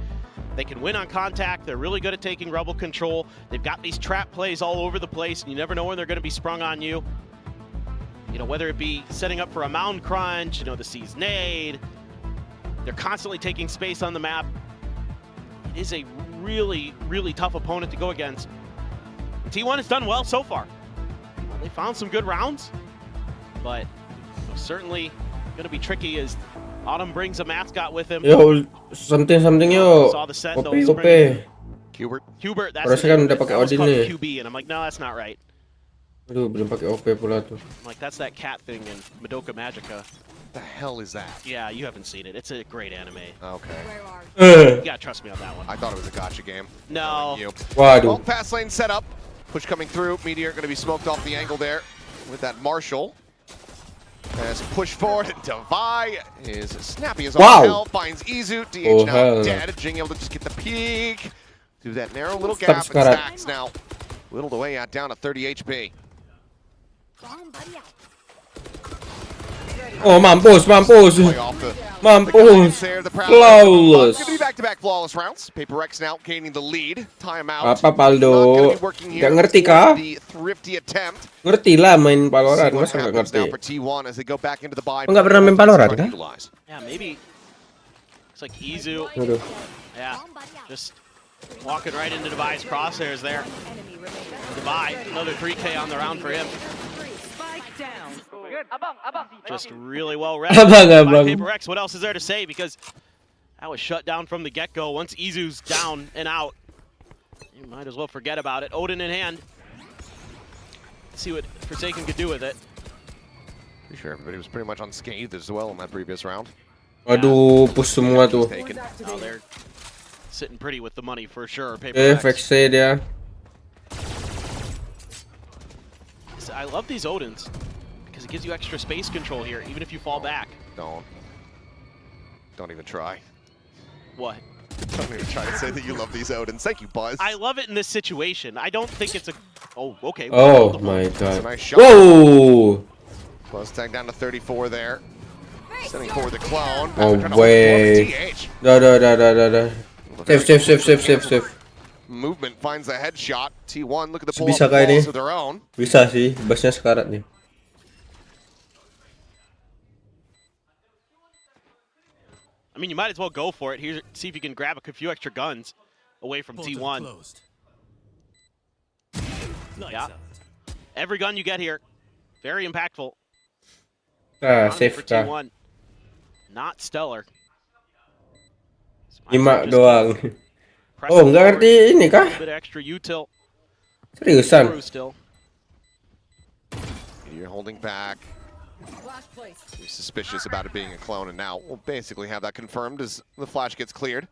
they can win on contact. They're really good at taking rebel control. They've got these trap plays all over the place, and you never know when they're going to be sprung on you. You know, whether it be setting up for a mound crunch, you know, the C's nade. They're constantly taking space on the map. It is a really, really tough opponent to go against. T1 has done well so far. They found some good rounds, but certainly going to be tricky as Autumn brings a mascot with him. Yo, something yo. Saw the Sentinel. Hubert, that's kan udah pakai Odin nih. QB, and I'm like, no, that's not right. Aduh, belum pakai OP pula tuh. I'm like, that's that cat thing in Madoka Magica. What the hell is that? Yeah, you haven't seen it. It's a great anime. Okay. You gotta trust me on that one. I thought it was a gotcha game. No. Well, fast lane set up. Push coming through. Meteor going to be smoked off the angle there with that Marshall. As push forward, Devi is snappy as all hell. Finds Izu. DH now dead. Jing able to just get the peek through that narrow little gap. And Stacks now whittled away at down to 30 HP. Oh, mampus. Play off the Mampus. there, the Proud Flawless. Gonna be back-to-back flawless rounds. PRX now gaining the lead. Timeout. Apa, Paldo? Not gonna be working here Nggak ngerti for kah? the thrifty attempt. Ngerti lah main Valorant, See what masa nggak happens ngerti? now for T1 as they go back into the buy. Nggak pernah main Valorant kah? Yeah, maybe. Looks like Izu. Aduh. Yeah, just walking right into Dubai's crosshairs there. Dubai, another 3K on the round for him. Just really well read by PRX. What else is there to say? Because that was shut down from the get-go. Once Izu's down and out, you might as well forget about it. Odin in hand. Let's see what Forsaken could do with it. Pretty sure everybody was pretty much unscathed as well in that previous round. Aduh, push semua tuh. Oh, they're sitting pretty with the money for sure. FX dia. I love these Odins because it gives you extra space control here, even if you fall back. Don't even try. What? Don't even try to say that you love these Odins. Thank you, Buzz. I love it in this situation. I don't think it's a... Oh, okay. Oh my god. Nice shot. Whoa! Buzz tag down to 34 there. Sending forward the clone. Oh way. Dah. Save. Movement finds a headshot. T1 look at the pull Bisa up kah ini? balls of their own. Bisa sih, busnya sekarat nih. I mean, you might as well go for it. Here, see if you can grab a few extra guns away from T1. Yeah. Every gun you get here, very impactful. Safe for kah? T1. Not stellar. 5 doang. Oh, nggak ngerti ini kah? A bit extra util. Seriusan? You're holding back. You're suspicious about it being a clone, and now we'll basically have that confirmed as the flash gets cleared.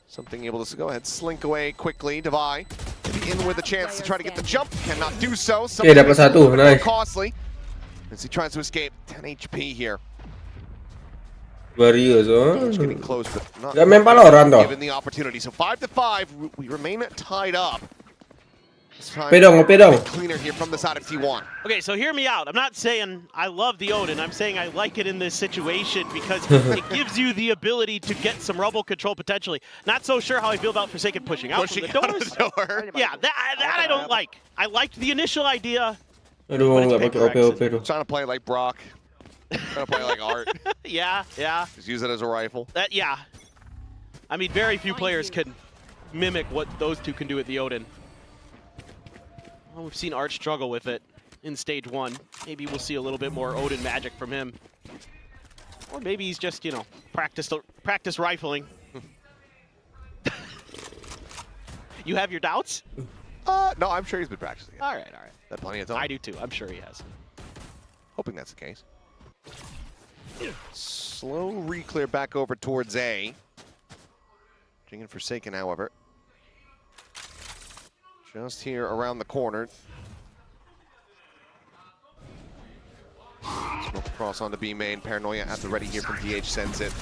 Something able to go ahead, slink away quickly. Devi in with a chance to try to get the jump, cannot do so. Oke, dapat satu, nice. Costly as he tries to escape. 10 HP here. Serius, oh. Getting close, but not Gak main Valorant toh. given the opportunity. So 5-5, we remain tied up. Pedong. Cleaner here from the side of T1. Okay, so hear me out. I'm not saying I love the Odin. I'm saying I like it in this situation because it gives you the ability to get some rubble control potentially. Not so sure how I feel about Forsaken pushing out from the doors. door. Yeah, that I don't like. I liked the initial idea. Aduh, nggak pakai OP tuh. Trying to play like Brock. Trying to play like Art. Yeah. Just use it as a rifle. Yeah. I mean, very few players can mimic what those two can do with the Odin. Well, we've seen Art struggle with it in stage 1. Maybe we'll see a little bit more Odin magic from him. Or maybe he's just, you know, practice rifling. You have your doubts? No, I'm sure he's been practicing it. All right. Had plenty of time. I do too. I'm sure he has. Hoping that's the case. Slow re-clear back over towards A. Jing and Forsaken, however. Just here around the corner. Smoke across onto B main. Paranoia at the ready here from DH sends it.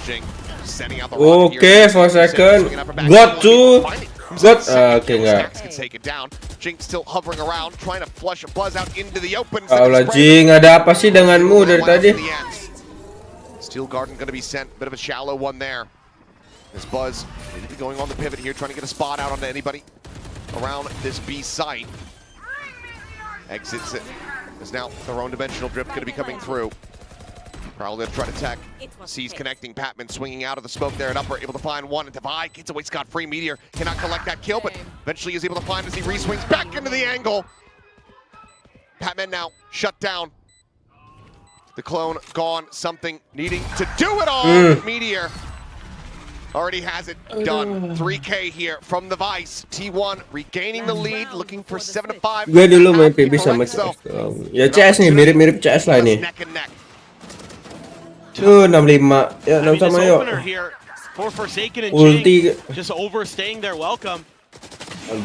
Jing sending out the rocket Okay, for a second. Got to. Okay, enggak. Can take it down. Jing still hovering around, trying to flush a Buzz out into the open. Alah, Jing, ada apa sih denganmu dari tadi? Steel Garden going to be sent. Bit of a shallow one there. This Buzz maybe going on the pivot here, trying to get a spot out onto anybody around this B site. Exits it. There's now their own dimensional drift going to be coming through. Probably going to try to tech. Sees connecting. Patman swinging out of the smoke there and upper, able to find one. And Devi gets away scot-free. Meteor cannot collect that kill, but eventually is able to find as he re-swings back into the angle. Patman now shut down. The clone gone. Something needing to do it all. Meteor already has it done. 3K here from the Vice. T1 regaining the lead, looking for 7-5. Gue dulu main PB sama CS dong. Ya CS nih, mirip-mirip CS lah ini. Tuh 65. Ya, langsung sama yuk. Ulti. Just overstaying their welcome.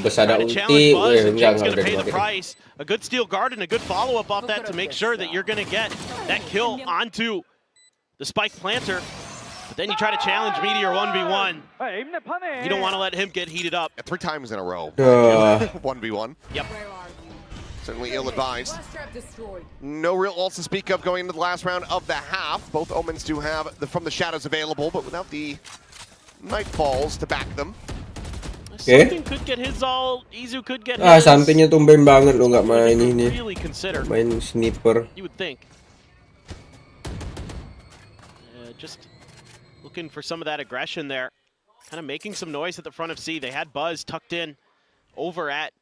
Besar ada ulti. Enggak udah dipakai. A good Steel Garden, a good follow-up off that to make sure that you're going to get that kill onto the Spike Planter. But then you try to challenge Meteor 1v1. You don't want to let him get heated up. 3 times in a row. 1v1. Yep. Certainly ill-advised. No real ults to speak of going into the last round of the half. Both Omens do have the From the Shadows available, but without the Nightfalls to back them. Something could get his all. Izu could get his. Somethingnya tumben banget lo nggak main ini. Really consider. Main sniper. You would think. Just looking for some of that aggression there. Kind of making some noise at the front of C. They had Buzz tucked in over at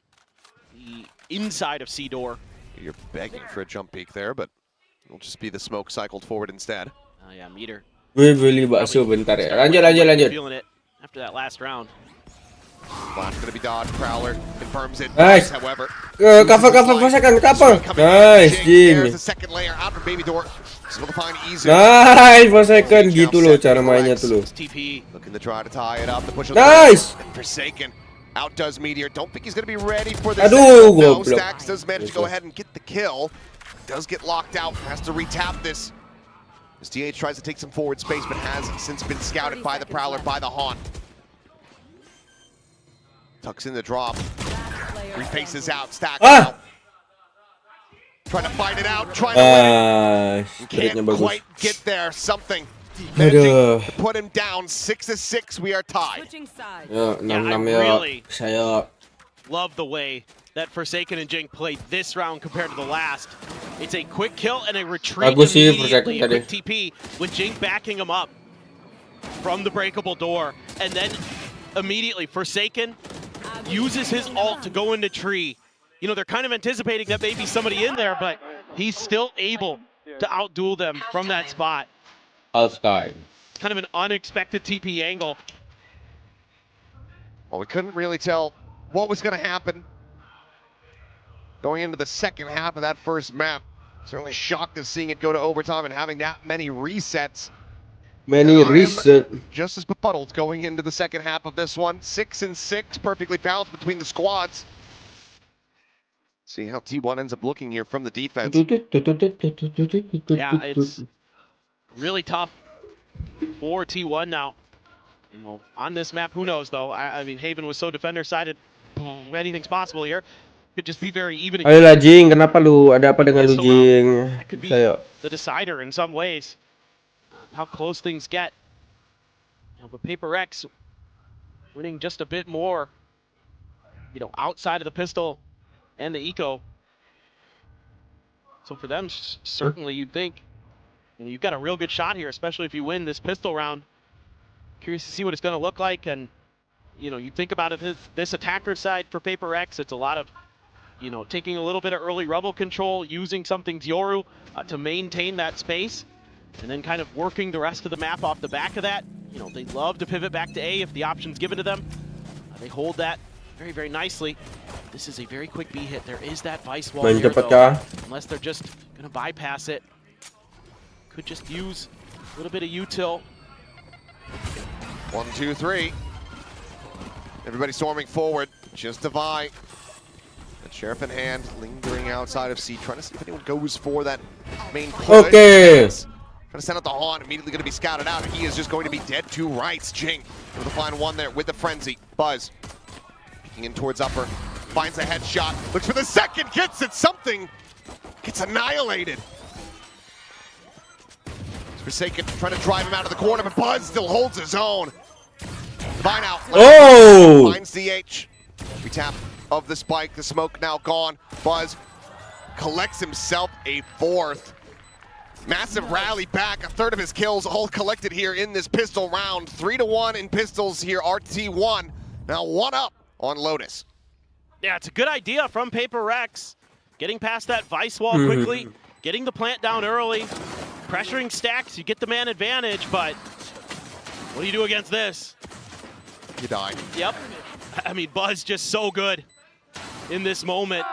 the inside of C door. You're begging for a jump peek there, but it'll just be the smoke cycled forward instead. Oh yeah, meter. Gue beli bakso bentar ya. Lanjut. Feeling it after that last round. Flash gonna be dodged. Prowler confirms it. Nice. However, cover for second. Cover. Nice, Jing. There's the second layer out from Baby Door. Still to find Izu. Nice for second. Gitu loh cara mainnya tuh loh. TP looking to try to tie it up. The push. Nice. Forsaken outdoes Meteor. Don't think he's gonna be ready for this. Aduh, no, goblok. Stacks does manage to go ahead and get the kill. Does get locked out. Has to retap this. As DH tries to take some forward space, but has since been scouted by the Prowler, by the Haunt. Tucks in the drop. Refaces out. Stacks out. Trying to fight it out. Trying to win. Can't quite get there. Something. Managing to put him down. 6-6. We are tied. Yo, Yeah, I 6-6 yo. really Saya. love the way that Forsaken and Jing played this round compared to the last. It's a quick kill and a retreat Bagus sih immediately. A Forsaken quick TP with Jing backing him up from the breakable door. And then immediately Forsaken uses his ult to go into tree. You know, they're kind of anticipating that maybe somebody in there, but he's still able to outduel them from that spot. All time. It's kind of an unexpected TP angle. Well, we couldn't really tell what was going to happen going into the second half of that first map. Certainly shocked at seeing it go to overtime and having that many resets. Just as befuddled going into the second half of this one. 6-6, perfectly balanced between the squads. See how T1 ends up looking here from the defense. Yeah, it's really tough for T1 now. You know, on this map, who knows though? I mean, Haven was so defender-sided. Anything's possible here. Could just be very even. Ayolah Jing, kenapa lu? Ada apa dengan lu Jing? That could be Saya. the decider in some ways. How close things get. You know, but PRX winning just a bit more. You know, outside of the pistol and the eco. So for them, certainly you'd think, you know, you've got a real good shot here, especially if you win this pistol round. Curious to see what it's going to look like, and you know, you think about it, this attacker side for PRX, it's a lot of, you know, taking a little bit of early rubble control, using something Yoru to maintain that space, and then kind of working the rest of the map off the back of that. You know, they love to pivot back to A if the option's given to them. They hold that very, very nicely. This is a very quick B hit. There is that Vice wall here, though, unless they're just going to bypass it. Could just use a little bit of util. 1, 2, 3. Everybody storming forward. Just Divine. The Sheriff in hand, lingering outside of C, trying to see if anyone goes for that main push. Okay. Trying to send out the Haunt, immediately going to be scouted out. He is just going to be dead to rights. Jing able to find one there with the Frenzy. Buzz peeking in towards upper. Finds a headshot. Looks for the second. Gets it. Something gets annihilated. Forsaken trying to drive him out of the corner, but Buzz still holds his own. Divine out. Oh! Finds DH. We tap of the spike. The smoke now gone. Buzz collects himself a fourth. Massive rally back. A third of his kills all collected here in this pistol round. 3-1 in pistols here. RT1 now 1 up on Lotus. Yeah, it's a good idea from PRX. Getting past that Vice wall quickly, getting the plant down early, pressuring Stacks, you get the man advantage, but what do you do against this? You die. Yep. I mean, Buzz just so good in this moment.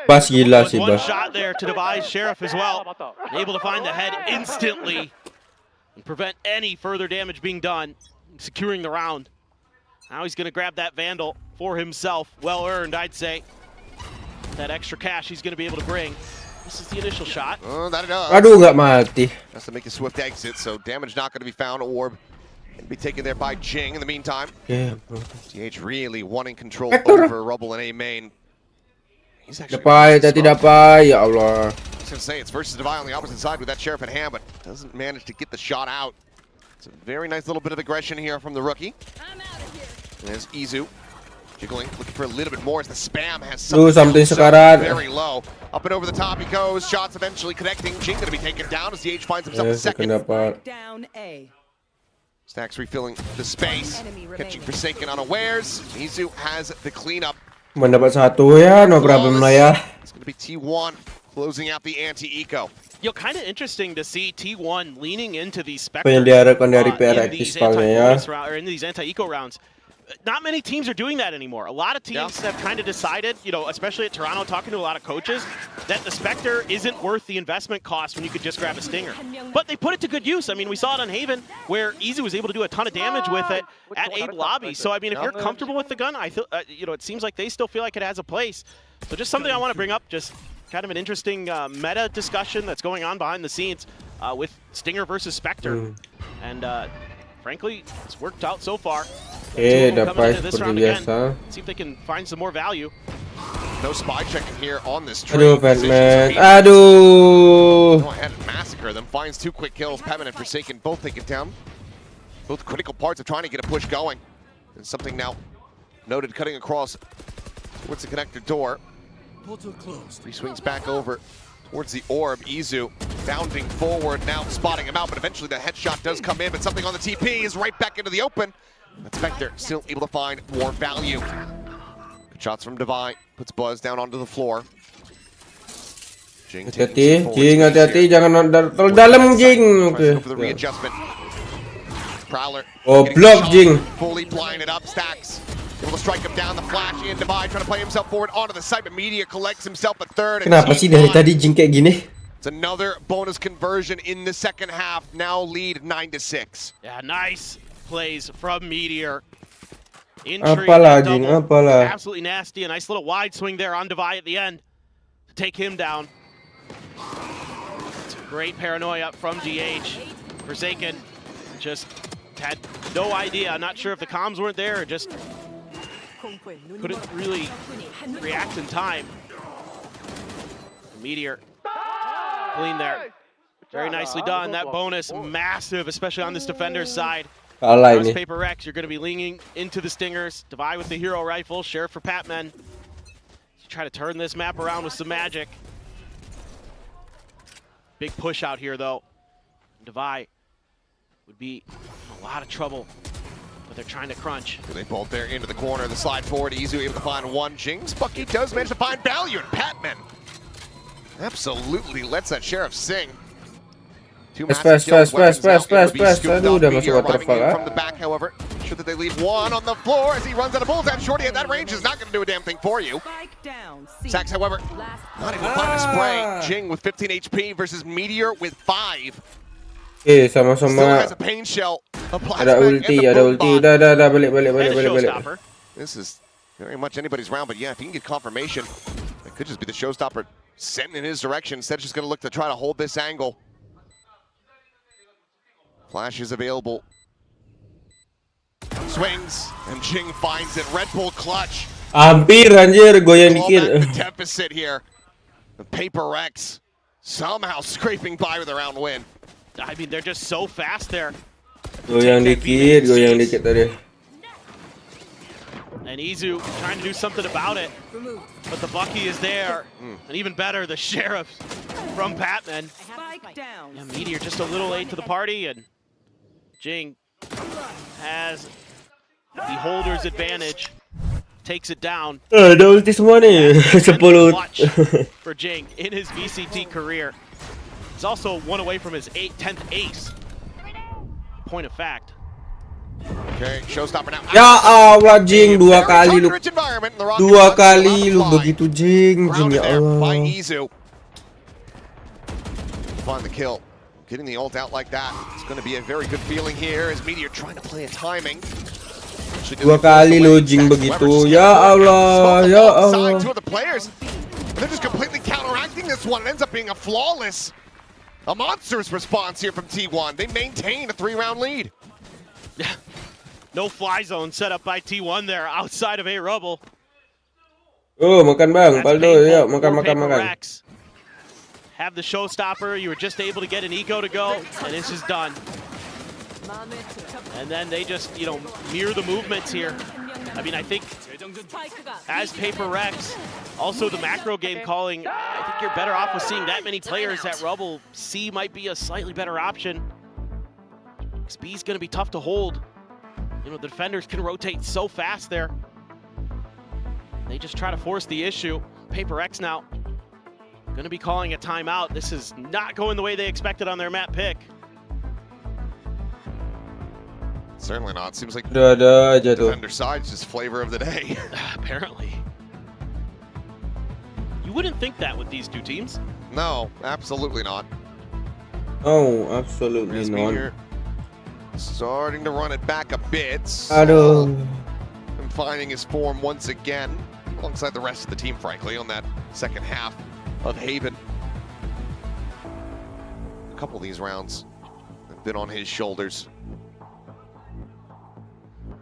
Pas gila sih, One Bas. shot there to devise Sheriff as well. Able to find the head instantly and prevent any further damage being done, securing the round. Now he's going to grab that Vandal for himself. Well earned, I'd say. That extra cash he's going to be able to bring. This is the initial shot. That it does. Aduh, nggak mati. Has to make a swift exit, so damage not going to be found. Orb going to be taken there by Jing in the meantime. Yeah, DH really wanting control over Rubble and A main. He's actually Dapat, tadi dapat. Ya Allah. I was going to say, it's versus Devi on the opposite side with that Sheriff at hand, but doesn't manage to get the shot out. It's a very nice little bit of aggression here from the rookie. There's Izu. Jiggling, looking for a little bit more as the spam has something very low. Up and over the top he goes. Shots eventually connecting. Jing going to be taken down as the H finds himself second. Down A. Stacks refilling the space. Catching Forsaken unawares. Izu has the cleanup. Mendapat satu ya, no problem lah ya. It's going to be T1 closing out the anti-eco. You know, kind of interesting to see T1 leaning into these Spectres in these anti-eco rounds. Not many teams are doing that anymore. A lot of teams have kind of decided, you know, especially at Toronto, talking to a lot of coaches, that the Spectre isn't worth the investment cost when you could just grab a Stinger. But they put it to good use. I mean, we saw it on Haven, where Izu was able to do a ton of damage with it at Abe Lobby. So, I mean, if you're comfortable with the gun, I feel, you know, it seems like they still feel like it has a place. So just something I want to bring up, just kind of an interesting meta discussion that's going on behind the scenes with Stinger versus Spectre. And frankly, it's worked out so far. Dapat seperti biasa. See if they can find some more value. No spy checking here on this tree. Aduh, Batman. Aduh. Go ahead and massacre them. Finds 2 quick kills. Patman and Forsaken both taken down. Both critical parts of trying to get a push going. And something now noted cutting across towards the connector door. He swings back over towards the orb. Izu bounding forward, now spotting him out, but eventually the headshot does come in, but something on the TP is right back into the open. But Spectre still able to find more value. Good shots from Devi, puts Buzz down onto the floor. Jing, hati-hati, jangan dalam Jing. Okay. For the readjustment. Prowler. Oh, block Jing. Fully blinded up, Stacks. Able to strike him down, the flash in, Devi trying to play himself forward onto the site, but Media collects himself a third. Kenapa sih dari tadi Jing kayak gini? It's another bonus conversion in the second half, now lead 9-6. Yeah, nice plays from Meteor. Apalah Jing, apalah. Absolutely nasty, a nice little wide swing there on Devi at the end to take him down. It's a great paranoia from GH. Forsaken just had no idea. I'm not sure if the comms weren't there or just couldn't really react in time. Meteor clean there. Very nicely done. That bonus massive, especially on this defender's side. PRX, you're going to be leaning into the Stingers. Devi with the hero rifle. Sheriff for Patman. Try to turn this map around with some magic. Big push out here, though. Devi would be in a lot of trouble, but they're trying to crunch. They bolt there into the corner. The slide forward. Izu able to find one. Jing's Bucky does manage to find value, and Patman absolutely lets that Sheriff sing. Fast. Aduh, udah masuk waterfall. From the back, however, sure that they leave one on the floor as he runs out of bullets. And Shorty at that range is not going to do a damn thing for you. Sacks, however, not able to find a spray. Jing with 15 HP versus Meteor with 5. Sama-sama. Still has a pain shell. Ada ulti. Udah, balik. This is very much anybody's round, but yeah, if he can get confirmation, it could just be the showstopper sent in his direction. Instead, just going to look to try to hold this angle. Flash is available. Swings, and Jing finds it. Red Bull clutch. Hampir anjir, goyang dikit. The deficit here. The PRX somehow scraping by with a round win. I mean, they're just so fast there. Goyang dikit tadi. And Izu trying to do something about it, but the Bucky is there. And even better, the Sheriff from Patman. Yeah, Meteor just a little late to the party, and Jing has the holder's advantage. Takes it down. That was this money. 10 for Jing in his VCT career. He's also one away from his 10th ace. Point of fact. Okay, showstopper now. Ya Allah, Jing, dua kali lu begitu Jing ya Allah. By Izu. Find the kill. Getting the ult out like that, it's going to be a very good feeling here as Meteor trying to play a timing. Dua kali lu Jing begitu. Ya Allah, ya Allah. Two of the players, they're just completely counteracting this one. It ends up being a monstrous response here from T1. They maintain a 3-round lead. No fly zone set up by T1 there outside of A Rubble. Oh, makan bang, That's Baldo, painful yuk, for makan, makan, Paper makan. Rex. Have the showstopper. You were just able to get an eco to go, and it's just done. And then they just, you know, mirror the movements here. I mean, I think as Paper Rex, also the macro game calling, I think you're better off with seeing that many players at Rubble. C might be a slightly better option. B's going to be tough to hold. You know, the defenders can rotate so fast there. They just try to force the issue. Paper X now going to be calling a timeout. This is not going the way they expected on their map pick. Certainly not. Seems like Ada aja tuh. defender side's just flavor of the day. Apparently. You wouldn't think that with these two teams. No, absolutely not. Oh, absolutely Here's not. Meteor starting to run it back a bit. Aduh. And finding his form once again, alongside the rest of the team, frankly, on that second half of Haven. A couple of these rounds have been on his shoulders.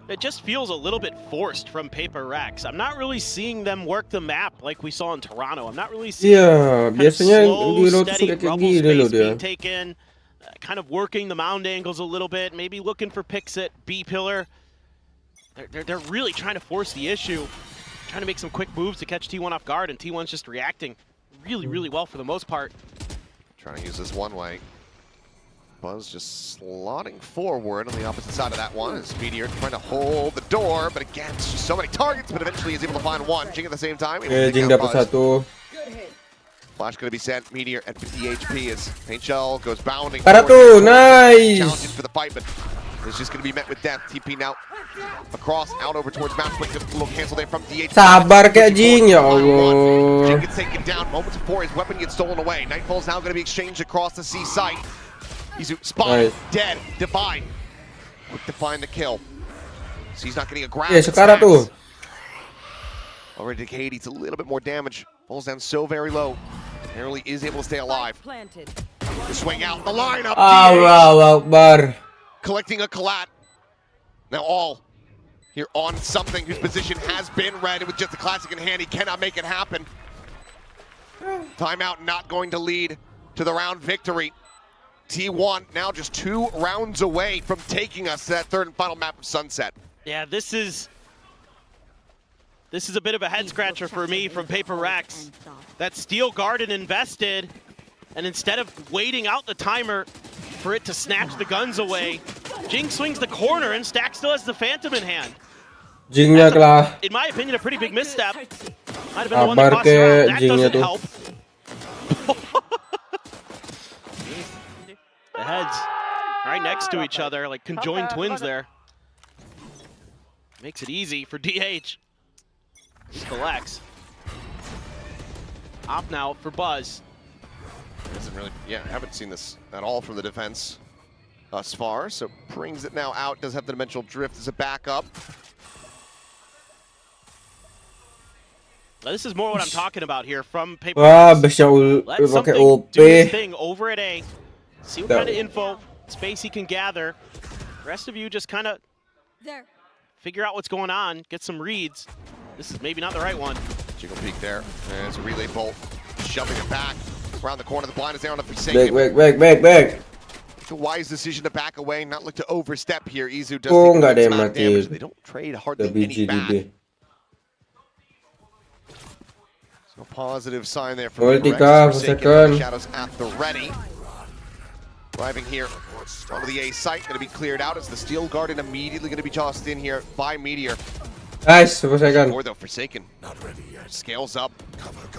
It just feels a little bit forced from Paper Rex. I'm not really seeing them work the map like we saw in Toronto. I'm not really seeing Iya, biasanya di slow, Lotus steady kayak rubble gini loh space dia. being taken, kind of working the mound angles a little bit, maybe looking for picks at B pillar. They're really trying to force the issue, trying to make some quick moves to catch T1 off guard, and T1's just reacting really well for the most part. Trying to use this one way. Buzz just slotting forward on the opposite side of that one as Meteor trying to hold the door, but again, it's just so many targets, but eventually he's able to find one. Jing at the same time. Jing dapat satu. Flash going to be sent. Meteor at 50 HP as HL goes bounding. Karatu, nice! Challenging for the fight, but it's just going to be met with death. TP now across, out over towards Mount Quick. A little cancel there from DH. Sabar kayak Jing, ya Allah. Jing gets taken down moments before his weapon gets stolen away. Nightfall's now going to be exchanged across the C site. He's spotted, dead, Divine. Quick to find the kill. So he's not getting a grab. Sekarang tuh. Already decayed, he's a little bit more damage. Falls down so very low. Narrowly is able to stay alive. The swing out, the lineup. Allahu Akbar. Collecting a collat. Now all here on something whose position has been read, and with just the classic in hand, he cannot make it happen. Timeout not going to lead to the round victory. T1 now just 2 rounds away from taking us to that third and final map of Sunset. Yeah, this is a bit of a head scratcher for me from Paper Rex. That Steel Garden invested, and instead of waiting out the timer for it to snatch the guns away, Jing swings the corner and Stack still has the Phantom in hand. Jingnya kalah. In my opinion, a pretty big misstep. Might have been the one that cost you out. That doesn't help. The heads right next to each other, like conjoined twins there. Makes it easy for DH. Collects. Op now for Buzz. Doesn't really, haven't seen this at all from the defense thus far, so brings it now out. Does have the dimensional drift as a backup. Now, this is more what I'm talking about here from Paper Wah, Rex. bisa Let pakai something OP. do his thing over at A. See what kind of info, space he can gather. The rest of you just kind of figure out what's going on, get some reads. This is maybe not the right one. Jiggle peek there. There's a relay bolt, shoving it back. Around the corner, the blind is there on the Forsaken. Back. It's a wise decision to back away, not look to overstep here. Izu does Oh, take nggak ada a yang amount of damage. mati. They don't trade hardly The any BG back. DD. So positive sign there from Politika, Forsaken. Shadows at the ready. Arriving here onto the A site, going to be cleared out as the Steel Garden immediately going to be tossed in here by Meteor. Nice, Forsaken. Or though Forsaken scales up,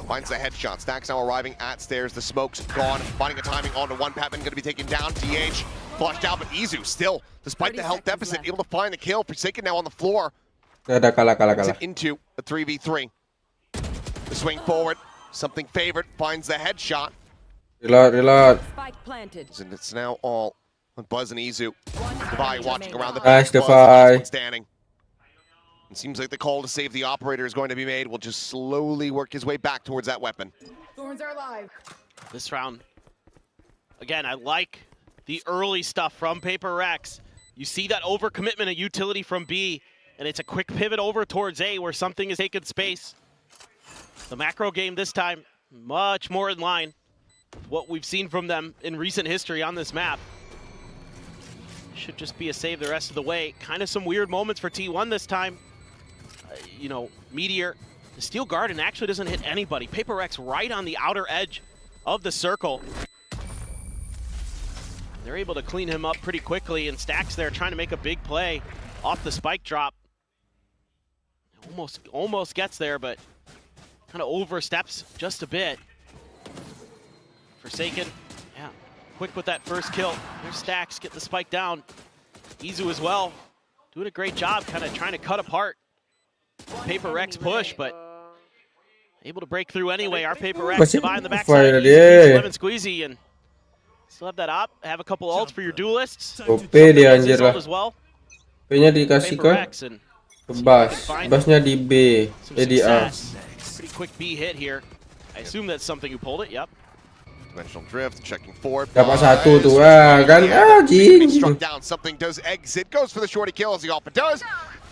finds the headshot. Stacks now arriving at stairs. The smoke's gone. Finding a timing onto one. Patman going to be taken down. DH flushed out, but Izu still, despite the health deficit, able to find the kill. Forsaken now on the floor. Ada kalah. Into a 3v3. The swing forward. Something favored. Finds the headshot. Reload. Spike planted. And it's now all on Buzz and Izu. Devi watching around the Nice, back. Devi. Standing. It seems like the call to save the operator is going to be made. Will just slowly work his way back towards that weapon. Thorns are alive. This round, again, I like the early stuff from Paper Rex. You see that overcommitment of utility from B, and it's a quick pivot over towards A where something is taking space. The macro game this time, much more in line with what we've seen from them in recent history on this map. Should just be a save the rest of the way. Kind of some weird moments for T1 this time. You know, Meteor, the Steel Garden actually doesn't hit anybody. PRX right on the outer edge of the circle. They're able to clean him up pretty quickly, and Stax there trying to make a big play off the spike drop. Almost gets there, but kind of oversteps just a bit. Forsaken, yeah, quick with that first kill. There's Stax, get the spike down. Izu as well, doing a great job kind of trying to cut apart PRX push, but able to break through anyway. Our PRX divide in the backside, lemon squeezy, and still have that op. Have a couple ults for your duelists. OP dia anjir lah. As well. P-nya dikasih ke Bas. Basnya di B. Di A. Pretty quick B hit here. I assume that's something who pulled it. Yep. Dimensional drift, checking forward. Dapat satu tuh, kan? Struck down. Something does exit. Goes for the shorty kill as the Alpha does.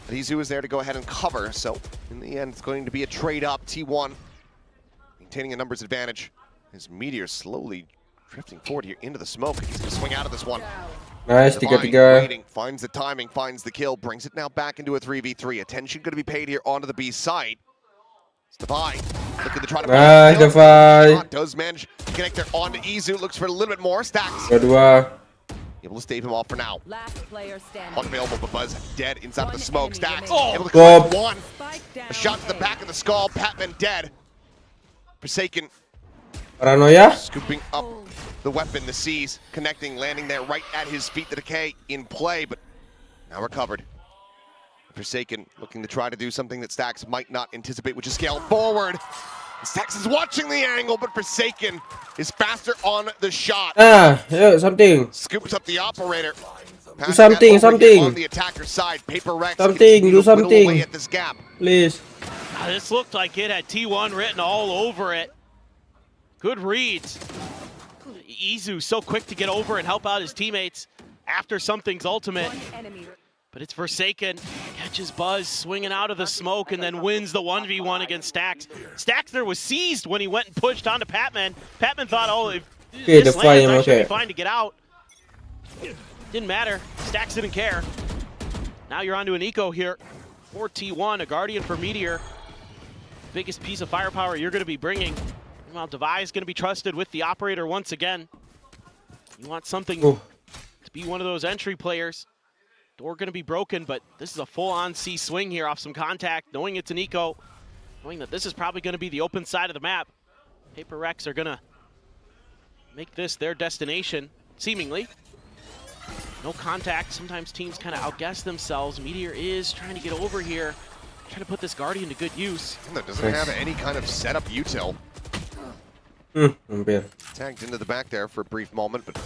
But Izu is there to go ahead and cover. So in the end, it's going to be a trade up. T1 maintaining a numbers advantage. His Meteor slowly drifting forward here into the smoke. He's going to swing out of this one. Nice, 3-3. Waiting, finds the timing, finds the kill, brings it now back into a 3v3. Attention going to be paid here onto the B site. It's Divide looking to try to nice, Divide. Does manage to connect there onto Izu. Looks for a little bit more. Stax. Kedua. Able to stave him off for now. Last player standing. Unavailable, but Buzz dead inside of the smoke. Stax able to Go. collect one. A shot to the back of the skull. Patman dead. Forsaken. Paranoia. Scooping up the weapon, the C's connecting, landing there right at his feet. The decay in play, but now recovered. Forsaken looking to try to do something that Stax might not anticipate, which is scale forward. Stax is watching the angle, but Forsaken is faster on the shot. Yeah, something. Scoops up the operator. Do something, something. On the attacker side, PRX something, do something. Away at this gap. Please. This looked like it had T1 written all over it. Good reads. Izu so quick to get over and help out his teammates after something's ultimate. But it's Forsaken, catches Buzz swinging out of the smoke and then wins the 1v1 against Stax. Stax there was seized when he went and pushed onto Patman. Patman thought, oh, if this lands, I should be fine to get out. Didn't matter, Stax didn't care. Now you're onto an eco here for T1, a Guardian for Meteor. Biggest piece of firepower you're gonna be bringing. Meanwhile, Devi's going to be trusted with the operator once again. You want something to be one of those entry players. Door going to be broken, but this is a full-on C swing here off some contact, knowing it's an eco, knowing that this is probably going to be the open side of the map. PRX are going to make this their destination, seemingly. No contact. Sometimes teams kind of outguess themselves. Meteor is trying to get over here, trying to put this Guardian to good use. That doesn't have any kind of setup util. Tagged into the back there for a brief moment, but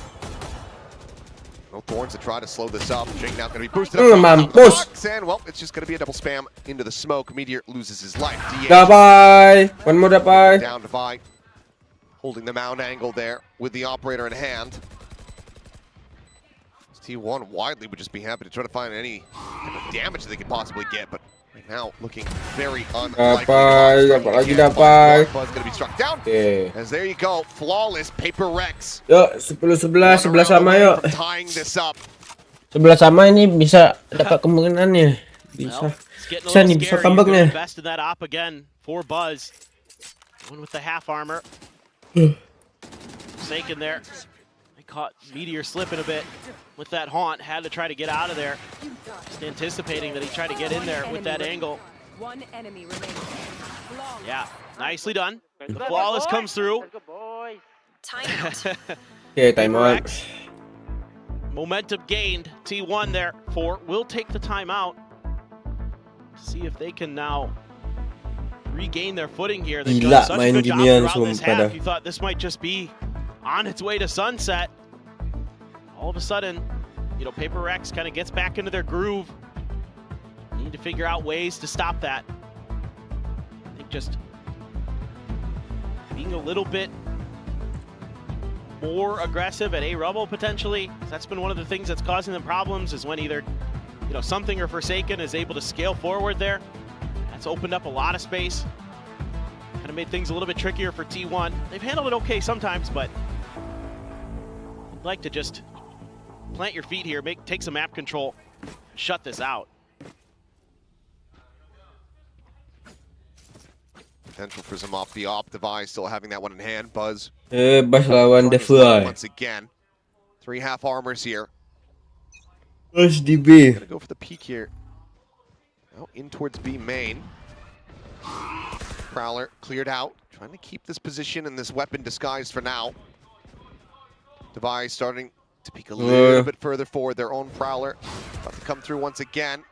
no Thorns to try to slow this up. Jake now going to be boosted up box, and well, it's just going to be a double spam into the smoke. Meteor loses his life. Bye. One more bye. Down to Vi, holding the mound angle there with the operator in hand. T1 widely would just be happy to try to find any type of damage that they could possibly get, but right now looking very unlikely. Dapat. Buzz going to be struck down. As there you go, flawless PRX. Yuk, 10-11, 11 sama yuk. Tying this up. 11 sama ini bisa dapat kemungkinannya. Bisa. Bisa nih, bisa comebacknya. Best of that op again for Buzz. One with the half armor. Forsaken there. They caught Meteor slipping a bit with that haunt. Had to try to get out of there. Just anticipating that he tried to get in there with that angle. One enemy remaining. Yeah, nicely done. The flawless comes through. Okay, timeout. Momentum gained. T1 there for will take the timeout. See if they can now regain their footing here. They've done such a good job throughout this half. You thought this might just be on its way to sunset. All of a sudden, you know, PRX kind of gets back into their groove. Need to figure out ways to stop that. I think just being a little bit more aggressive at A Rubble potentially. That's been one of the things that's causing them problems, is when either, you know, something or Forsaken is able to scale forward there. That's opened up a lot of space. Kind of made things a little bit trickier for T1. They've handled it okay sometimes, but I'd like to just plant your feet here, take some map control, shut this out. Potential for some off the op device, still having that one in hand. Buzz. Buzz lawan The Fly. Once again. 3 half armors here. Buzz di B. Gonna go for the peek here. Now in towards B main. Prowler cleared out. Trying to keep this position and this weapon disguised for now. Device starting to peek a little bit further forward. Their own Prowler about to come through once again.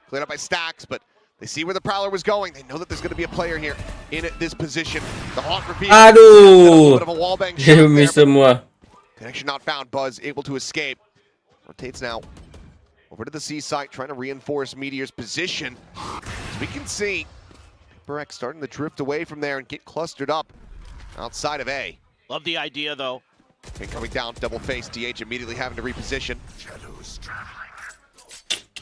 Cleared up by Stacks, but they see where the Prowler was going. They know that there's going to be a player here in this position. The Hawk reveal. Aduh. A little bit of a wallbang shot there, semua. Connection not found. Buzz able to escape. Rotates now over to the C site, trying to reinforce Meteor's position. As we can see, PRX starting to drift away from there and get clustered up outside of A. Love the idea, though. Okay, coming down, double face. DH immediately having to reposition.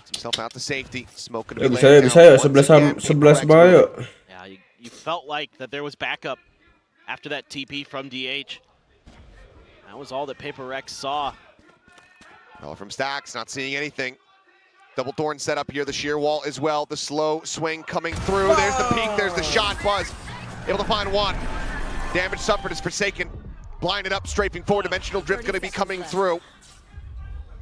Himself out to safety. Smoking to be laid down. Sebelah bahaya. Yeah, you felt like that there was backup after that TP from DH. That was all that PRX saw. Well, from Stacks, not seeing anything. Double Thorn set up here, the sheer wall as well. The slow swing coming through. There's the peek, there's the shot. Buzz able to find one. Damage suffered is Forsaken. Blinded up, strafing forward. Dimensional drift going to be coming through.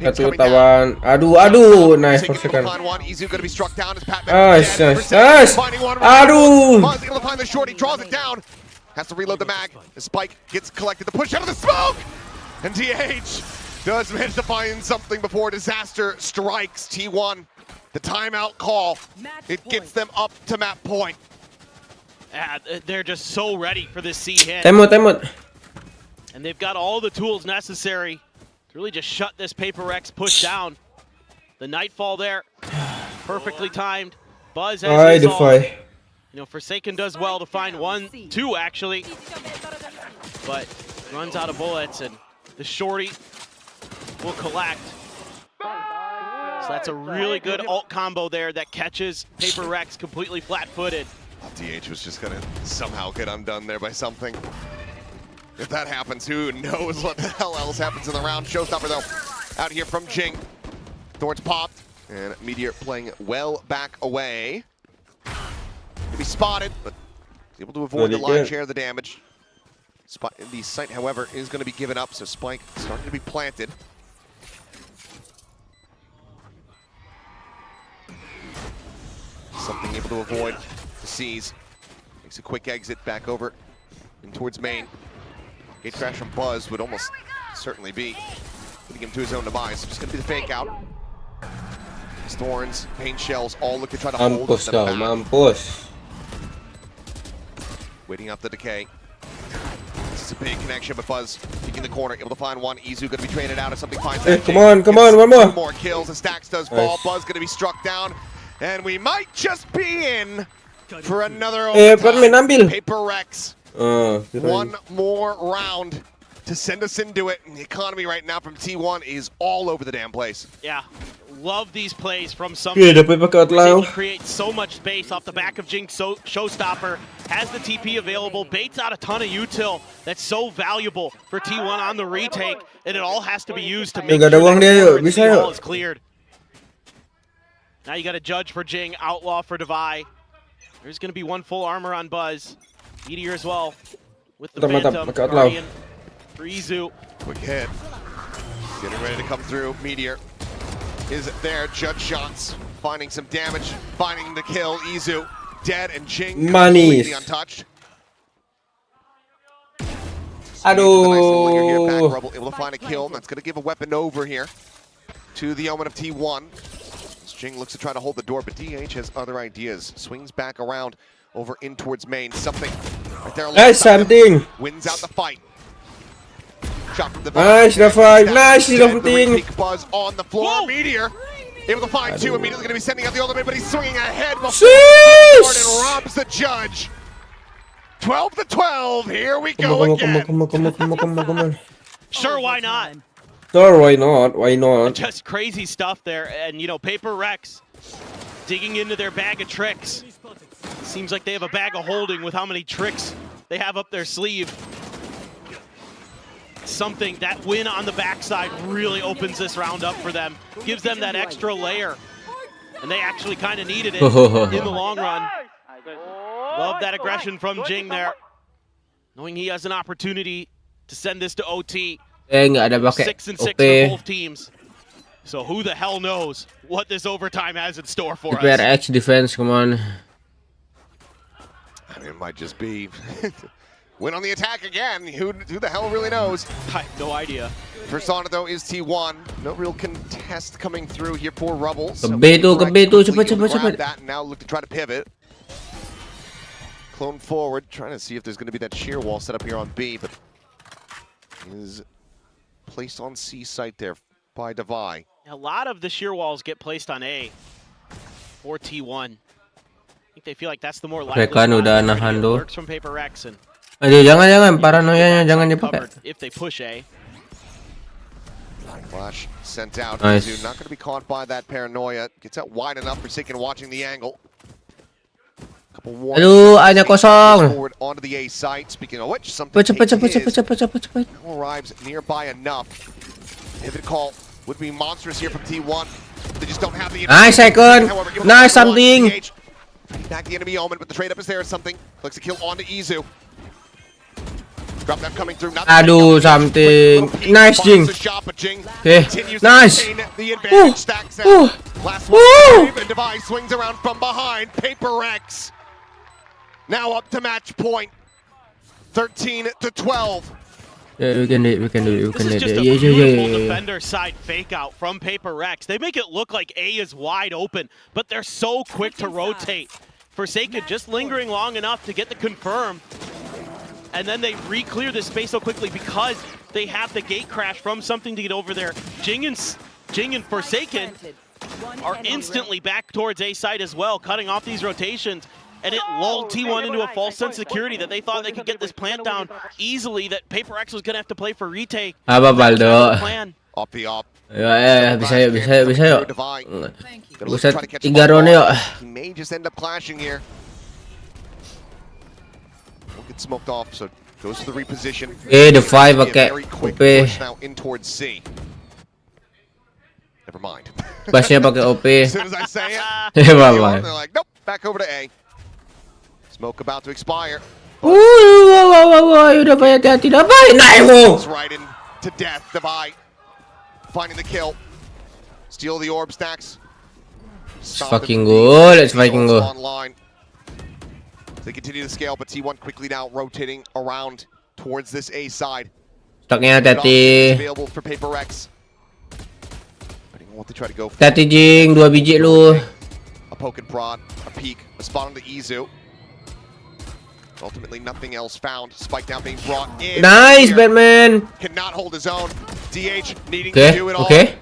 Satu tawan. Aduh, nice Forsaken. Izu going to be struck down as Pat. Nice. Aduh. Buzz able to find the short. He draws it down. Has to reload the mag. The spike gets collected. The push out of the smoke. And DH does manage to find something before disaster strikes. T1, the timeout call. It gets them up to map point. They're just so ready for this C hit. Temut. And they've got all the tools necessary to really just shut this PRX push down. The Nightfall there, perfectly timed. Buzz has his all. You know, Forsaken does well to find 1, 2 actually, but runs out of bullets, and the shorty will collect. So that's a really good ult combo there that catches PRX completely flat-footed. DH was just gonna somehow get undone there by something. If that happens, who knows what the hell else happens in the round. Showstopper though, out here from Jing. Thorns popped, and Meteor playing well back away. To be spotted, but able to avoid the lion's share of the damage. The site, however, is going to be given up, so Spike starting to be planted. Something able to avoid the C's. Makes a quick exit back over and towards main. Gate crash from Buzz would almost certainly be putting him to his own demise. Just going to be the fake out. Thorns, pain shells, all look to try to hold them back. Waiting up the decay. This is a big connection, but Buzz peeking the corner, able to find one. Izu going to be traded out if something finds that. Come on, one more. 2 more kills, and Stacks does fall. Nice. Buzz going to be struck down, and we might just be in for another overtime. PRX. One more round to send us into it. And the economy right now from T1 is all over the damn place. Yeah. Love these plays from somebody who's able to create so much space off the back of Jing's Showstopper. Has the TP available, baits out a ton of util that's so valuable for T1 on the retake, and it all has to be used to make sure that the wall is cleared. Now you got a judge for Jing, outlaw for Devi. There's going to be 1 full armor on Buzz. Meteor as well with the Phantom. Guardian for Izu. Quick hit. Getting ready to come through. Meteor is there. Judge shots. Finding some damage. Finding the kill. Izu dead, and Jing completely untouched. Aduh. Nice Rebel able to find a kill. That's going to give a weapon over here to the Omen of T1. Jing looks to try to hold the door, but DH has other ideas. Swings back around over in towards main. Something right there. Nice something. Wins out the fight. Shot from the nice the fight. Nice something. Buzz on the floor. Whoa. Meteor able to find 2. Immediately going to be sending out the ultimate, but he's swinging ahead before Gordon robs the judge. 12-12. Here we go again. Come on. Sure, why not? Sure, why not? Why not? Just crazy stuff there, and you know, PRX digging into their bag of tricks. Seems like they have a bag of holding with how many tricks they have up their sleeve. Something, that win on the backside really opens this round up for them. Gives them that extra layer. And they actually kind of needed it in the long run. Love that aggression from Jing there. Knowing he has an opportunity to send this to OT. 6 and 6 for both teams. So who the hell knows what this overtime has in store for us. PRX defense, come on. I mean, it might just be win on the attack again. Who the hell really knows? I have no idea. First on it though is T1. No real contest coming through here for Rebels. Kebetu, cepat. That and now look to try to pivot. Clone forward, trying to see if there's going to be that shear wall set up here on B, but is placed on C site there by Devi. A lot of the shear walls get placed on A or T1. I think they feel like that's the more likely Mereka udah nahan tuh. Works from PRX and jangan paranoianya jangan dipakai. if they push A. Flash sent out. Nice. Izu not going to be caught by that paranoia. Gets out wide enough for Forsaken watching the angle. Aduh, A-nya kosong. Forward onto the A site. Speaking of which, something Cepat. arrives nearby enough. Pivot call would be monstrous here from T1. They just don't have the Nice second. Nice something. Back the enemy Omen, but the trade up is there. Something looks to kill onto Izu. Drop that coming through. Aduh, something. Nice, Jing. Okay, nice. Last one, and Devi swings around from behind. PRX now up to match point. 13-12. Yeah, we can do it. This is just a beautiful defender side fake out from PRX. They make it look like A is wide open, but they're so quick to rotate. Forsaken just lingering long enough to get the confirm. And then they re-clear this space so quickly because they have the gate crash from something to get over there. Jing and Forsaken are instantly back towards A side as well, cutting off these rotations. And it lulled T1 into a false sense of security that they thought they could get this plant down easily, that PRX was going to have to play for retake. Apa Baldo? Off the op. Ya, bisa yuk. Buset, 3 round yuk. He may just end up clashing here. Won't get smoked off, so goes to the reposition. The 5 pakai OP. Now in towards C. Never mind. Bassnya pakai OP. As soon as I say it, they're like, nope, back over to A. Smoke about to expire. Udah banyak hati dapat. Naik right in to death. Devi finding the kill. Steal the orb stacks. It's fucking good. It's fucking good. Online. They continue to scale, but T1 quickly now rotating around towards this A side. Stoknya hati. Available for PRX. What they try to go for. Hati Jing, 2 biji lu. A poke and prod, a peek, a spot on the Izu. Ultimately, nothing else found. Spike now being brought in. Nice, Batman. Cannot hold his own. DH needing to do it all. Okay.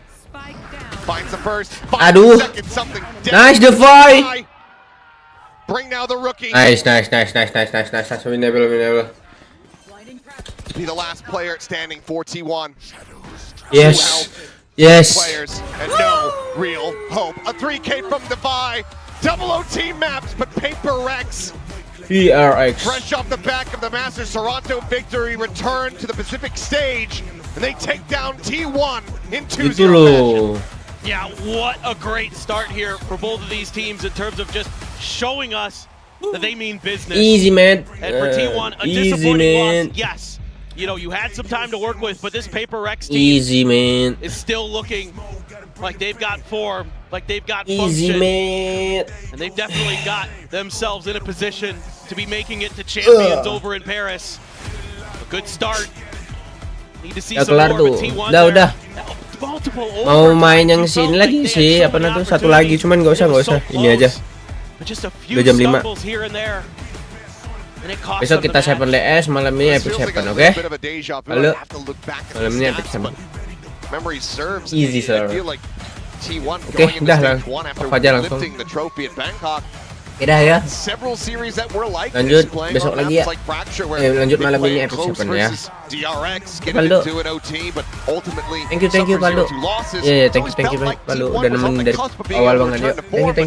Finds the first. Aduh. The second, something. Nice, Devi. Bring now the rookie. Nice. Winnable. To be the last player standing for T1. Yes. Players and no real hope. A 3K from Devi. Double OT maps, but PRX. PRX. Fresh off the back of the Masters Toronto victory, return to the Pacific stage, and they take down T1 in 2-0 fashion. Yeah, what a great start here for both of these teams in terms of just showing us that they mean business. Easy, man. And for T1, a disappointing loss. Yes, you know, you had some time to work with, but this PRX team is still looking like they've got form, like they've got function. Man. And they've definitely got themselves in a position to be making it to champions over in Paris. A good start. Need to see some more of T1 udah. Mau main yang sini lagi sih, apa namanya tuh, satu lagi, cuman nggak usah, ini aja. Udah jam 5. Besok kita 7DS, malam ini Epic 7, oke? Halo, malam ini Epic 7. Easy, sir. Oke, udah lah, apa aja langsung. Udah ya. Lanjut besok lagi ya. Lanjut malam ini Epic 7 ya. Paldo. Thank you Paldo. Iya, thank you Paldo. Udah nemenin dari awal banget, yuk. Thank you.